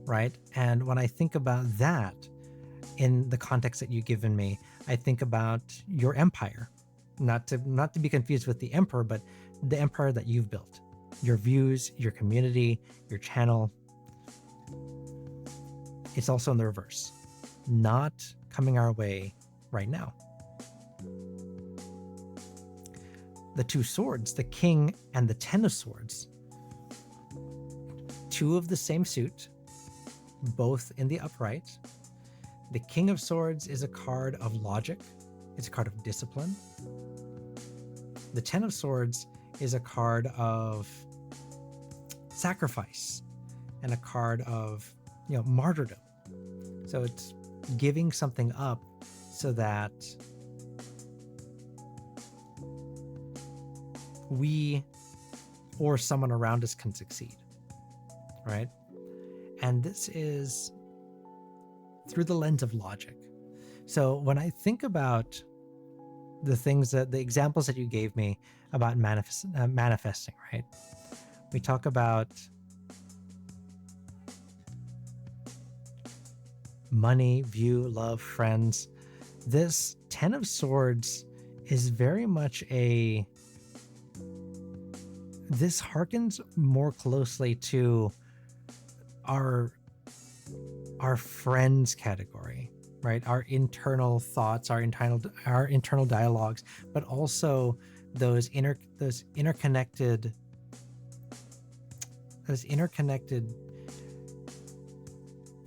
right? And when I think about that in the context that you've given me, I think about your empire, not to be confused with the Emperor, but the empire that you've built, your views, your community, your channel. It's also in the reverse, not coming our way right now. The two swords, the King and the Ten of Swords, two of the same suit, both in the upright. The King of Swords is a card of logic. It's a card of discipline. The Ten of Swords is a card of sacrifice and a card of, martyrdom. So it's giving something up so that we or someone around us can succeed, right? And this is through the lens of logic. So when I think about the examples that you gave me about manifesting, right? We talk about money, view, love, friends. This Ten of Swords is very much this harkens more closely to our friends category, right? Our internal thoughts, our internal dialogues, but also those interconnected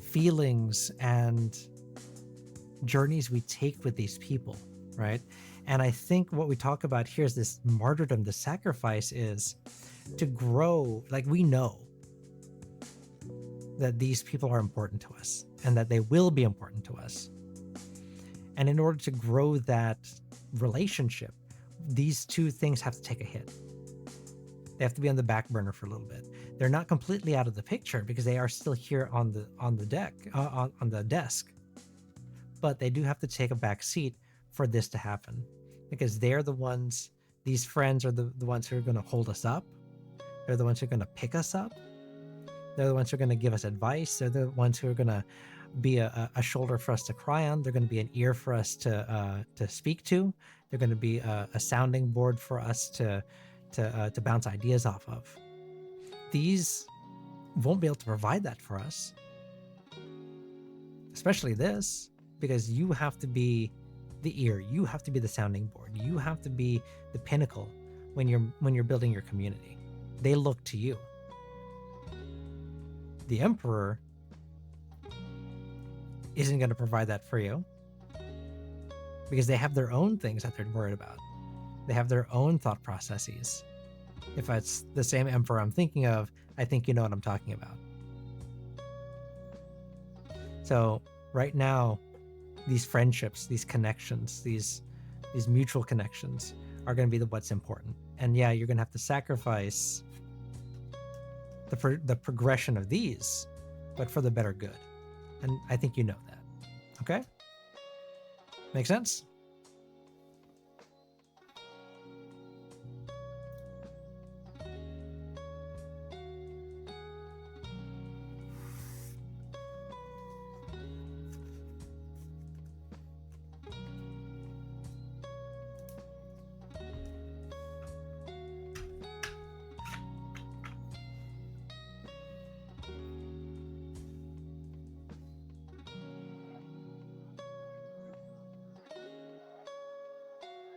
feelings and journeys we take with these people, right? And I think what we talk about here is this martyrdom, the sacrifice is to grow. Like, we know that these people are important to us and that they will be important to us. And in order to grow that relationship, these two things have to take a hit. They have to be on the back burner for a little bit. They're not completely out of the picture because they are still here on the desk, but they do have to take a back seat for this to happen, because they're the ones. These friends are the ones who are going to hold us up. They're the ones who are going to pick us up. They're the ones who are going to give us advice. They're the ones who are going to be a shoulder for us to cry on. They're going to be an ear for us to speak to. They're going to be a sounding board for us to bounce ideas off of. These won't be able to provide that for us, especially this, because you have to be the ear, you have to be the sounding board, you have to be the pinnacle when you're building your community. They look to you. The Emperor isn't going to provide that for you because they have their own things that they're worried about. They have their own thought processes. If it's the same Emperor I'm thinking of, I think you know what I'm talking about. So right now, these friendships, these connections, these mutual connections are going to be what's important. And yeah, you're going to have to sacrifice the progression of these, but for the better good. And I think you know that. Okay? Make sense?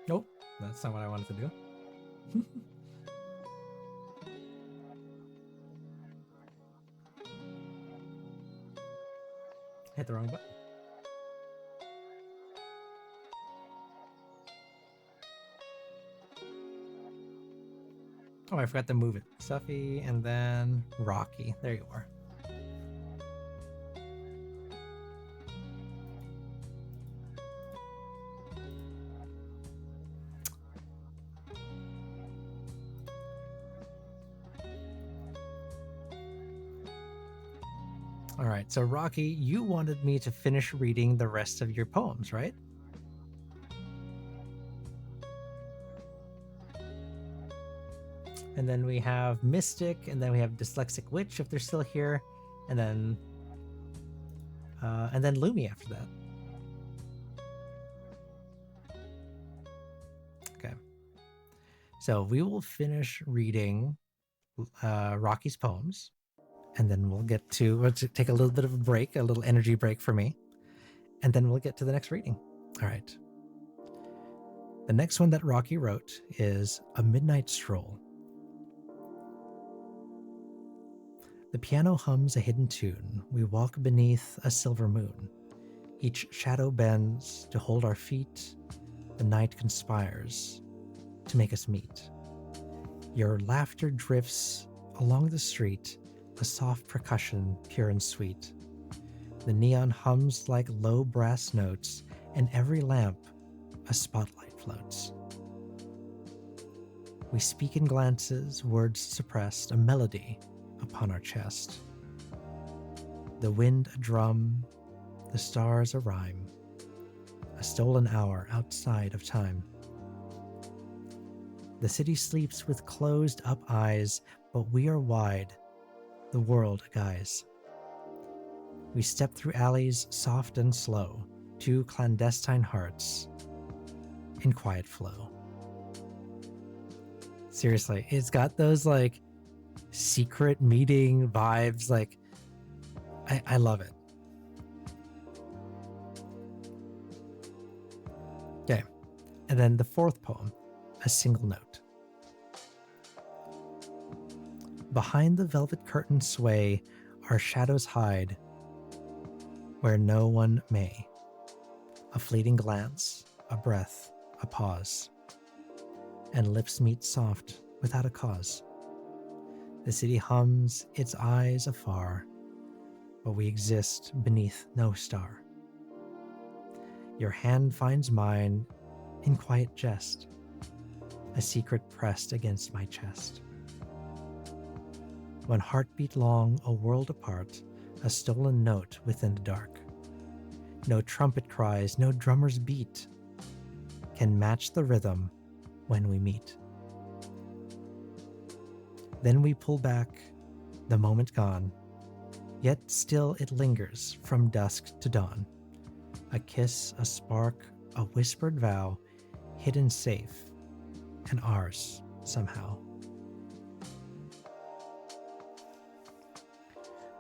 Nope, that's not what I wanted to do. Hit the wrong button. Oh, I forgot to move it. Suffy and then Rocky. There you are. All right, so Rocky, you wanted me to finish reading the rest of your poems, right? And then we have Mystic, and then we have Dyslexic Witch if they're still here, and then Lumi after that. Okay. So we will finish reading Rocky's poems, and then we'll take a little bit of a break, a little energy break for me, and then we'll get to the next reading. All right. The next one that Rocky wrote is A Midnight Stroll. The piano hums a hidden tune. We walk beneath a silver moon. Each shadow bends to hold our feet. The night conspires to make us meet. Your laughter drifts along the street, a soft percussion, pure and sweet. The neon hums like low brass notes, and every lamp a spotlight floats. We speak in glances, words suppressed, a melody upon our chest. The wind a drum, the stars a rhyme, a stolen hour outside of time. The city sleeps with closed up eyes, but we are wide, the world a guise. We step through alleys soft and slow, two clandestine hearts in quiet flow. Seriously, it's got those like secret meeting vibes. Like, I love it. Okay, and then the fourth poem, A Single Note. Behind the velvet curtain sway, our shadows hide where no one may. A fleeting glance, a breath, a pause, and lips meet soft without a cause. The city hums, its eyes afar, but we exist beneath no star. Your hand finds mine in quiet jest, a secret pressed against my chest. One heartbeat long, a world apart, a stolen note within the dark. No trumpet cries, no drummer's beat can match the rhythm when we meet. Then we pull back, the moment gone, yet still it lingers from dusk to dawn. A kiss, a spark, a whispered vow, hidden safe, and ours somehow.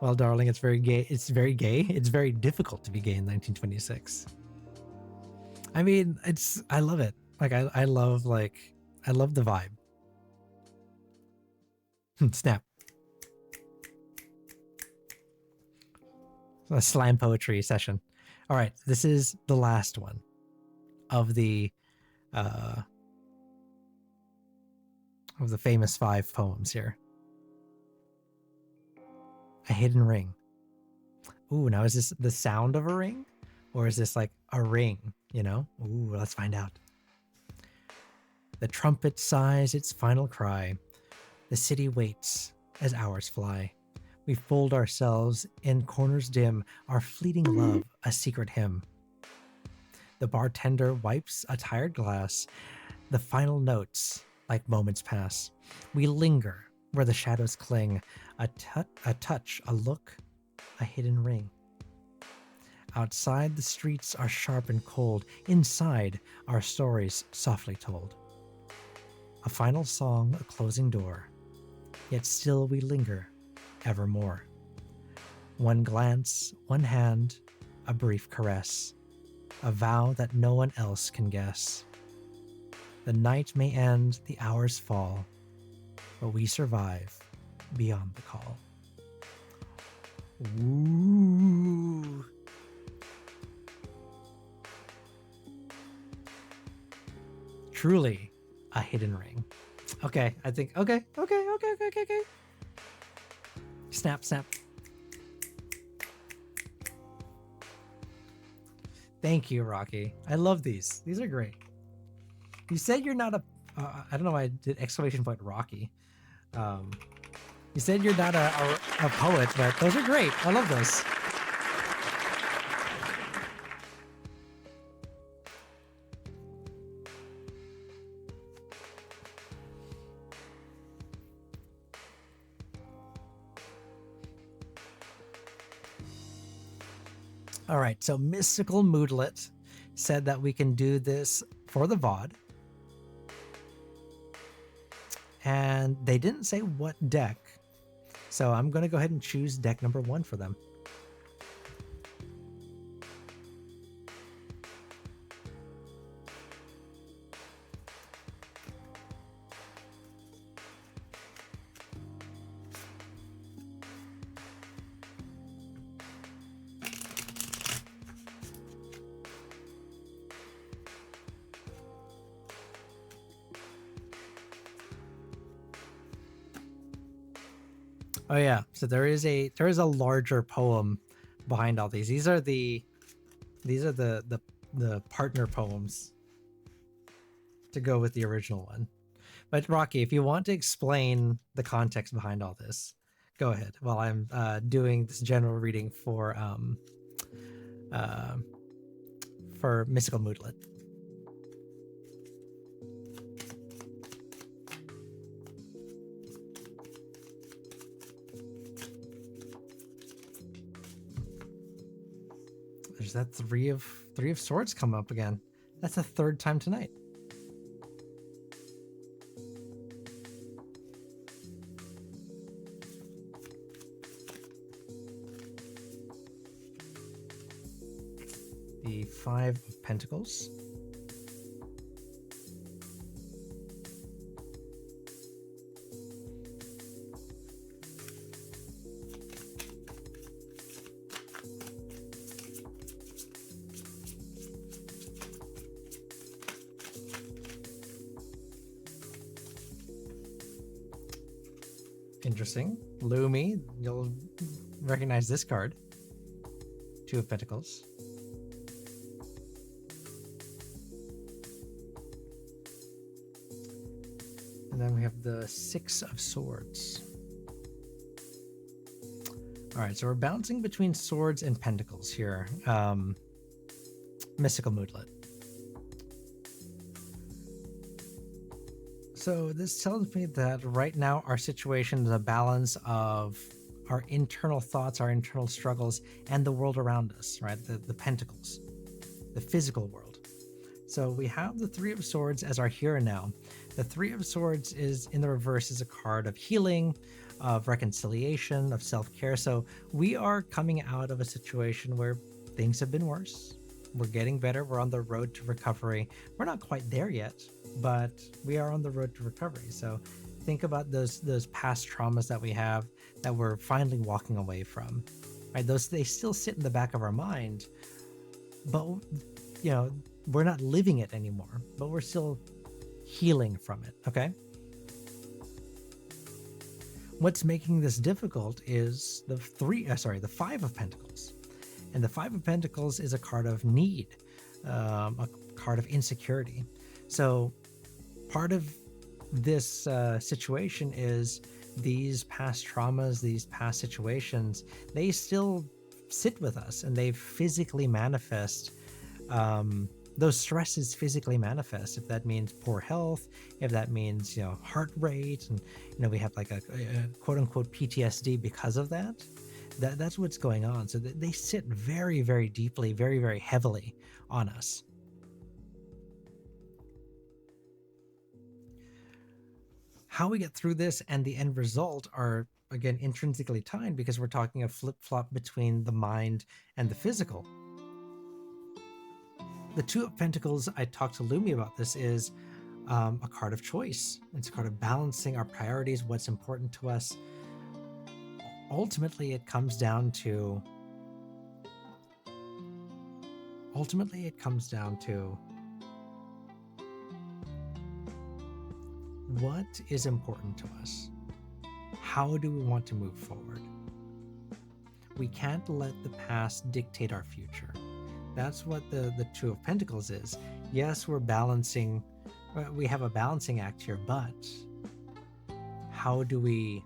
Well, darling, it's very gay. It's very gay. It's very difficult to be gay in 1926. I mean, I love it. Like, I love the vibe. Snap. A slam poetry session. All right, this is the last one of the famous 5 poems here. A hidden ring. Ooh, now is this the sound of a ring? Or is this like a ring, you know? Ooh, let's find out. The trumpet sighs its final cry. The city waits as hours fly. We fold ourselves in corners dim, our fleeting love a secret hymn. The bartender wipes a tired glass. The final notes like moments pass. We linger where the shadows cling. A touch, a look, a hidden ring. Outside the streets are sharp and cold. Inside our stories softly told. A final song, a closing door. Yet still we linger evermore. One glance, one hand, a brief caress. A vow that no one else can guess. The night may end, the hours fall, but we survive beyond the call. Ooh. Truly a hidden ring. Okay, I think, okay. Snap, snap. Thank you, Rocky. I love these. These are great. You said you're not a, I don't know why I did exclamation point Rocky. You said you're not a poet, but those are great. I love those. All right, so Mystical Moodlet said that we can do this for the VOD. And they didn't say what deck. So I'm going to go ahead and choose deck number 1 for them. Oh yeah, so there is a larger poem behind all these. These are the partner poems to go with the original one. But Rocky, if you want to explain the context behind all this, go ahead while I'm doing this general reading for Mystical Moodlet. There's that three of swords come up again. That's the 3rd time tonight. The 5 of Pentacles. Interesting. Lumi, you'll recognize this card. 2 of Pentacles. And then we have the 6 of Swords. All right, so we're bouncing between Swords and Pentacles here. Mystical Moodlet. So this tells me that right now our situation is a balance of our internal thoughts, our internal struggles, and the world around us, right? The pentacles, the physical world. So we have the 3 of Swords as our here and now. The 3 of Swords is in the reverse is a card of healing, of reconciliation, of self-care. So we are coming out of a situation where things have been worse. We're getting better. We're on the road to recovery. We're not quite there yet, but we are on the road to recovery. So think about those past traumas that we have that we're finally walking away from, right? They still sit in the back of our mind, but you know, we're not living it anymore, but we're still healing from it. Okay. What's making this difficult is the 5 of Pentacles. And the 5 of Pentacles is a card of need, a card of insecurity. So part of this situation is these past traumas, these past situations, they still sit with us and they physically manifest. Those stresses physically manifest. If that means poor health, if that means, you know, heart rate, and, you know, we have like a quote unquote PTSD because of that. That's what's going on. So they sit very, very deeply, very, very heavily on us. How we get through this and the end result are, again, intrinsically tied because we're talking a flip-flop between the mind and the physical. The 2 of Pentacles, I talked to Lumi about this, is a card of choice. It's a card of balancing our priorities, what's important to us. Ultimately, it comes down to what is important to us. How do we want to move forward? We can't let the past dictate our future. That's what the Two of Pentacles is. Yes, we're balancing, we have a balancing act here, but how do we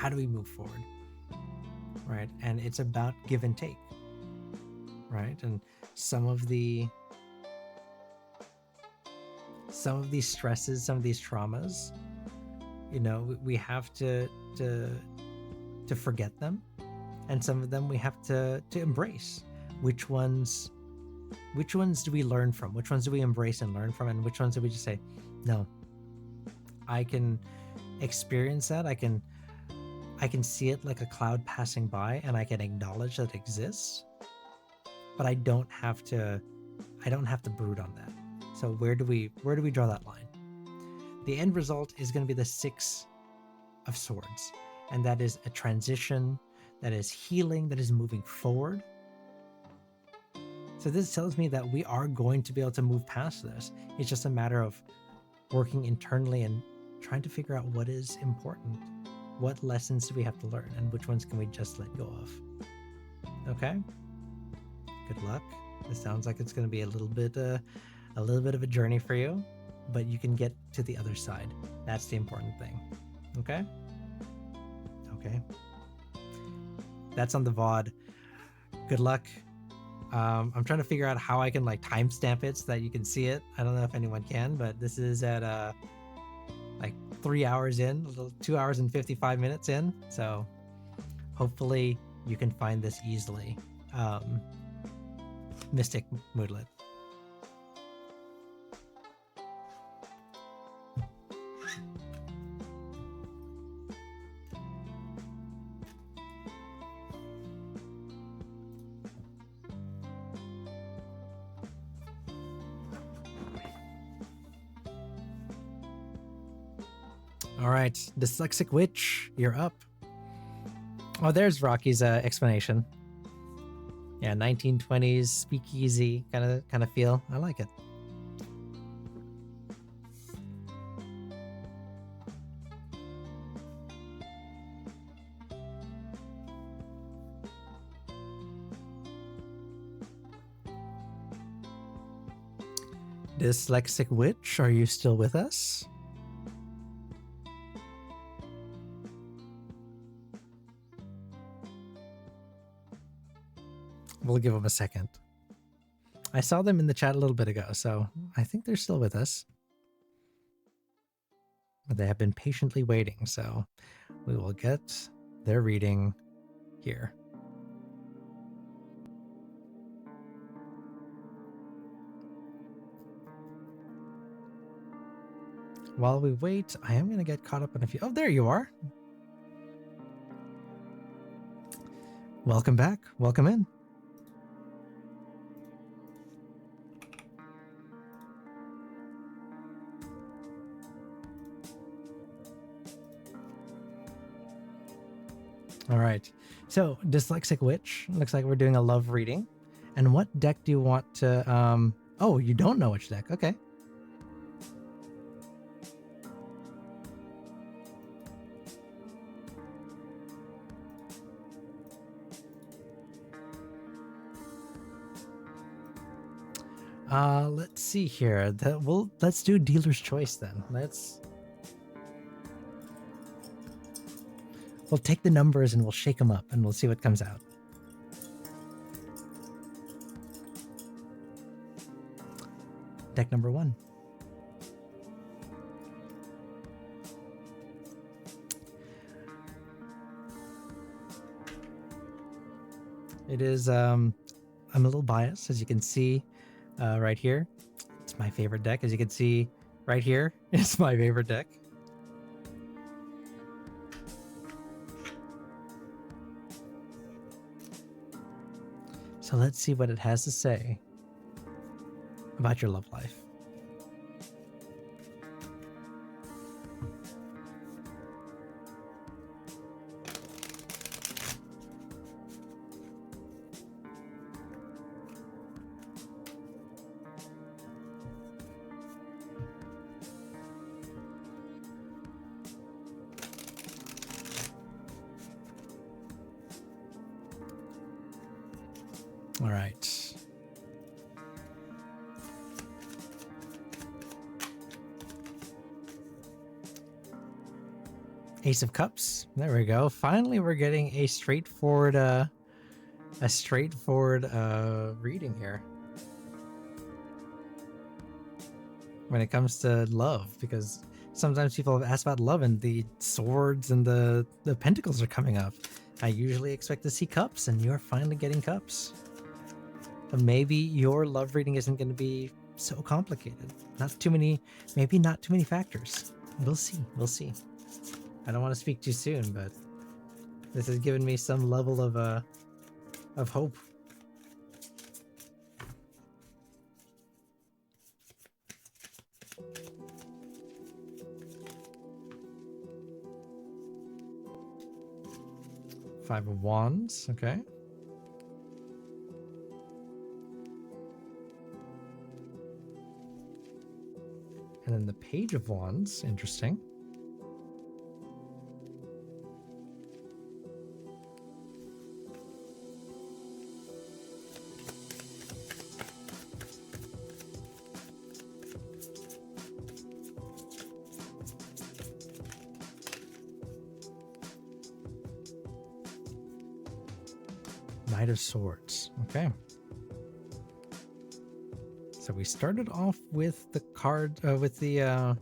move forward? Right? And it's about give and take. Right? And some of these stresses, some of these traumas, you know, we have to forget them, and some of them we have to embrace. Which ones do we learn from? Which ones do we embrace and learn from? And which ones do we just say, no, I can experience that. I can see it like a cloud passing by, and I can acknowledge that it exists, but I don't have to brood on that. So where do we draw that line? The end result is going to be the Six of Swords, and that is a transition, that is healing, that is moving forward. So this tells me that we are going to be able to move past this. It's just a matter of working internally and trying to figure out what is important. What lessons do we have to learn, and which ones can we just let go of? Okay? Good luck. It sounds like it's going to be a little bit of a journey for you, but you can get to the other side. That's the important thing. Okay? Okay. That's on the VOD. Good luck. I'm trying to figure out how I can like timestamp it so that you can see it. I don't know if anyone can, but this is at like 3 hours in, 2 hours and 55 minutes in. So hopefully you can find this easily. Mystic Moodlet. All right, Dyslexic Witch, you're up. Oh, there's Rocky's explanation. Yeah, 1920s speakeasy kind of feel. I like it. Dyslexic Witch, are you still with us? We'll give them a second. I saw them in the chat a little bit ago, so I think they're still with us. But they have been patiently waiting, so we will get their reading here. While we wait, I am going to get caught up in a few... Oh, there you are. Welcome back. Welcome in. All right, so Dyslexic Witch, looks like we're doing a love reading. And what deck do you want to, oh, you don't know which deck, okay. Let's see here, let's do Dealer's Choice then. We'll take the numbers and we'll shake them up and we'll see what comes out. Deck number 1. It is, I'm a little biased, as you can see right here. It's my favorite deck. As you can see right here, it's my favorite deck. So let's see what it has to say about your love life. All right. Ace of Cups. There we go. Finally, we're getting a straightforward reading here when it comes to love, because sometimes people have asked about love and the swords and the pentacles are coming up. I usually expect to see cups, and you're finally getting cups. But maybe your love reading isn't going to be so complicated. Maybe not too many factors. We'll see. We'll see. I don't want to speak too soon, but this has given me some level of hope. Five of Wands, okay. And then the Page of Wands, interesting. Knight of Swords. Okay. So we started off with the card, with the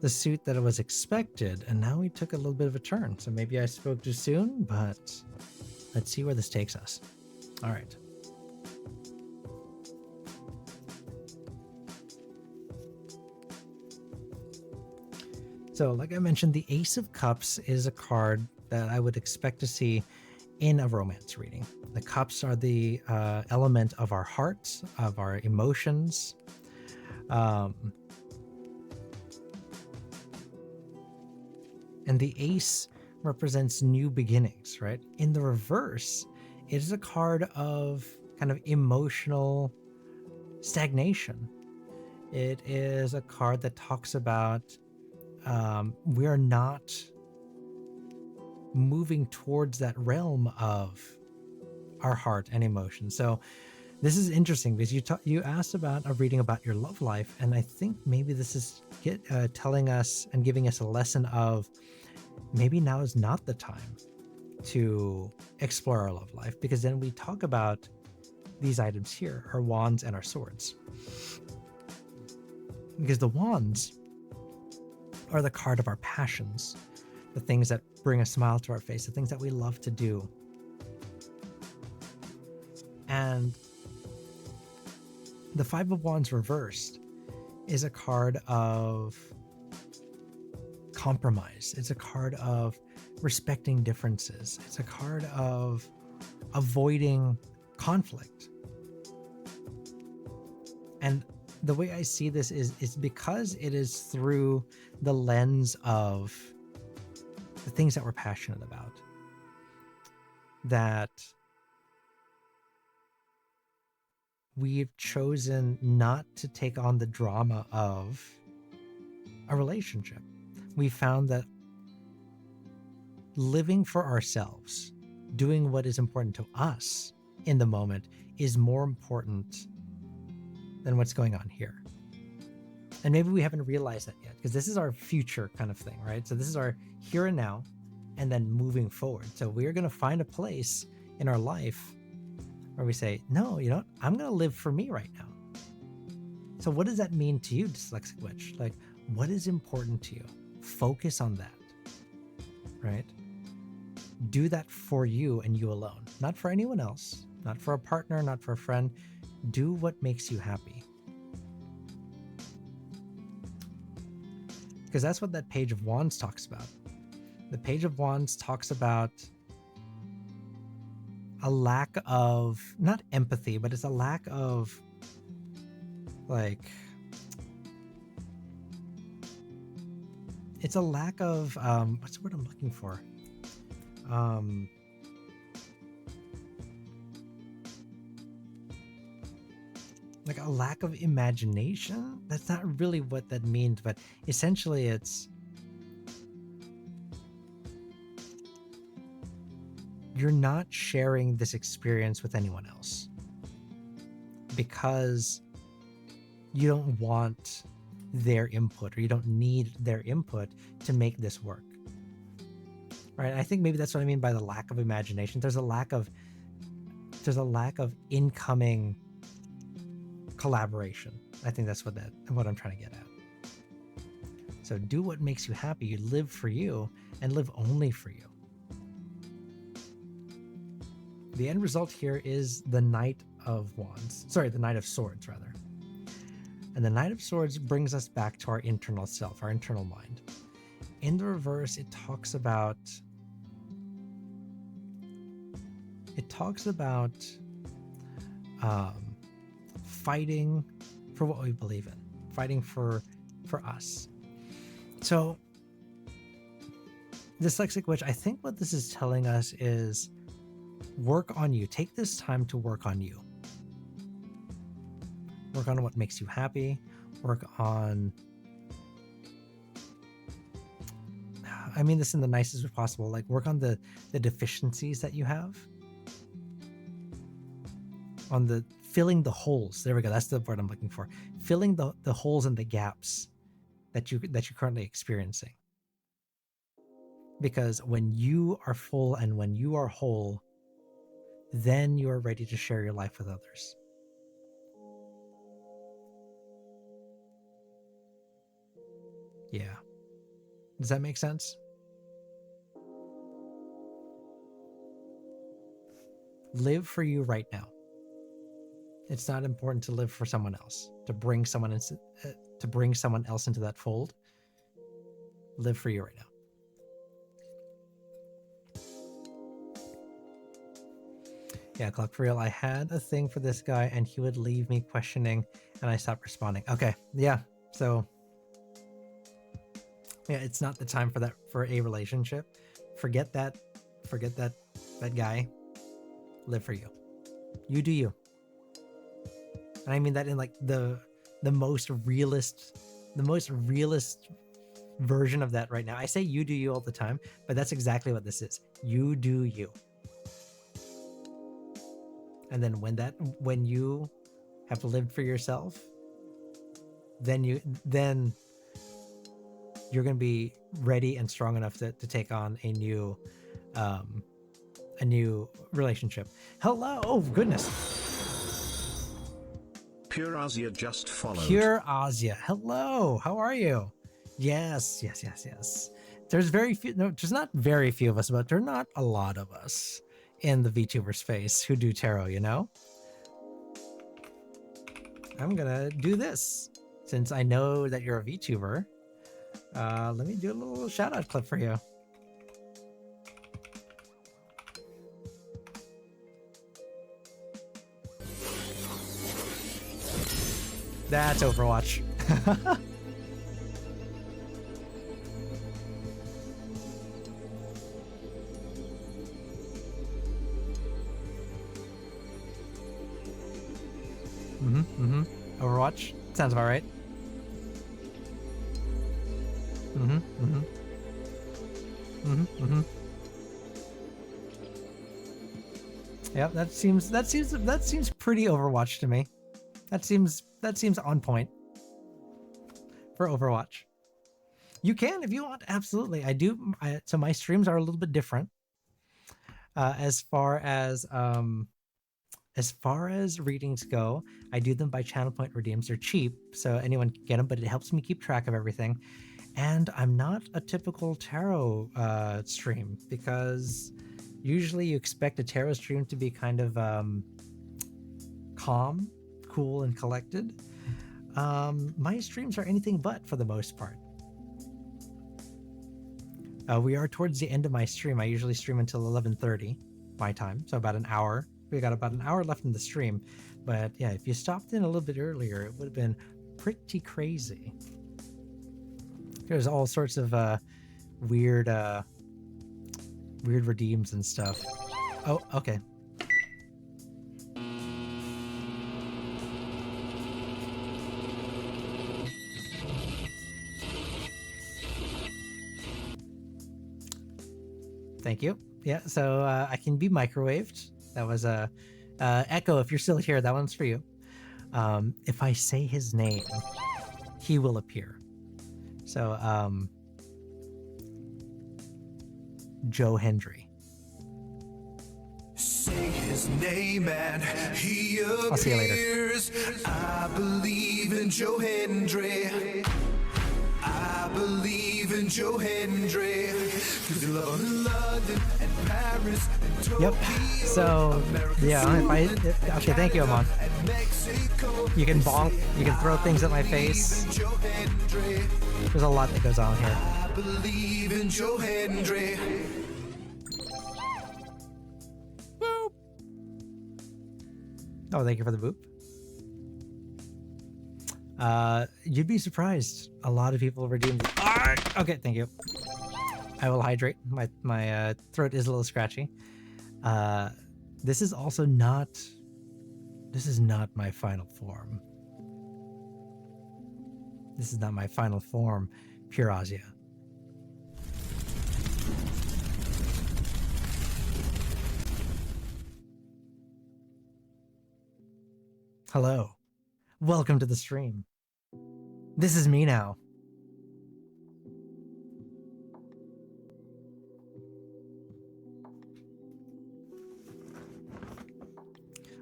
suit that was expected, and now we took a little bit of a turn. So maybe I spoke too soon, but let's see where this takes us. All right. So like I mentioned, the Ace of Cups is a card that I would expect to see in a romance reading. The cups are the element of our hearts, of our emotions. And the ace represents new beginnings, right? In the reverse, it is a card of kind of emotional stagnation. It is a card that talks about we're not moving towards that realm of our heart and emotion. So this is interesting because you asked about a reading about your love life, and I think maybe this is telling us and giving us a lesson of maybe now is not the time to explore our love life, because then we talk about these items here, our wands and our swords. Because the wands are the card of our passions, the things that bring a smile to our face, the things that we love to do. And the Five of Wands reversed is a card of compromise. It's a card of respecting differences. It's a card of avoiding conflict. And the way I see this is because it is through the lens of the things that we're passionate about, that we've chosen not to take on the drama of a relationship. We found that living for ourselves, doing what is important to us in the moment, is more important than what's going on here. And maybe we haven't realized that yet, because this is our future kind of thing, right? So this is our here and now, and then moving forward. So we're going to find a place in our life where we say, no, you know what? I'm going to live for me right now. So what does that mean to you, Dyslexic Witch? Like, what is important to you? Focus on that, right? Do that for you and you alone, not for anyone else, not for a partner, not for a friend. Do what makes you happy. Because that's what that Page of Wands talks about. The Page of Wands talks about a lack of, not empathy, but it's a lack of, like, it's a lack of, what's the word I'm looking for? Like a lack of imagination. That's not really what that means, but essentially it's you're not sharing this experience with anyone else because you don't want their input, or you don't need their input to make this work. Right? I think maybe that's what I mean by the lack of imagination. There's a lack of incoming collaboration. I think that's what I'm trying to get at. So do what makes you happy. You live for you and live only for you. The end result here is the Knight of Wands. Sorry, the Knight of Swords, rather. And the Knight of Swords brings us back to our internal self, our internal mind. In the reverse, it talks about fighting for what we believe in, fighting for us. So, Dyslexic Witch, I think what this is telling us is work on you. Take this time to work on you. Work on what makes you happy. Work on, I mean this in the nicest way possible, like work on the deficiencies that you have. On the filling the holes. There we go. That's the word I'm looking for. Filling the holes and the gaps that you're currently experiencing. Because when you are full and when you are whole, then you are ready to share your life with others. Yeah. Does that make sense? Live for you right now. It's not important to live for someone else, to bring someone else into that fold. Live for you right now. Yeah, Clock, for real, I had a thing for this guy and he would leave me questioning and I stopped responding. Okay, yeah, so yeah, it's not the time for a relationship. Forget that guy. Live for you. You do you. And I mean that in like the most realist version of that right now. I say you do you all the time, but that's exactly what this is. You do you. And then when you have lived for yourself, then you're going to be ready and strong enough to take on a new relationship. Hello. Oh goodness. Pure Asia just followed. Pure Asia. Hello. How are you? Yes. There's not very few of us, but there are not a lot of us in the VTuber space who do tarot, you know? I'm gonna do this since I know that you're a VTuber. Let me do a little shout out clip for you. That's Overwatch. Overwatch. Sounds about right. Yep, that seems pretty Overwatch to me. That seems on point for Overwatch. You can if you want, absolutely. I do. So my streams are a little bit different. As far as readings go, I do them by channel point redeems. They're cheap, so anyone can get them, but it helps me keep track of everything. And I'm not a typical tarot stream, because usually you expect a tarot stream to be kind of calm, cool, and collected. My streams are anything but, for the most part. We are towards the end of my stream. I usually stream until 11:30 my time, so about an hour. We got about an hour left in the stream, but yeah, if you stopped in a little bit earlier, it would have been pretty crazy. There's all sorts of weird redeems and stuff. Oh, okay. Thank you. Yeah. So I can be microwaved. That was a Echo. If you're still here, that one's for you. If I say his name, he will appear. So Joe Hendry. Say his name and he appears. I'll see you later. I believe in Joe Hendry. I believe in Joe Hendry. 'Cause he love him in London and Paris and Tokyo. Yep. So yeah, okay, thank you, Amon. And Mexico. You can bonk, you can throw things at my face. Joe Hendry. There's a lot that goes on here. I believe in Joe Hendry. Oh, thank you for the boop. You'd be surprised. A lot of people redeemed. Okay, thank you. I will hydrate. My throat is a little scratchy. This is also not. This is not my final form. This is not my final form, Pure Azia. Hello. Welcome to the stream. This is me now.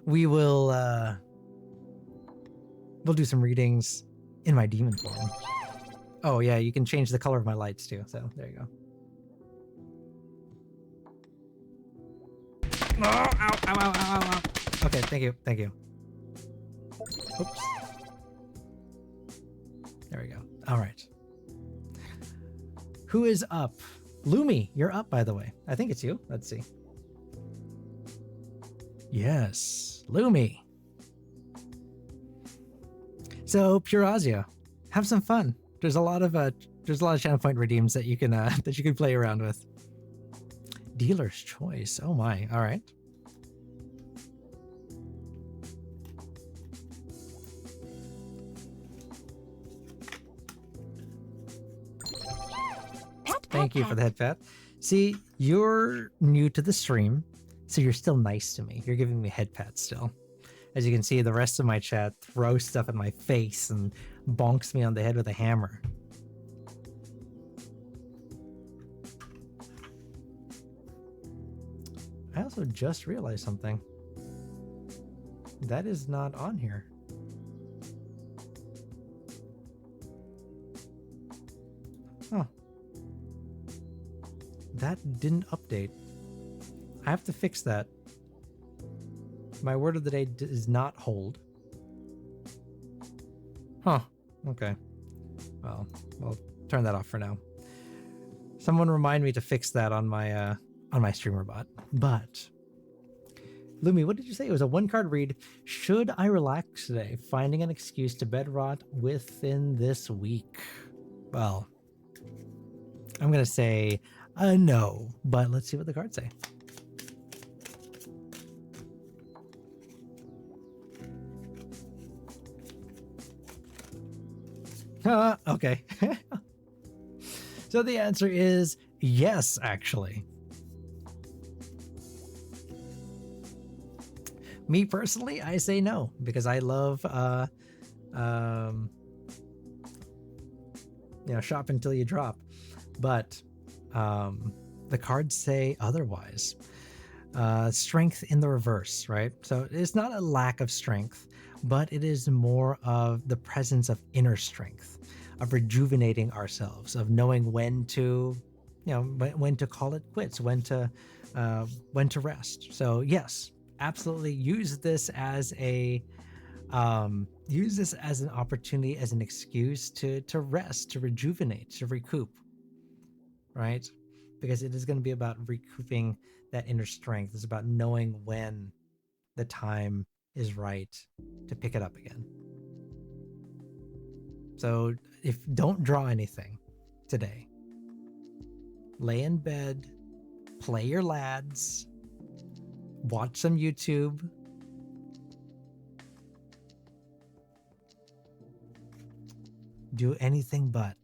We will we'll do some readings in my demon form. Oh yeah, you can change the color of my lights too, so there you go. Oh, ow, ow, ow, ow, ow, ow. Okay, thank you, thank you. Oops. There we go. All right. Who is up? Lumi, you're up, by the way. I think it's you. Let's see. Yes, Lumi. So, Pure Azia, have some fun. There's a lot of channel point redeems that you can play around with. Dealer's choice. Oh my. All right. Thank you for the head pat. See, you're new to the stream, so you're still nice to me. You're giving me head pats still. As you can see, the rest of my chat throws stuff at my face and bonks me on the head with a hammer. I also just realized something. That is not on here. Huh. That didn't update. I have to fix that. My word of the day does not hold. Huh. Okay. Well, I'll turn that off for now. Someone remind me to fix that on my streamer bot. But Lumi, what did you say? It was a one-card read. Should I relax today? Finding an excuse to bed rot within this week. Well, I'm gonna say no, but let's see what the cards say. Okay. So the answer is yes, actually. Me personally, I say no because I love shop until you drop. But the cards say otherwise. Strength in the reverse, right? So it's not a lack of strength, but it is more of the presence of inner strength, of rejuvenating ourselves, of knowing when to, when to call it quits, when to rest. So yes, absolutely use this as an opportunity, as an excuse to rest, to rejuvenate, to recoup, right? Because it is going to be about recouping that inner strength. It's about knowing when the time is right to pick it up again. So don't draw anything today. Lay in bed, play your lads, watch some YouTube. Do anything but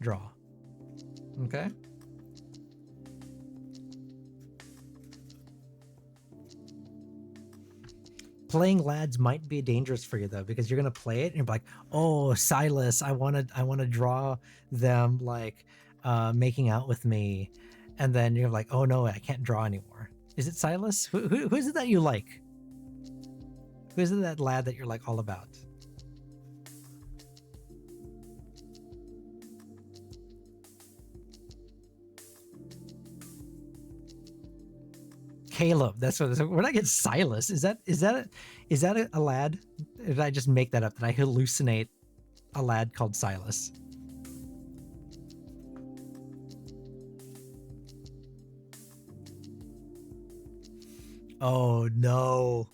draw. Okay? playing lads might be dangerous for you though, because you're gonna play it and you're like, oh, Silas, I wanna draw them like making out with me, and then you're like, oh no, I can't draw anymore. Is it Silas? Who is it that you like? Who is it, that lad that you're like all about? Caleb. That's what. When I get Silas, is that a lad? Or did I just make that up? Did I hallucinate a lad called Silas? Oh no!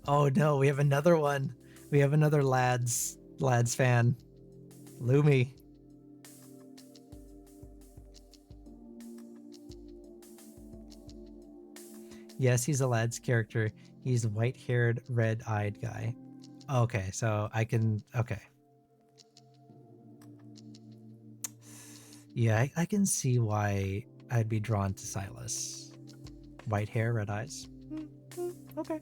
Oh no! We have another one. We have another lads fan, Lumi. Yes, he's a lad's character. He's a white-haired, red-eyed guy. Okay, so I can... Okay. Yeah, I can see why I'd be drawn to Silas. White hair, red eyes. Okay.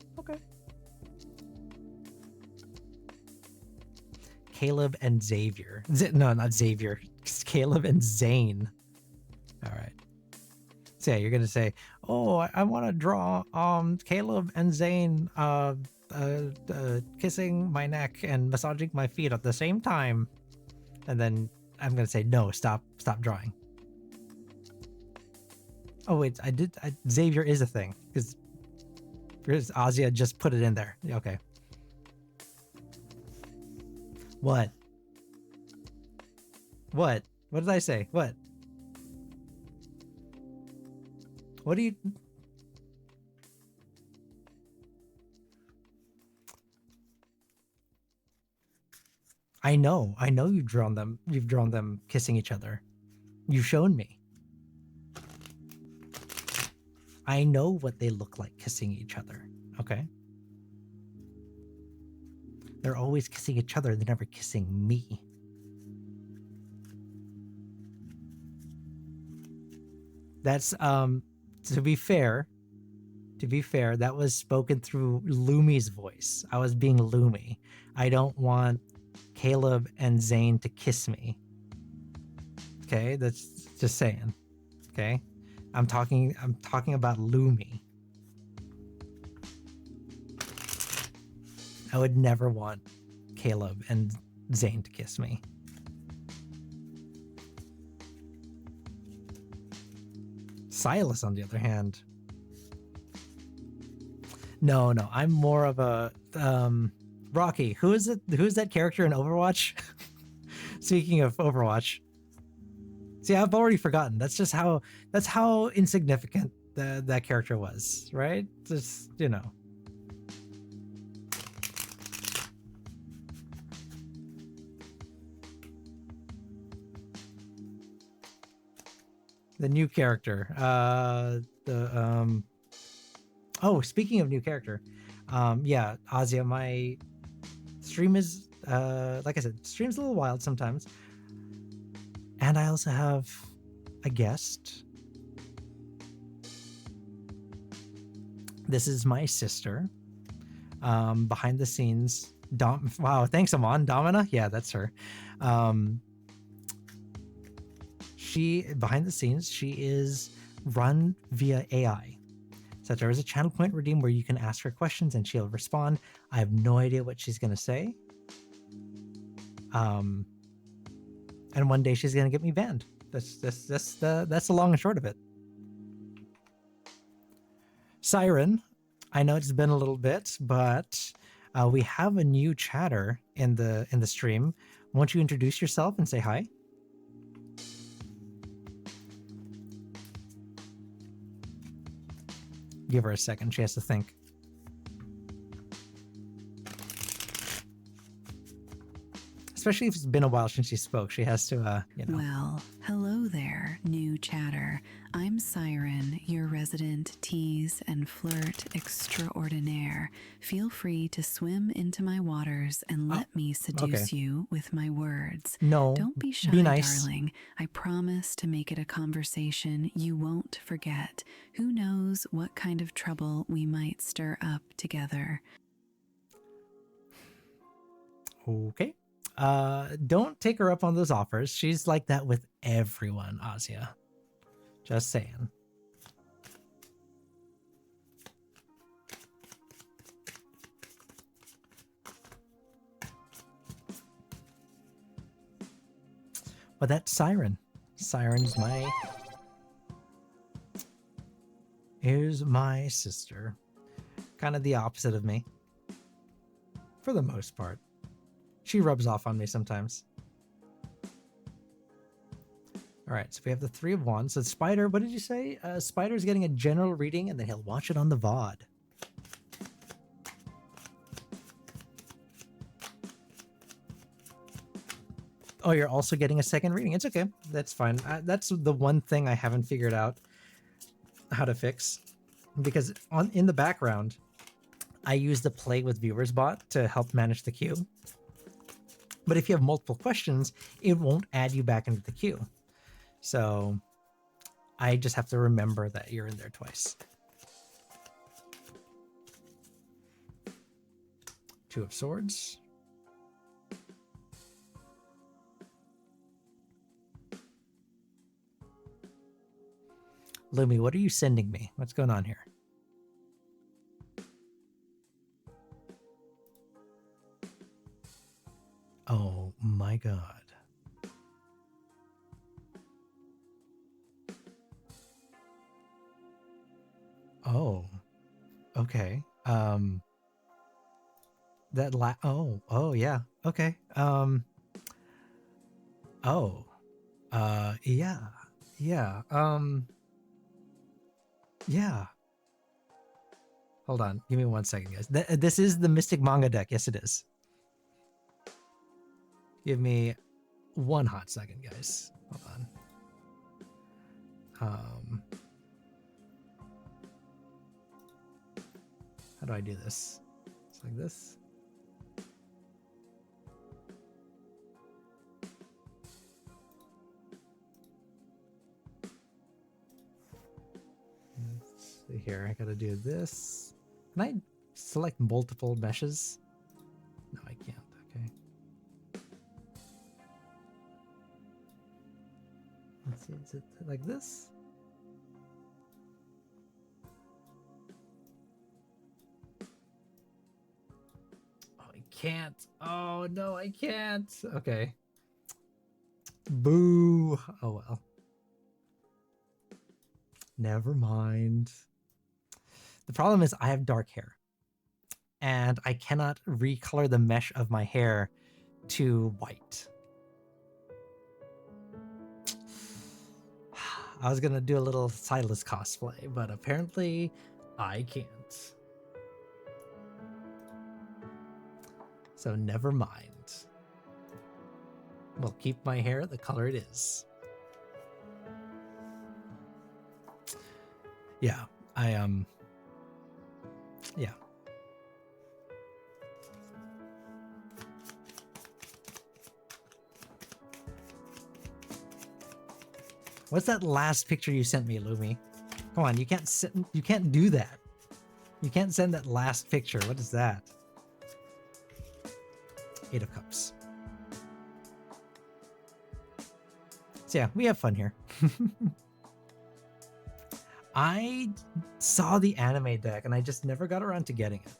Caleb and Xavier. No, not Xavier. Caleb and Zane. All right. So yeah, you're gonna say, "Oh, I want to draw Caleb and Zane kissing my neck and massaging my feet at the same time," and then I'm gonna say, "No, stop drawing." Oh wait, Xavier is a thing because Ozia just put it in there. Okay. What? What did I say? What do you... I know you've drawn them kissing each other. You've shown me. I know what they look like kissing each other, okay? They're always kissing each other, they're never kissing me. That's to be fair, that was spoken through Lumi's voice. I was being Lumi. I don't want Caleb and Zane to kiss me. Okay, that's just saying. Okay, I'm talking about Lumi. I would never want Caleb and Zane to kiss me. Silas, on the other hand, no, I'm more of a Rocky. Who's that character in Overwatch? Speaking of Overwatch, see, I've already forgotten. That's how insignificant that character was, right? Just, you know. The new character. Oh, speaking of new character, yeah, Ozia, my stream is like I said, stream's a little wild sometimes. And I also have a guest. This is my sister. Behind the scenes. Wow, thanks, Amon. Domina? Yeah, that's her. She, behind the scenes, she is run via AI. So there is a channel point redeem where you can ask her questions and she'll respond. I have no idea what she's gonna say. And one day she's gonna get me banned. That's the long and short of it. Siren, I know it's been a little bit, but we have a new chatter in the stream. Won't you introduce yourself and say hi? Give her a second. She has to think. Especially if it's been a while since she spoke. She has to, you know. Well, hello there, new chatter. I'm Siren, your resident tease and flirt extraordinaire. Feel free to swim into my waters and let me seduce you with my words. No, don't be shy, be nice. darling. I promise to make it a conversation you won't forget. Who knows what kind of trouble we might stir up together. Okay. Don't take her up on those offers. She's like that with everyone, Asia. Just saying. But that Siren. Siren's my... Here's my sister. Kind of the opposite of me. For the most part. She rubs off on me sometimes. Alright, so we have the 3 of Wands. So Spider, what did you say? Spider's getting a general reading and then he'll watch it on the VOD. Oh, you're also getting a second reading. It's okay. That's fine. That's the one thing I haven't figured out how to fix. Because in the background, I use the Play with Viewers bot to help manage the queue. But if you have multiple questions, it won't add you back into the queue. So I just have to remember that you're in there twice. 2 of Swords. Lumi, what are you sending me? What's going on here? Oh my god. Oh. Okay. Oh yeah. Okay. Oh. Yeah. Yeah. Yeah. Hold on. Give me 1 second, guys. This is the Mystic Manga deck. Yes, it is. Give me 1 hot second, guys. Hold on. How do I do this? It's like this. Let's see here. I gotta do this. Can I select multiple meshes? No, I can't. Okay. Let's see. Is it like this? Can't. Oh no, I can't. Okay. Boo. Oh well. Never mind. The problem is I have dark hair and I cannot recolor the mesh of my hair to white. I was gonna do a little Silas cosplay, but apparently I can't. So never mind. We'll keep my hair the color it is. Yeah, yeah. What's that last picture you sent me, Lumi? Come on, you can't do that. You can't send that last picture. What is that? 8 of Cups. So yeah, we have fun here. I saw the anime deck and I just never got around to getting it.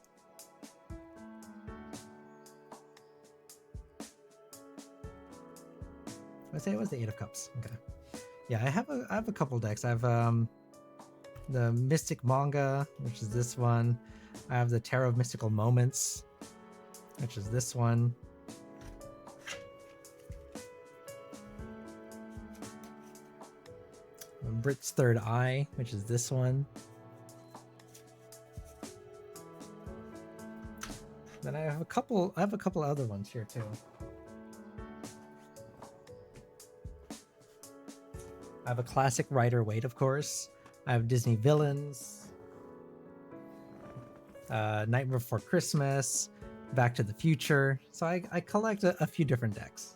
I say it was the 8 of Cups. Okay. Yeah, I have a couple decks. I have the Mystic Manga, which is this one. I have the Tarot of Mystical Moments, which is this one. Brit's Third Eye, which is this one. Then I have a couple other ones here too. I have a classic Rider Waite, of course. I have Disney Villains, Nightmare Before Christmas, Back to the Future. So I collect a few different decks.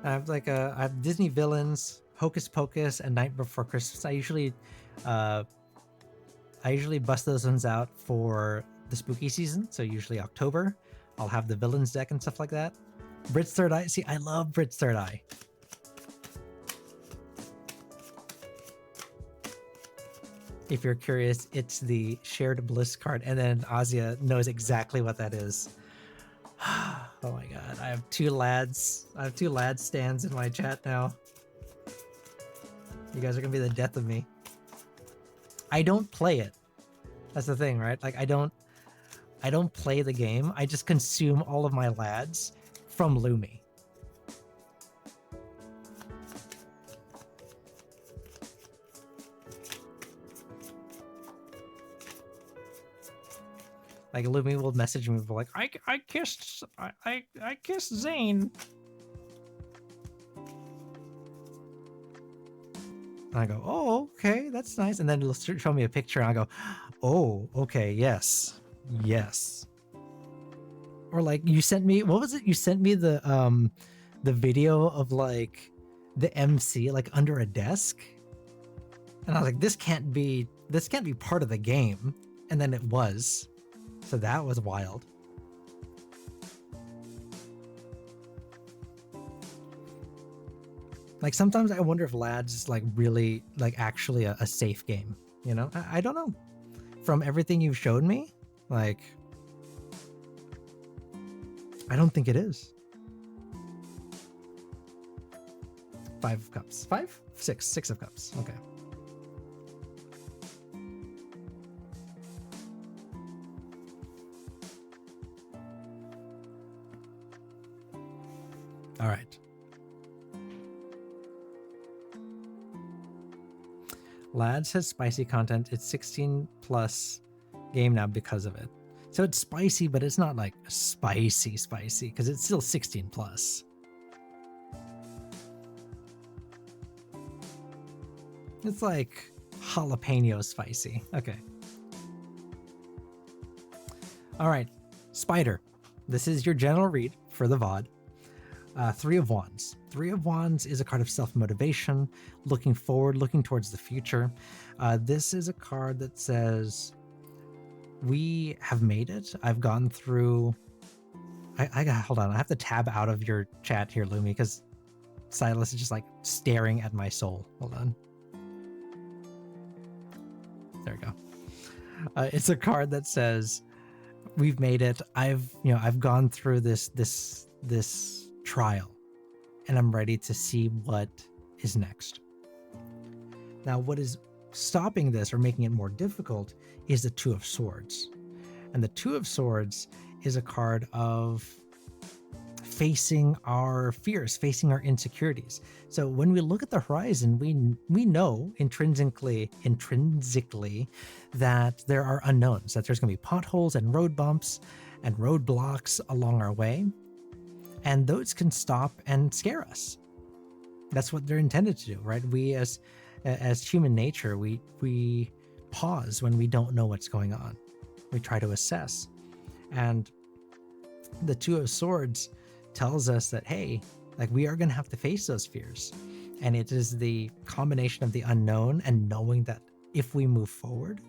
I have Disney Villains, Hocus Pocus, and Nightmare Before Christmas. I I usually bust those ones out for the spooky season, so usually October. I'll have the villains deck and stuff like that. Brit's Third Eye. See, I love Brit's Third Eye. If you're curious, it's the Shared Bliss card, and then Azia knows exactly what that is. Oh my god, I have two lads. I have two lad stands in my chat now. You guys are gonna be the death of me. I don't play it. That's the thing, right? Like I don't play the game. I just consume all of my lads from Lumi. Like Lumi will message me like, I kissed Zane. And I go, oh, okay, that's nice. And then it'll show me a picture and I go, oh, okay, yes. Yes. Or like you sent me, what was it? You sent me the video of like the MC like under a desk. And I was like, this can't be part of the game. And then it was. So that was wild. Like sometimes I wonder if Lads is like really like actually a safe game, you know? I don't know. From everything you've showed me, like I don't think it is. 5 of cups. 5? 6. 6 of cups. Okay. All right. Lads has spicy content. It's 16 plus game now because of it. So it's spicy, but it's not like spicy because it's still 16 plus. It's like jalapeno spicy. Okay. All right. Spider. This is your general read for the VOD. 3 of Wands. 3 of Wands is a card of self-motivation, looking forward, looking towards the future. This is a card that says, we have made it. I've gone through... hold on, I have to tab out of your chat here, Lumi, because Silas is just like staring at my soul. Hold on. There we go. It's a card that says, we've made it. I've gone through this trial and I'm ready to see what is next. Now, what is stopping this or making it more difficult is the 2 of Swords. And the 2 of Swords is a card of facing our fears, facing our insecurities. So when we look at the horizon, we know intrinsically that there are unknowns, that there's going to be potholes and road bumps and roadblocks along our way. And those can stop and scare us. That's what they're intended to do, right? We as human nature, we pause when we don't know what's going on. We try to assess. And the 2 of Swords tells us that, hey, like we are going to have to face those fears. And it is the combination of the unknown and knowing that if we move forward,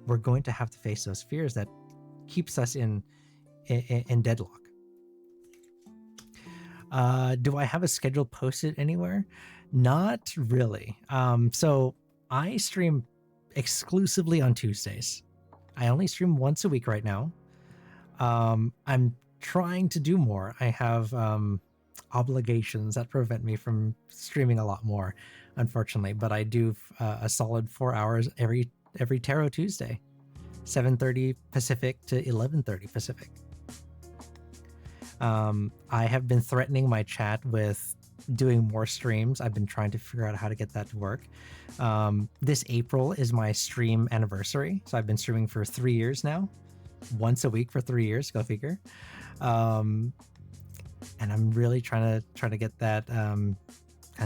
we're going to have to face those fears that keeps us in deadlock. Do I have a schedule posted anywhere? Not really. So I stream exclusively on Tuesdays. I only stream once a week right now. I'm trying to do more. I have obligations that prevent me from streaming a lot more, unfortunately, but I do a solid 4 hours every Tarot Tuesday, 7:30 Pacific to 11:30 Pacific. I have been threatening my chat with doing more streams. I've been trying to figure out how to get that to work. This April is my stream anniversary. So I've been streaming for 3 years now, once a week for 3 years, go figure. And I'm really trying to get that, and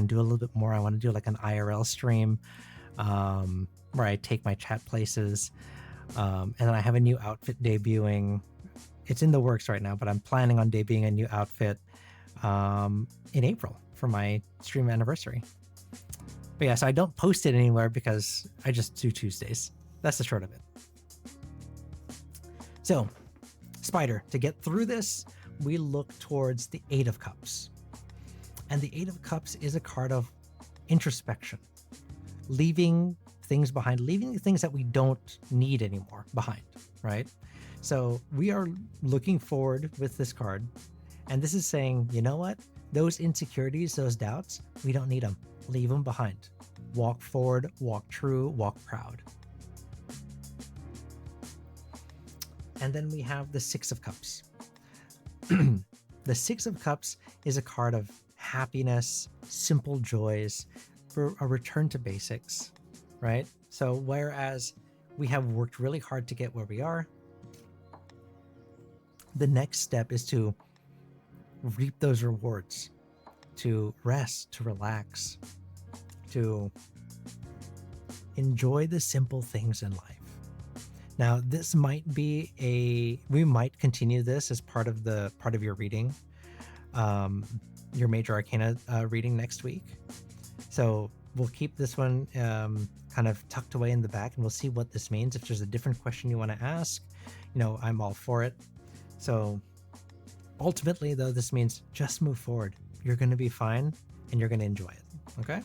do a little bit more. I want to do like an IRL stream, where I take my chat places. And then I have a new outfit debuting. It's in the works right now, but I'm planning on debuting a new outfit in April for my stream anniversary. But yeah, so I don't post it anywhere because I just do Tuesdays. That's the short of it. So, Spider, to get through this, we look towards the Eight of Cups. And the Eight of Cups is a card of introspection, leaving things behind, leaving the things that we don't need anymore behind, right? So we are looking forward with this card. And this is saying, you know what? Those insecurities, those doubts, we don't need them. Leave them behind. Walk forward, walk true, walk proud. And then we have the Six of Cups. The Six of Cups is a card of happiness, simple joys, for a return to basics, right? So whereas we have worked really hard to get where we are, the next step is to reap those rewards, to rest, to relax, to enjoy the simple things in life. Now, this might be we might continue this as part of your reading, your Major Arcana reading next week. So we'll keep this one kind of tucked away in the back, and we'll see what this means. If there's a different question you want to ask, I'm all for it. So ultimately, though, this means just move forward. You're going to be fine, and you're going to enjoy it. Okay?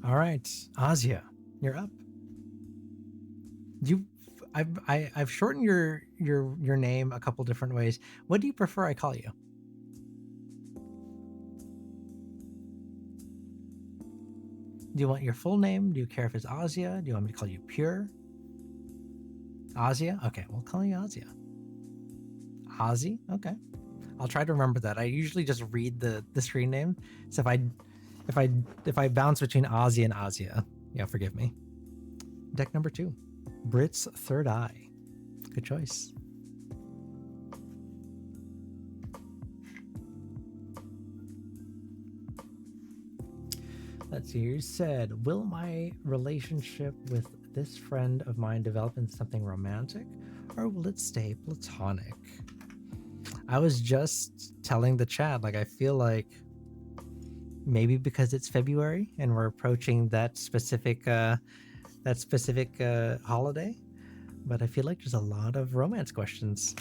All right, Azia, you're up. I've shortened your name a couple different ways. What do you prefer I call you? Do you want your full name? Do you care if it's Azia? Do you want me to call you Pure? Azia? Okay, we'll call you Azia. Ozzy? Okay. I'll try to remember that. I usually just read the screen name. So if I bounce between Ozzy and Azia, forgive me. Deck number 2, Brit's Third Eye. Good choice. Let's see. You said, will my relationship with this friend of mine develop into something romantic, or will it stay platonic? I was just telling the chat, I feel like maybe because it's February and we're approaching that specific holiday, but I feel like there's a lot of romance questions.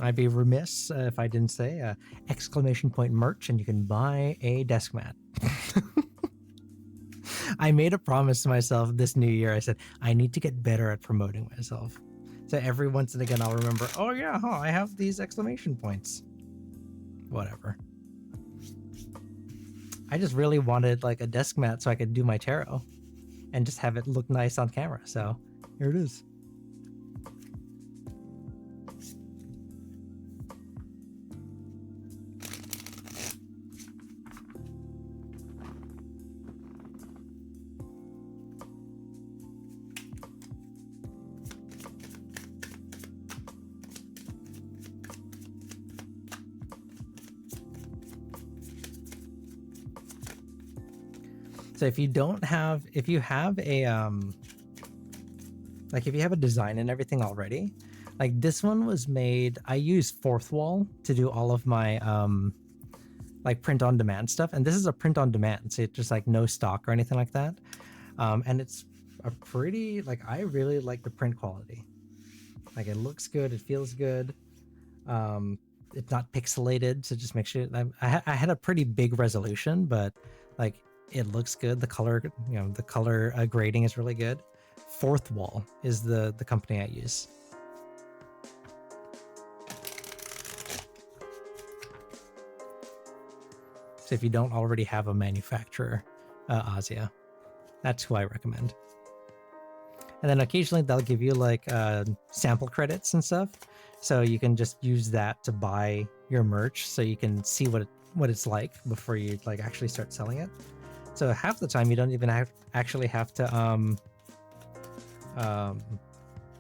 I'd be remiss if I didn't say exclamation point merch, and you can buy a desk mat. I made a promise to myself this new year. I said, I need to get better at promoting myself. So every once and again, I'll remember, oh yeah, I have these exclamation points. Whatever. I just really wanted a desk mat so I could do my tarot and just have it look nice on camera. So here it is. So if you have a design and everything already, this one was made, I use Fourth Wall to do all of my print on demand stuff. And this is a print on demand. So it's just no stock or anything like that. And it's a pretty, I really like the print quality. It looks good. It feels good. It's not pixelated. So just make sure I had a pretty big resolution, but it looks good. The color, grading is really good. Fourth Wall is the company I use. So if you don't already have a manufacturer, Azia, that's who I recommend. And then occasionally they'll give you like sample credits and stuff. So you can just use that to buy your merch so you can see what it's like before you like actually start selling it. So half the time you don't even actually have to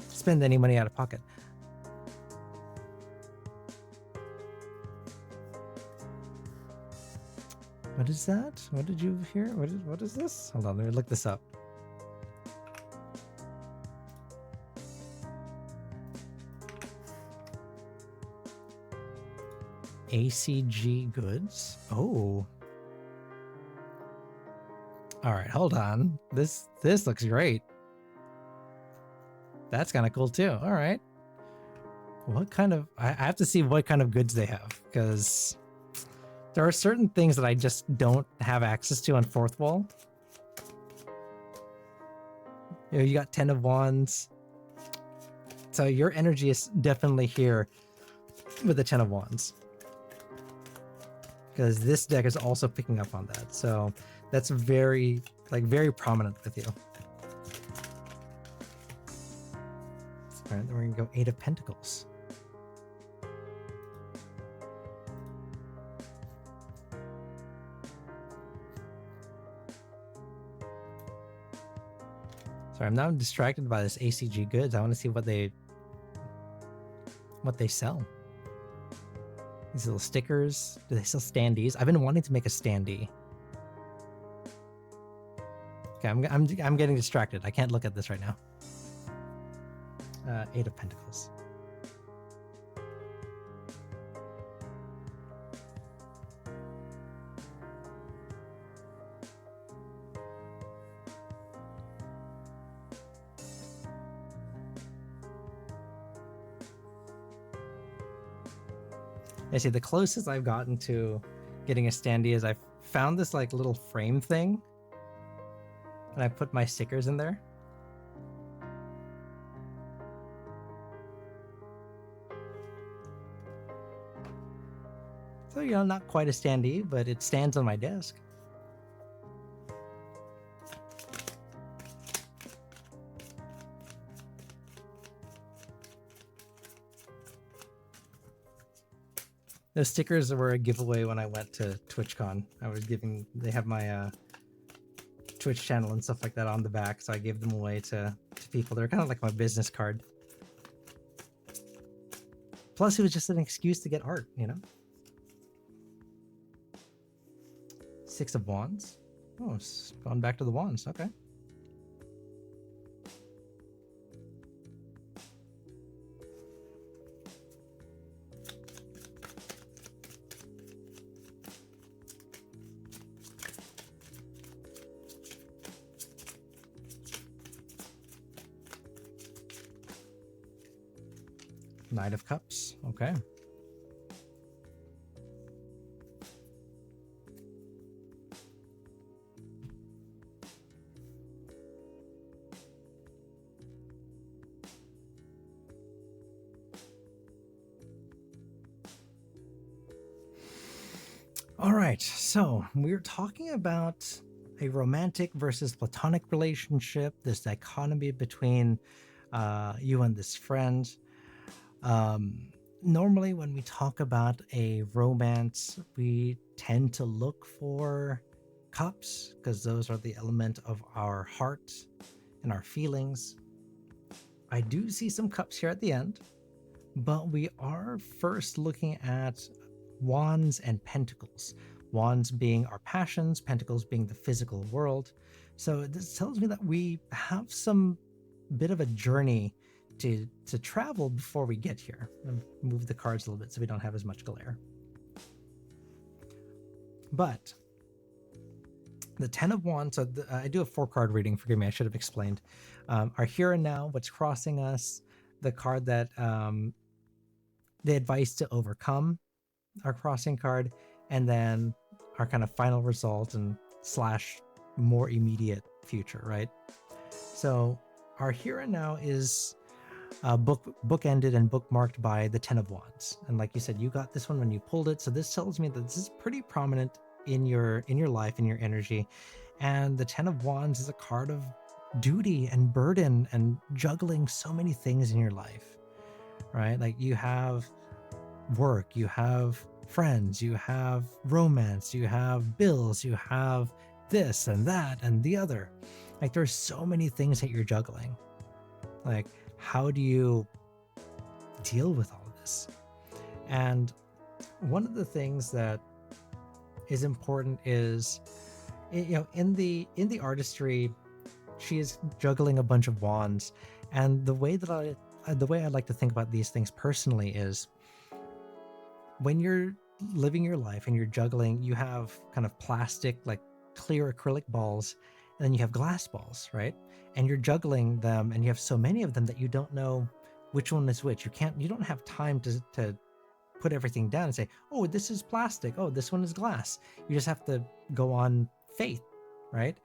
spend any money out of pocket. What is that? What did you hear? What is this? Hold on, let me look this up. ACG goods. Oh. All right, hold on. This looks great. That's kind of cool too. All right. What kind of I have to see what kind of goods they have, because there are certain things that I just don't have access to on Fourth Wall. You know, you got 10 of Wands. So your energy is definitely here with the 10 of Wands, because this deck is also picking up on that. So that's very prominent with you. All right, then we're gonna go 8 of Pentacles. Sorry, I'm now distracted by this ACG goods. I want to see what they sell. These little stickers. Do they sell standees? I've been wanting to make a standee. Okay, I'm getting distracted. I can't look at this right now. 8 of Pentacles. I see, the closest I've gotten to getting a standee is I found this like little frame thing, and I put my stickers in there. So, you know, not quite a standee, but it stands on my desk. The stickers were a giveaway when I went to TwitchCon. They have my Twitch channel and stuff like that on the back, so I gave them away to people. They're kind of like my business card. Plus, it was just an excuse to get art, you know? 6 of Wands. Oh, it's gone back to the Wands. Okay. Knight of Cups. Okay. All right, so we're talking about a romantic versus platonic relationship, this dichotomy between you and this friend. Normally when we talk about a romance, we tend to look for cups, because those are the element of our heart and our feelings. I do see some cups here at the end, but we are first looking at Wands and Pentacles. Wands being our passions, Pentacles being the physical world. So this tells me that we have some bit of a journey to travel before we get here. And move the cards a little bit so we don't have as much glare. But the 10 of Wands, so I do a 4-card reading, forgive me, I should have explained. Our here and now, what's crossing us, the card that the advice to overcome, our crossing card, and then our kind of final result and / more immediate future, right? So our here and now is bookended and bookmarked by the 10 of Wands. And like you said, you got this one when you pulled it. So this tells me that this is pretty prominent in your life, in your energy. And the 10 of Wands is a card of duty and burden and juggling so many things in your life, right? Like you have work, you have friends, you have romance, you have bills, you have this and that and the other. Like there's so many things that you're juggling. Like, how do you deal with all of this? And one of the things that is important is, in the artistry, she is juggling a bunch of wands, and the way I like to think about these things personally is, when you're living your life and you're juggling, you have kind of plastic, like clear acrylic balls, and then you have glass balls, right? And you're juggling them, and you have so many of them that you don't know which one is which. You don't have time to put everything down and say, oh, this is plastic, oh, this one is glass. You just have to go on faith, right?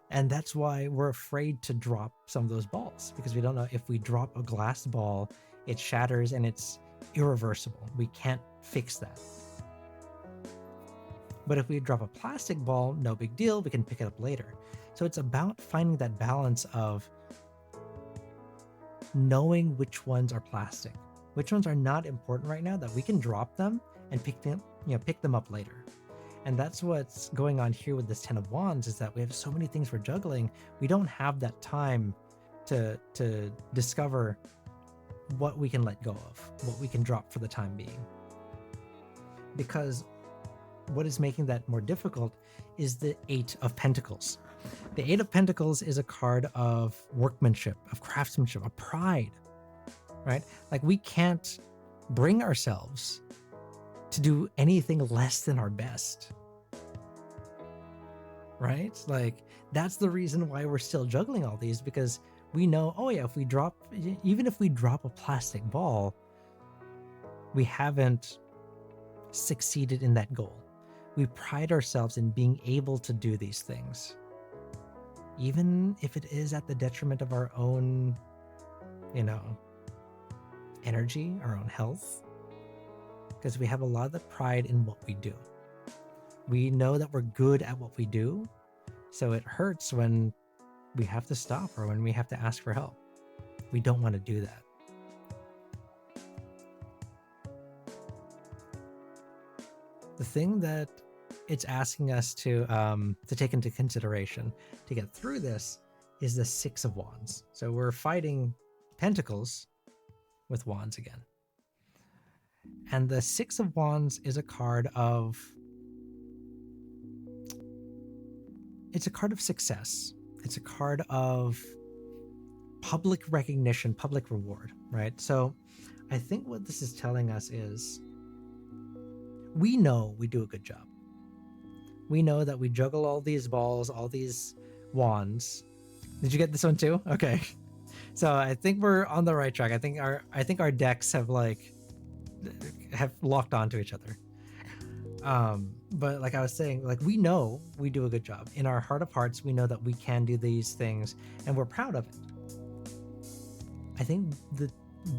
And that's why we're afraid to drop some of those balls, because we don't know, if we drop a glass ball, it shatters and it's irreversible. We can't fix that. But if we drop a plastic ball, no big deal, we can pick it up later. So it's about finding that balance of knowing which ones are plastic, which ones are not important right now, that we can drop them and pick them up later. And that's what's going on here with this 10 of Wands, is that we have so many things we're juggling. We don't have that time to discover what we can let go of, what we can drop for the time being. Because what is making that more difficult is the 8 of Pentacles. The 8 of Pentacles is a card of workmanship, of craftsmanship, of pride, right? Like, we can't bring ourselves to do anything less than our best, right? Like, that's the reason why we're still juggling all these, because we know, oh yeah, even if we drop a plastic ball, we haven't succeeded in that goal. We pride ourselves in being able to do these things, even if it is at the detriment of our own, energy, our own health, because we have a lot of pride in what we do. We know that we're good at what we do, so it hurts when we have to stop or when we have to ask for help. We don't want to do that. The thing that it's asking us to take into consideration to get through this is the 6 of Wands. So we're fighting Pentacles with Wands again. And the 6 of Wands is a card of... it's a card of success. It's a card of public recognition, public reward, right? So I think what this is telling us is, we know we do a good job. We know that we juggle all these balls, all these wands. Did you get this one too? Okay. So I think we're on the right track. I think our decks have locked onto each other. But like I was saying, like, we know we do a good job. In our heart of hearts, we know that we can do these things and we're proud of it. I think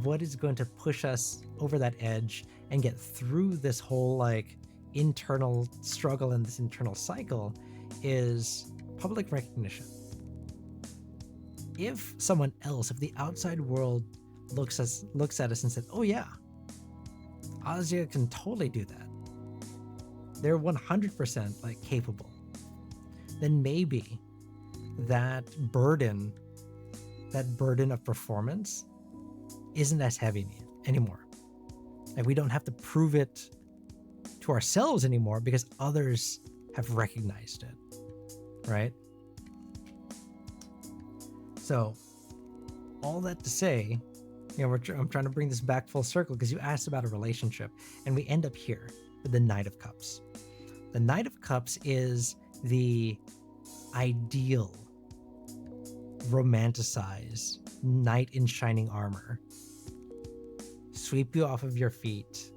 what is going to push us over that edge and get through this whole internal struggle and this internal cycle is public recognition. If someone else, if the outside world looks at us and says, oh yeah, Azia can totally do that, they're 100% capable, then maybe that burden of performance isn't as heavy anymore. We don't have to prove it to ourselves anymore because others have recognized it, right? So all that to say, I'm trying to bring this back full circle because you asked about a relationship, and we end up here with the Knight of Cups. The Knight of Cups is the ideal romanticized knight in shining armor, sweep you off of your feet,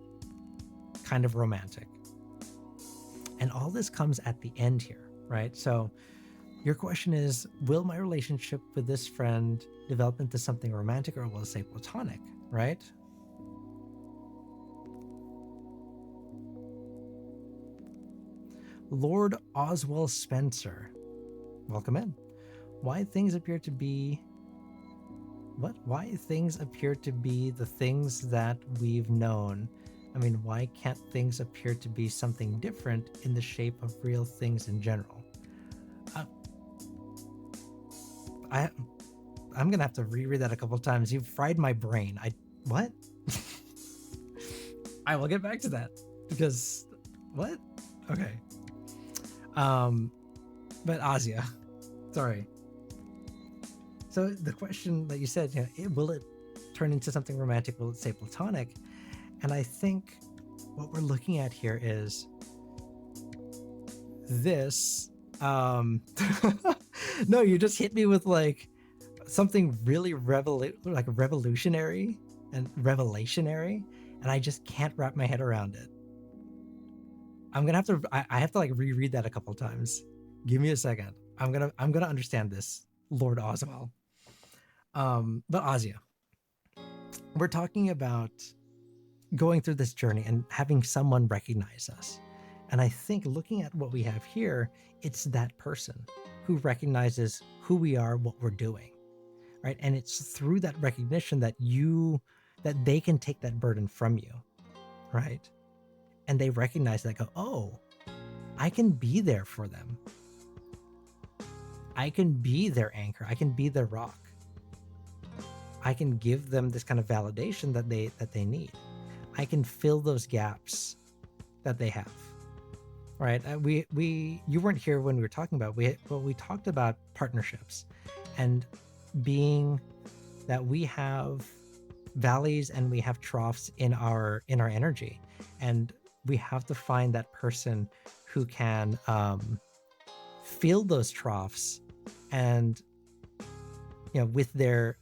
kind of romantic. And all this comes at the end here, right? So your question is, will my relationship with this friend develop into something romantic, or will it stay platonic, right? Lord Oswell Spencer, welcome in. why things appear to be why things appear to be the things that we've known. I mean, why can't things appear to be something different in the shape of real things in general? I'm gonna have to reread that a couple times. You've fried my brain. What? I will get back to that because what? Okay. But Azia, sorry. So the question that you said, will it turn into something romantic? Will it stay platonic? And I think what we're looking at here is this. No, you just hit me with like something really revolutionary and revelationary, and I just can't wrap my head around it. I'm gonna have to. I have to like reread that a couple times. Give me a second. I'm gonna understand this, Lord Oswell. But Azia, we're talking about going through this journey and having someone recognize us. And I think looking at what we have here, it's that person who recognizes who we are, what we're doing, right? And it's through that recognition that they can take that burden from you, right? And they recognize that, go, oh, I can be there for them. I can be their anchor. I can be their rock. I can give them this kind of validation that they need. I can fill those gaps that they have, right? You weren't here when we were talking about we talked about partnerships and being that we have valleys and we have troughs in our energy, and we have to find that person who can fill those troughs and with their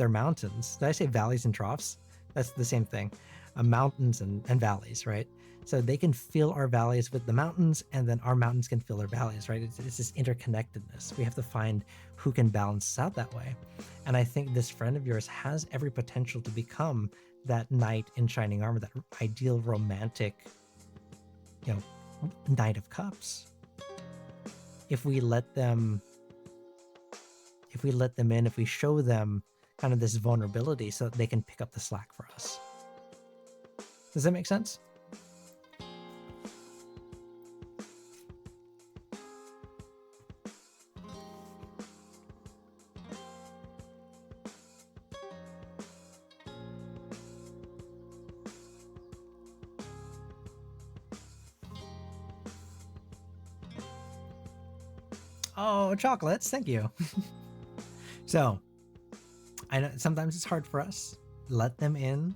mountains. Did I say valleys and troughs? That's the same thing. Mountains and valleys, right? So they can fill our valleys with the mountains, and then our mountains can fill our valleys, right? It's this interconnectedness. We have to find who can balance us out that way. And I think this friend of yours has every potential to become that knight in shining armor, that ideal romantic, Knight of Cups. If we let them in, if we show them kind of this vulnerability so that they can pick up the slack for us. Does that make sense? Oh, chocolates. Thank you. So, I know sometimes it's hard for us. Let them in.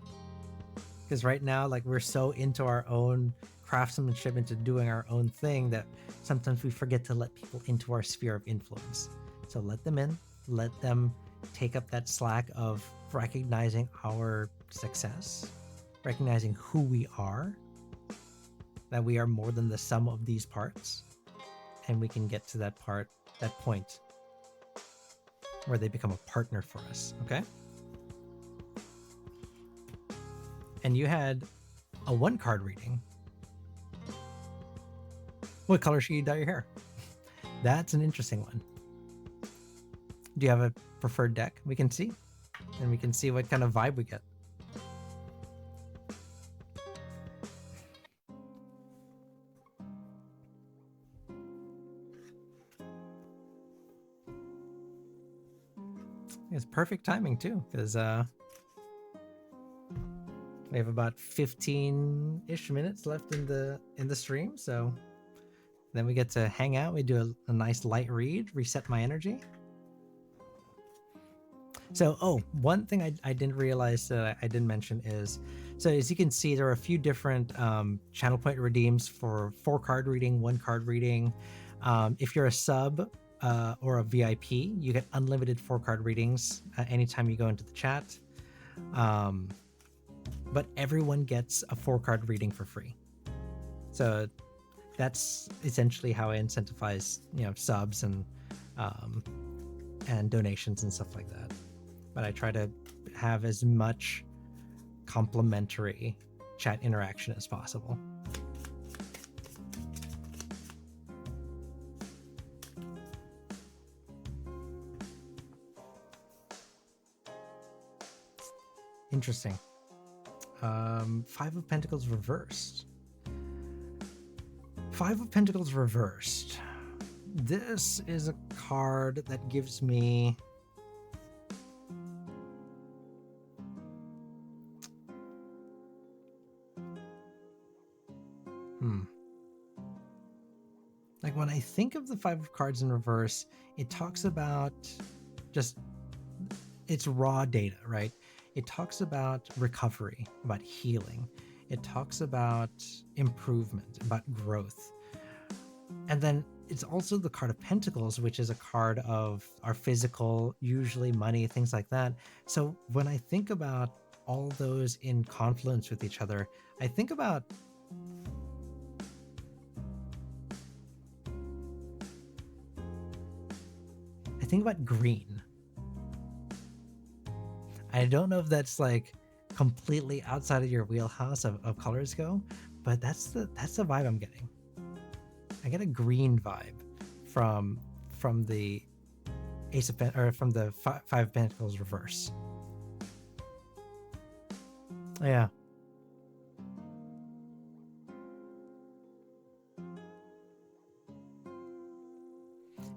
Because right now, like, we're so into our own craftsmanship, into doing our own thing, that sometimes we forget to let people into our sphere of influence. So let them in. Let them take up that slack of recognizing our success, recognizing who we are, that we are more than the sum of these parts. And we can get to that point where they become a partner for us, okay? And you had a 1-card reading. What color should you dye your hair? That's an interesting one. Do you have a preferred deck we can see? And we can see what kind of vibe we get. It's perfect timing too, because we have about 15-ish minutes left in the stream, so then we get to hang out. We do a nice light read, reset my energy. So, one thing I didn't realize that I didn't mention is, so as you can see, there are a few different channel point redeems for 4-card reading, 1-card reading. If you're a sub or a VIP, you get unlimited 4-card readings anytime you go into the chat. But everyone gets a 4-card reading for free. So that's essentially how I incentivize, subs and donations and stuff like that. But I try to have as much complimentary chat interaction as possible. Interesting. Five of Pentacles reversed. Five of Pentacles reversed. This is a card that gives me like when I think of the Five of Cards in reverse, it talks about just it's raw data, right? It talks about recovery, about healing. It talks about improvement, about growth. And then it's also the card of Pentacles, which is a card of our physical, usually money, things like that. So when I think about all those in confluence with each other, I think about green. I don't know if that's like completely outside of your wheelhouse of colors go, but that's the vibe I'm getting. I get a green vibe from the Ace of from the Five of Pentacles reverse. Yeah.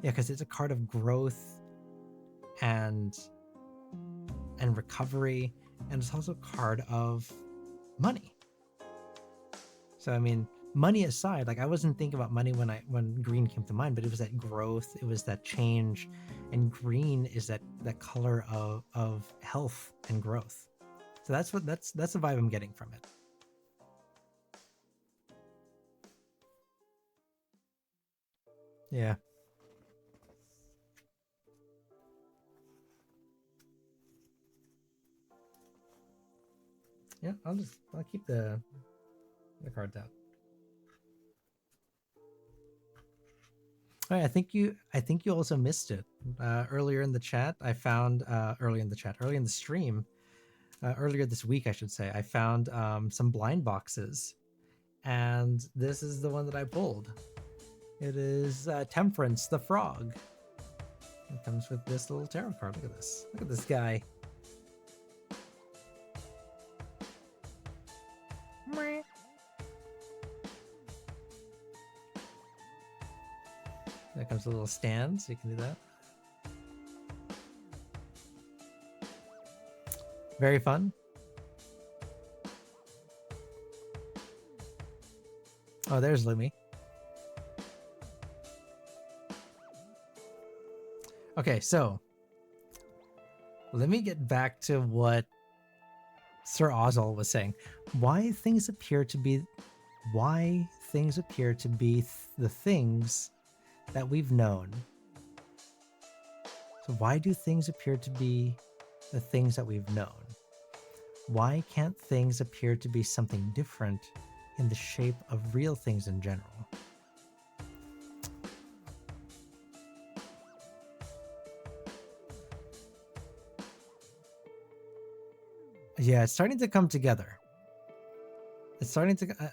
Yeah, because it's a card of growth and recovery, and it's also a card of money. So I mean, money aside, like I wasn't thinking about money when green came to mind, but it was that growth, it was that change, and green is that color of health and growth. So that's the vibe I'm getting from it. Yeah. Yeah, I'll keep the cards out. All right, I think you also missed it earlier in the chat. I found early in the stream, earlier this week, I should say. I found some blind boxes, and this is the one that I pulled. It is Temperance the Frog. It comes with this little tarot card. Look at this. Look at this guy. There comes a little stand, so you can do that. Very fun. Oh, there's Lumi. Okay, so let me get back to what Sir Ozal was saying. Why things appear to be the things that we've known. So why do things appear to be the things that we've known? Why can't things appear to be something different in the shape of real things in general? Yeah, it's starting to come together. It's starting to.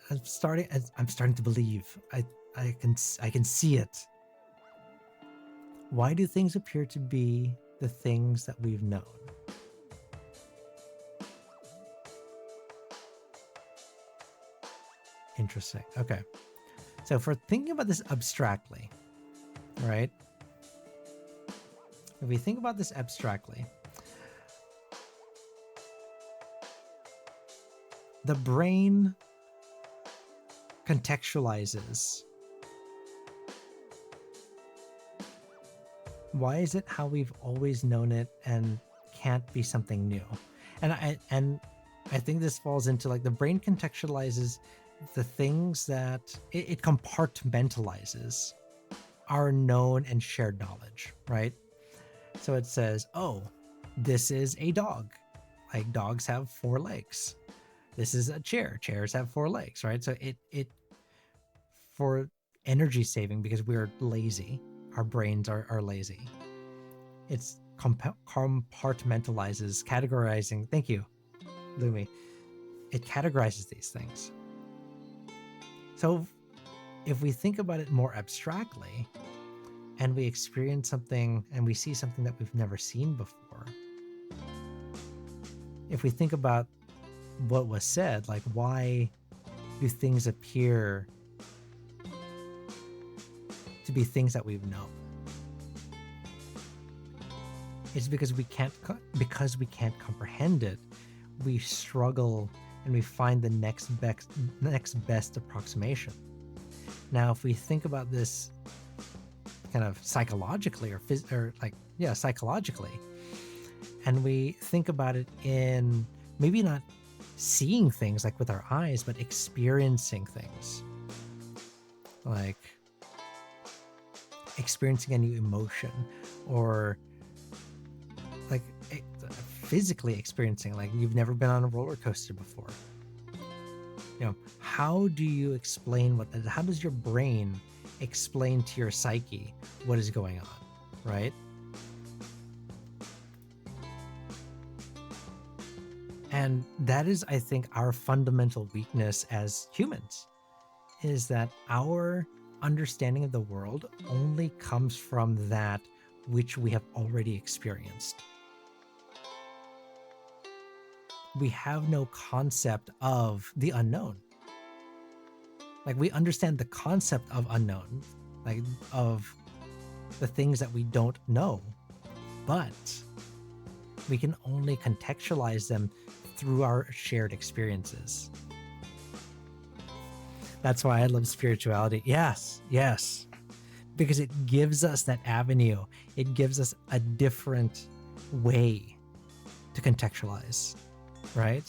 I'm starting to believe. I can see it. Why do things appear to be the things that we've known? Interesting. Okay. So if we're thinking about this abstractly, right? If we think about this abstractly, the brain contextualizes. Why is it how we've always known it and can't be something new? And I think this falls into like the brain contextualizes the things that it compartmentalizes our known and shared knowledge, right? So it says, oh, this is a dog. Like dogs have 4 legs. This is a chair. Chairs have 4 legs, right? So it for energy saving, because we're lazy, our brains are lazy. It's compartmentalizes, categorizing. Thank you, Lumi. It categorizes these things. So if we think about it more abstractly and we experience something and we see something that we've never seen before, if we think about what was said, like why do things appear to be things that we've known? It's because we can't comprehend it. We struggle and we find the next best approximation. Now, if we think about this kind of psychologically psychologically, and we think about it in maybe not seeing things like with our eyes, but experiencing things, like experiencing a new emotion, or like physically experiencing, like you've never been on a roller coaster before. You know, how do you explain how does your brain explain to your psyche what is going on, right? And that is, I think, our fundamental weakness as humans, is that our understanding of the world only comes from that which we have already experienced. We have no concept of the unknown. Like, we understand the concept of unknown, like of the things that we don't know, but we can only contextualize them through our shared experiences. That's why I love spirituality. Yes, because it gives us that avenue. It gives us a different way to contextualize, right?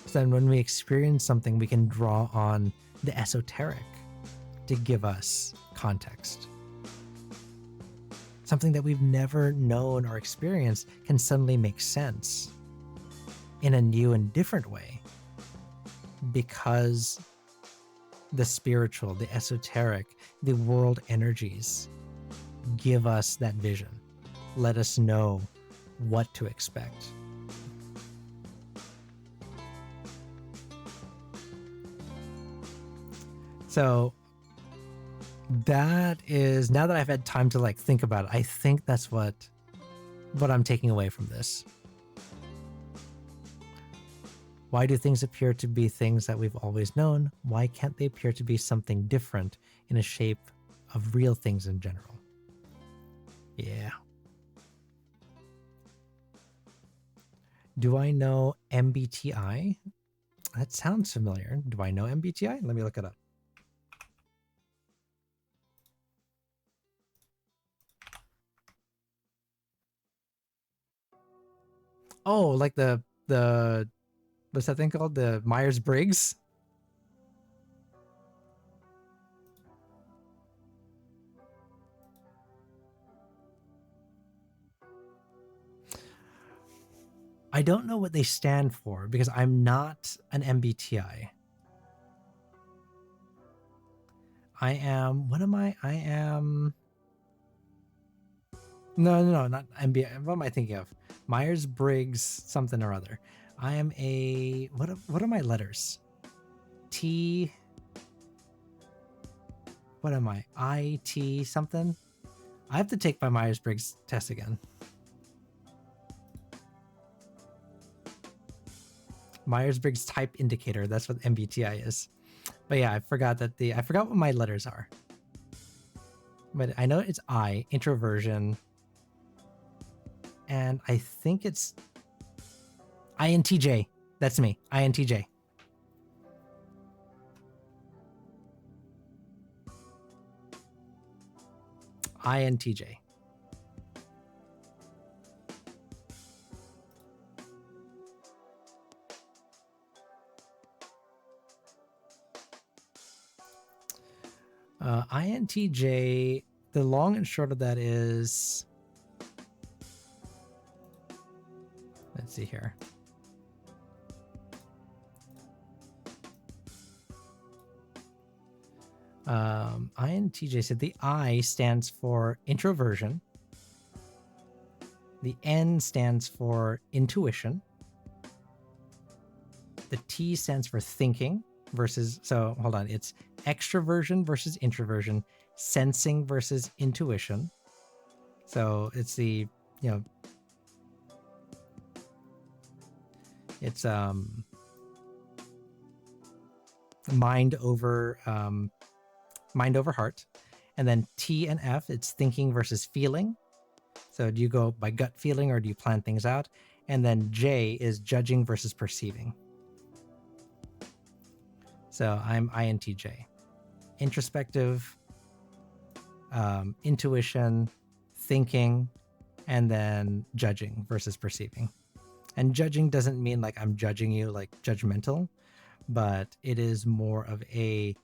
So then when we experience something, we can draw on the esoteric to give us context. Something that we've never known or experienced can suddenly make sense in a new and different way, because the spiritual, the esoteric, the world energies give us that vision, let us know what to expect. So that is, now that I've had time to like think about it, I think that's what I'm taking away from this. Why do things appear to be things that we've always known? Why can't they appear to be something different in a shape of real things in general? Yeah. Do I know MBTI? That sounds familiar. Do I know MBTI? Let me look it up. Oh, like the what's that thing called? The Myers-Briggs? I don't know what they stand for because I'm not an MBTI. I am, what am I? I am, no, not MBTI. What am I thinking of? Myers-Briggs something or other. I am a, what are my letters? T, what am I? IT something? I have to take my Myers-Briggs test again. Myers-Briggs type indicator, that's what MBTI is. But yeah, I forgot what my letters are. But I know it's I, introversion. And I think it's INTJ. That's me, INTJ. INTJ. INTJ, the long and short of that is, let's see here. INTJ said the I stands for introversion. The N stands for intuition. The T stands for thinking versus, so hold on, it's extroversion versus introversion, sensing versus intuition, So it's the, you know, it's mind over heart. And then T and F, it's thinking versus feeling. So do you go by gut feeling or do you plan things out? And then J is judging versus perceiving. So I'm INTJ. Introspective, intuition, thinking, and then judging versus perceiving. And judging doesn't mean like I'm judging you, like judgmental, but it is more of a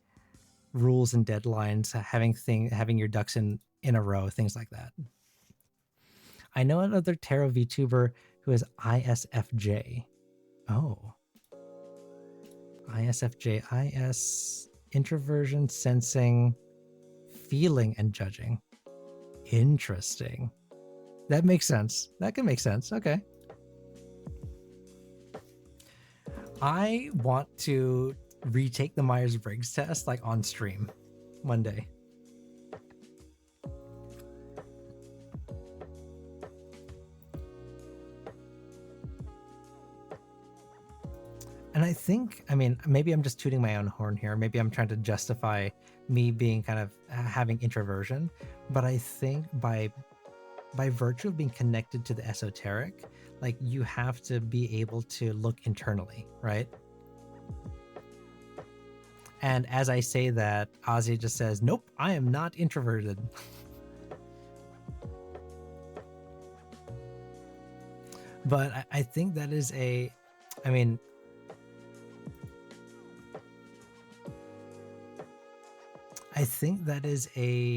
rules and deadlines, having your ducks in a row, things like that. I know another tarot VTuber who is ISFJ. Oh. ISFJ. IS, introversion, sensing, feeling, and judging. Interesting. That makes sense. That can make sense. Okay. I want to retake the Myers-Briggs test like on stream one day. And I think, I mean, maybe I'm just tooting my own horn here. Maybe I'm trying to justify me being kind of having introversion, but I think by virtue of being connected to the esoteric, like you have to be able to look internally, right? And as I say that, Ozzy just says, nope, I am not introverted. But I think that is I mean, I think that is an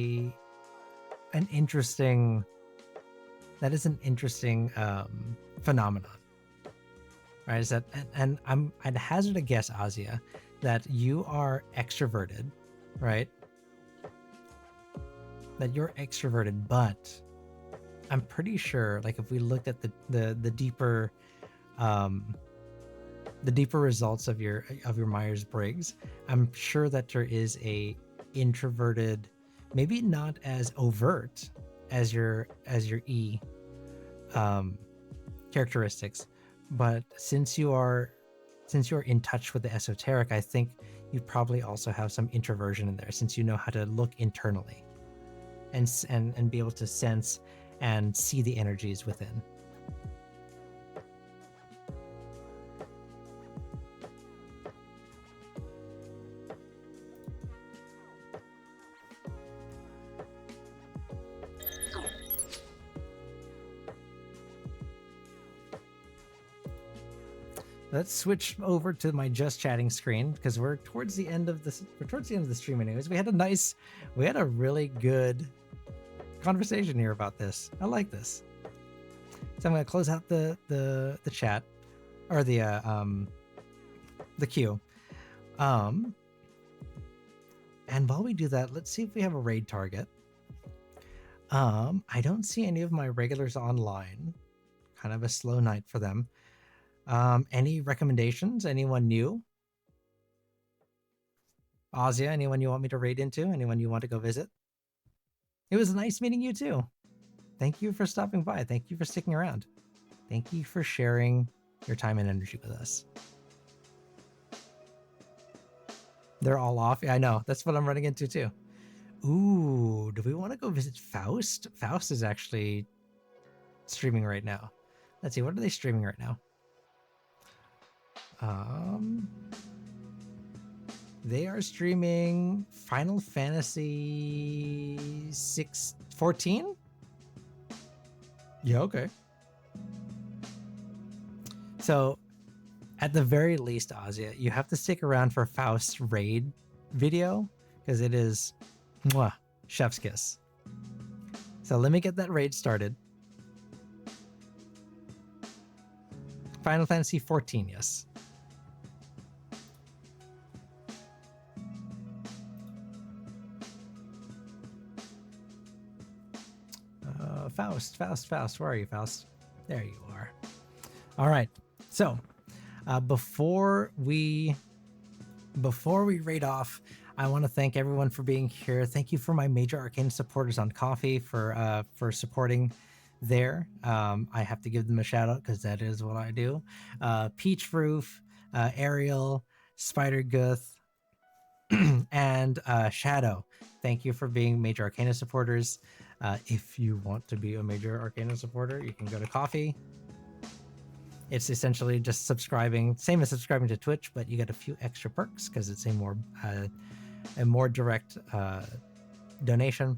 interesting phenomenon, right? Is that, and I'd hazard a guess, Azia, that you are extroverted, right? That you're extroverted, but I'm pretty sure, like if we looked at the deeper results of your Myers-Briggs, I'm sure that there is a introverted, maybe not as overt as your E characteristics, but since you're in touch with the esoteric, I think you probably also have some introversion in there, since you know how to look internally and be able to sense and see the energies within. Let's switch over to my just chatting screen because we're towards the end of the stream anyways. We had a really good conversation here about this. I like this. So I'm going to close out the chat or the queue. And while we do that, let's see if we have a raid target. I don't see any of my regulars online. Kind of a slow night for them. Any recommendations? Anyone new? Azia, anyone you want me to raid into? Anyone you want to go visit? It was nice meeting you too. Thank you for stopping by. Thank you for sticking around. Thank you for sharing your time and energy with us. They're all off. Yeah, I know. That's what I'm running into too. Ooh, do we want to go visit Faust? Faust is actually streaming right now. Let's see, what are they streaming right now? They are streaming Final Fantasy 14? Yeah, okay. So, at the very least, Azia, you have to stick around for Faust's raid video, because it is mwah, chef's kiss. So let me get that raid started. Final Fantasy 14, yes. Faust, where are you, Faust? There you are. All right. So, before we raid off, I want to thank everyone for being here. Thank you for my Major Arcana supporters on Coffee for supporting there. I have to give them a shout out because that is what I do. Peach Roof, Ariel, Spider Guth, and Shadow. Thank you for being Major Arcana supporters. If you want to be a Major Arcana supporter, you can go to Coffee. It's essentially just subscribing, same as subscribing to Twitch, but you get a few extra perks because it's a more direct donation.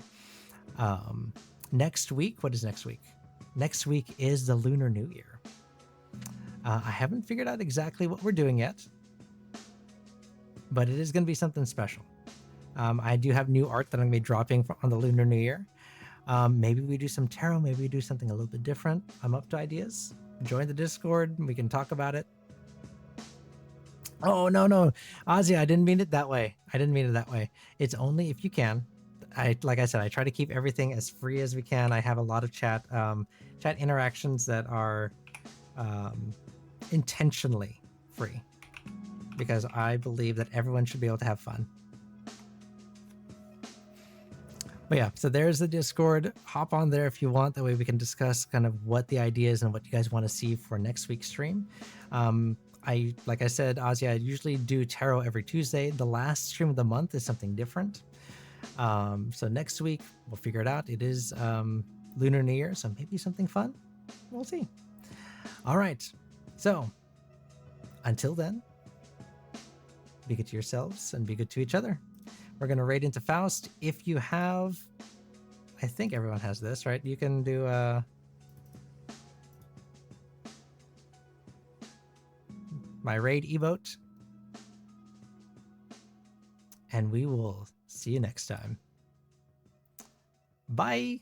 Next week, what is next week? Next week is the Lunar New Year. I haven't figured out exactly what we're doing yet, but it is going to be something special. I do have new art that I'm going to be dropping on the Lunar New Year. Maybe we do some tarot. Maybe we do something a little bit different. I'm up to ideas. Join the Discord. We can talk about it. Oh, no. Ozzy, I didn't mean it that way. It's only if you can. Like I said, I try to keep everything as free as we can. I have a lot of chat interactions that are intentionally free because I believe that everyone should be able to have fun. But yeah, so there's the Discord. Hop on there if you want. That way we can discuss kind of what the idea is and what you guys want to see for next week's stream. Like I said, Ozzy, I usually do tarot every Tuesday. The last stream of the month is something different. So next week, we'll figure it out. It is Lunar New Year, so maybe something fun. We'll see. All right. So until then, be good to yourselves and be good to each other. We're going to raid into Faust. If you have, I think everyone has this, right? You can do my raid emote. And we will see you next time. Bye.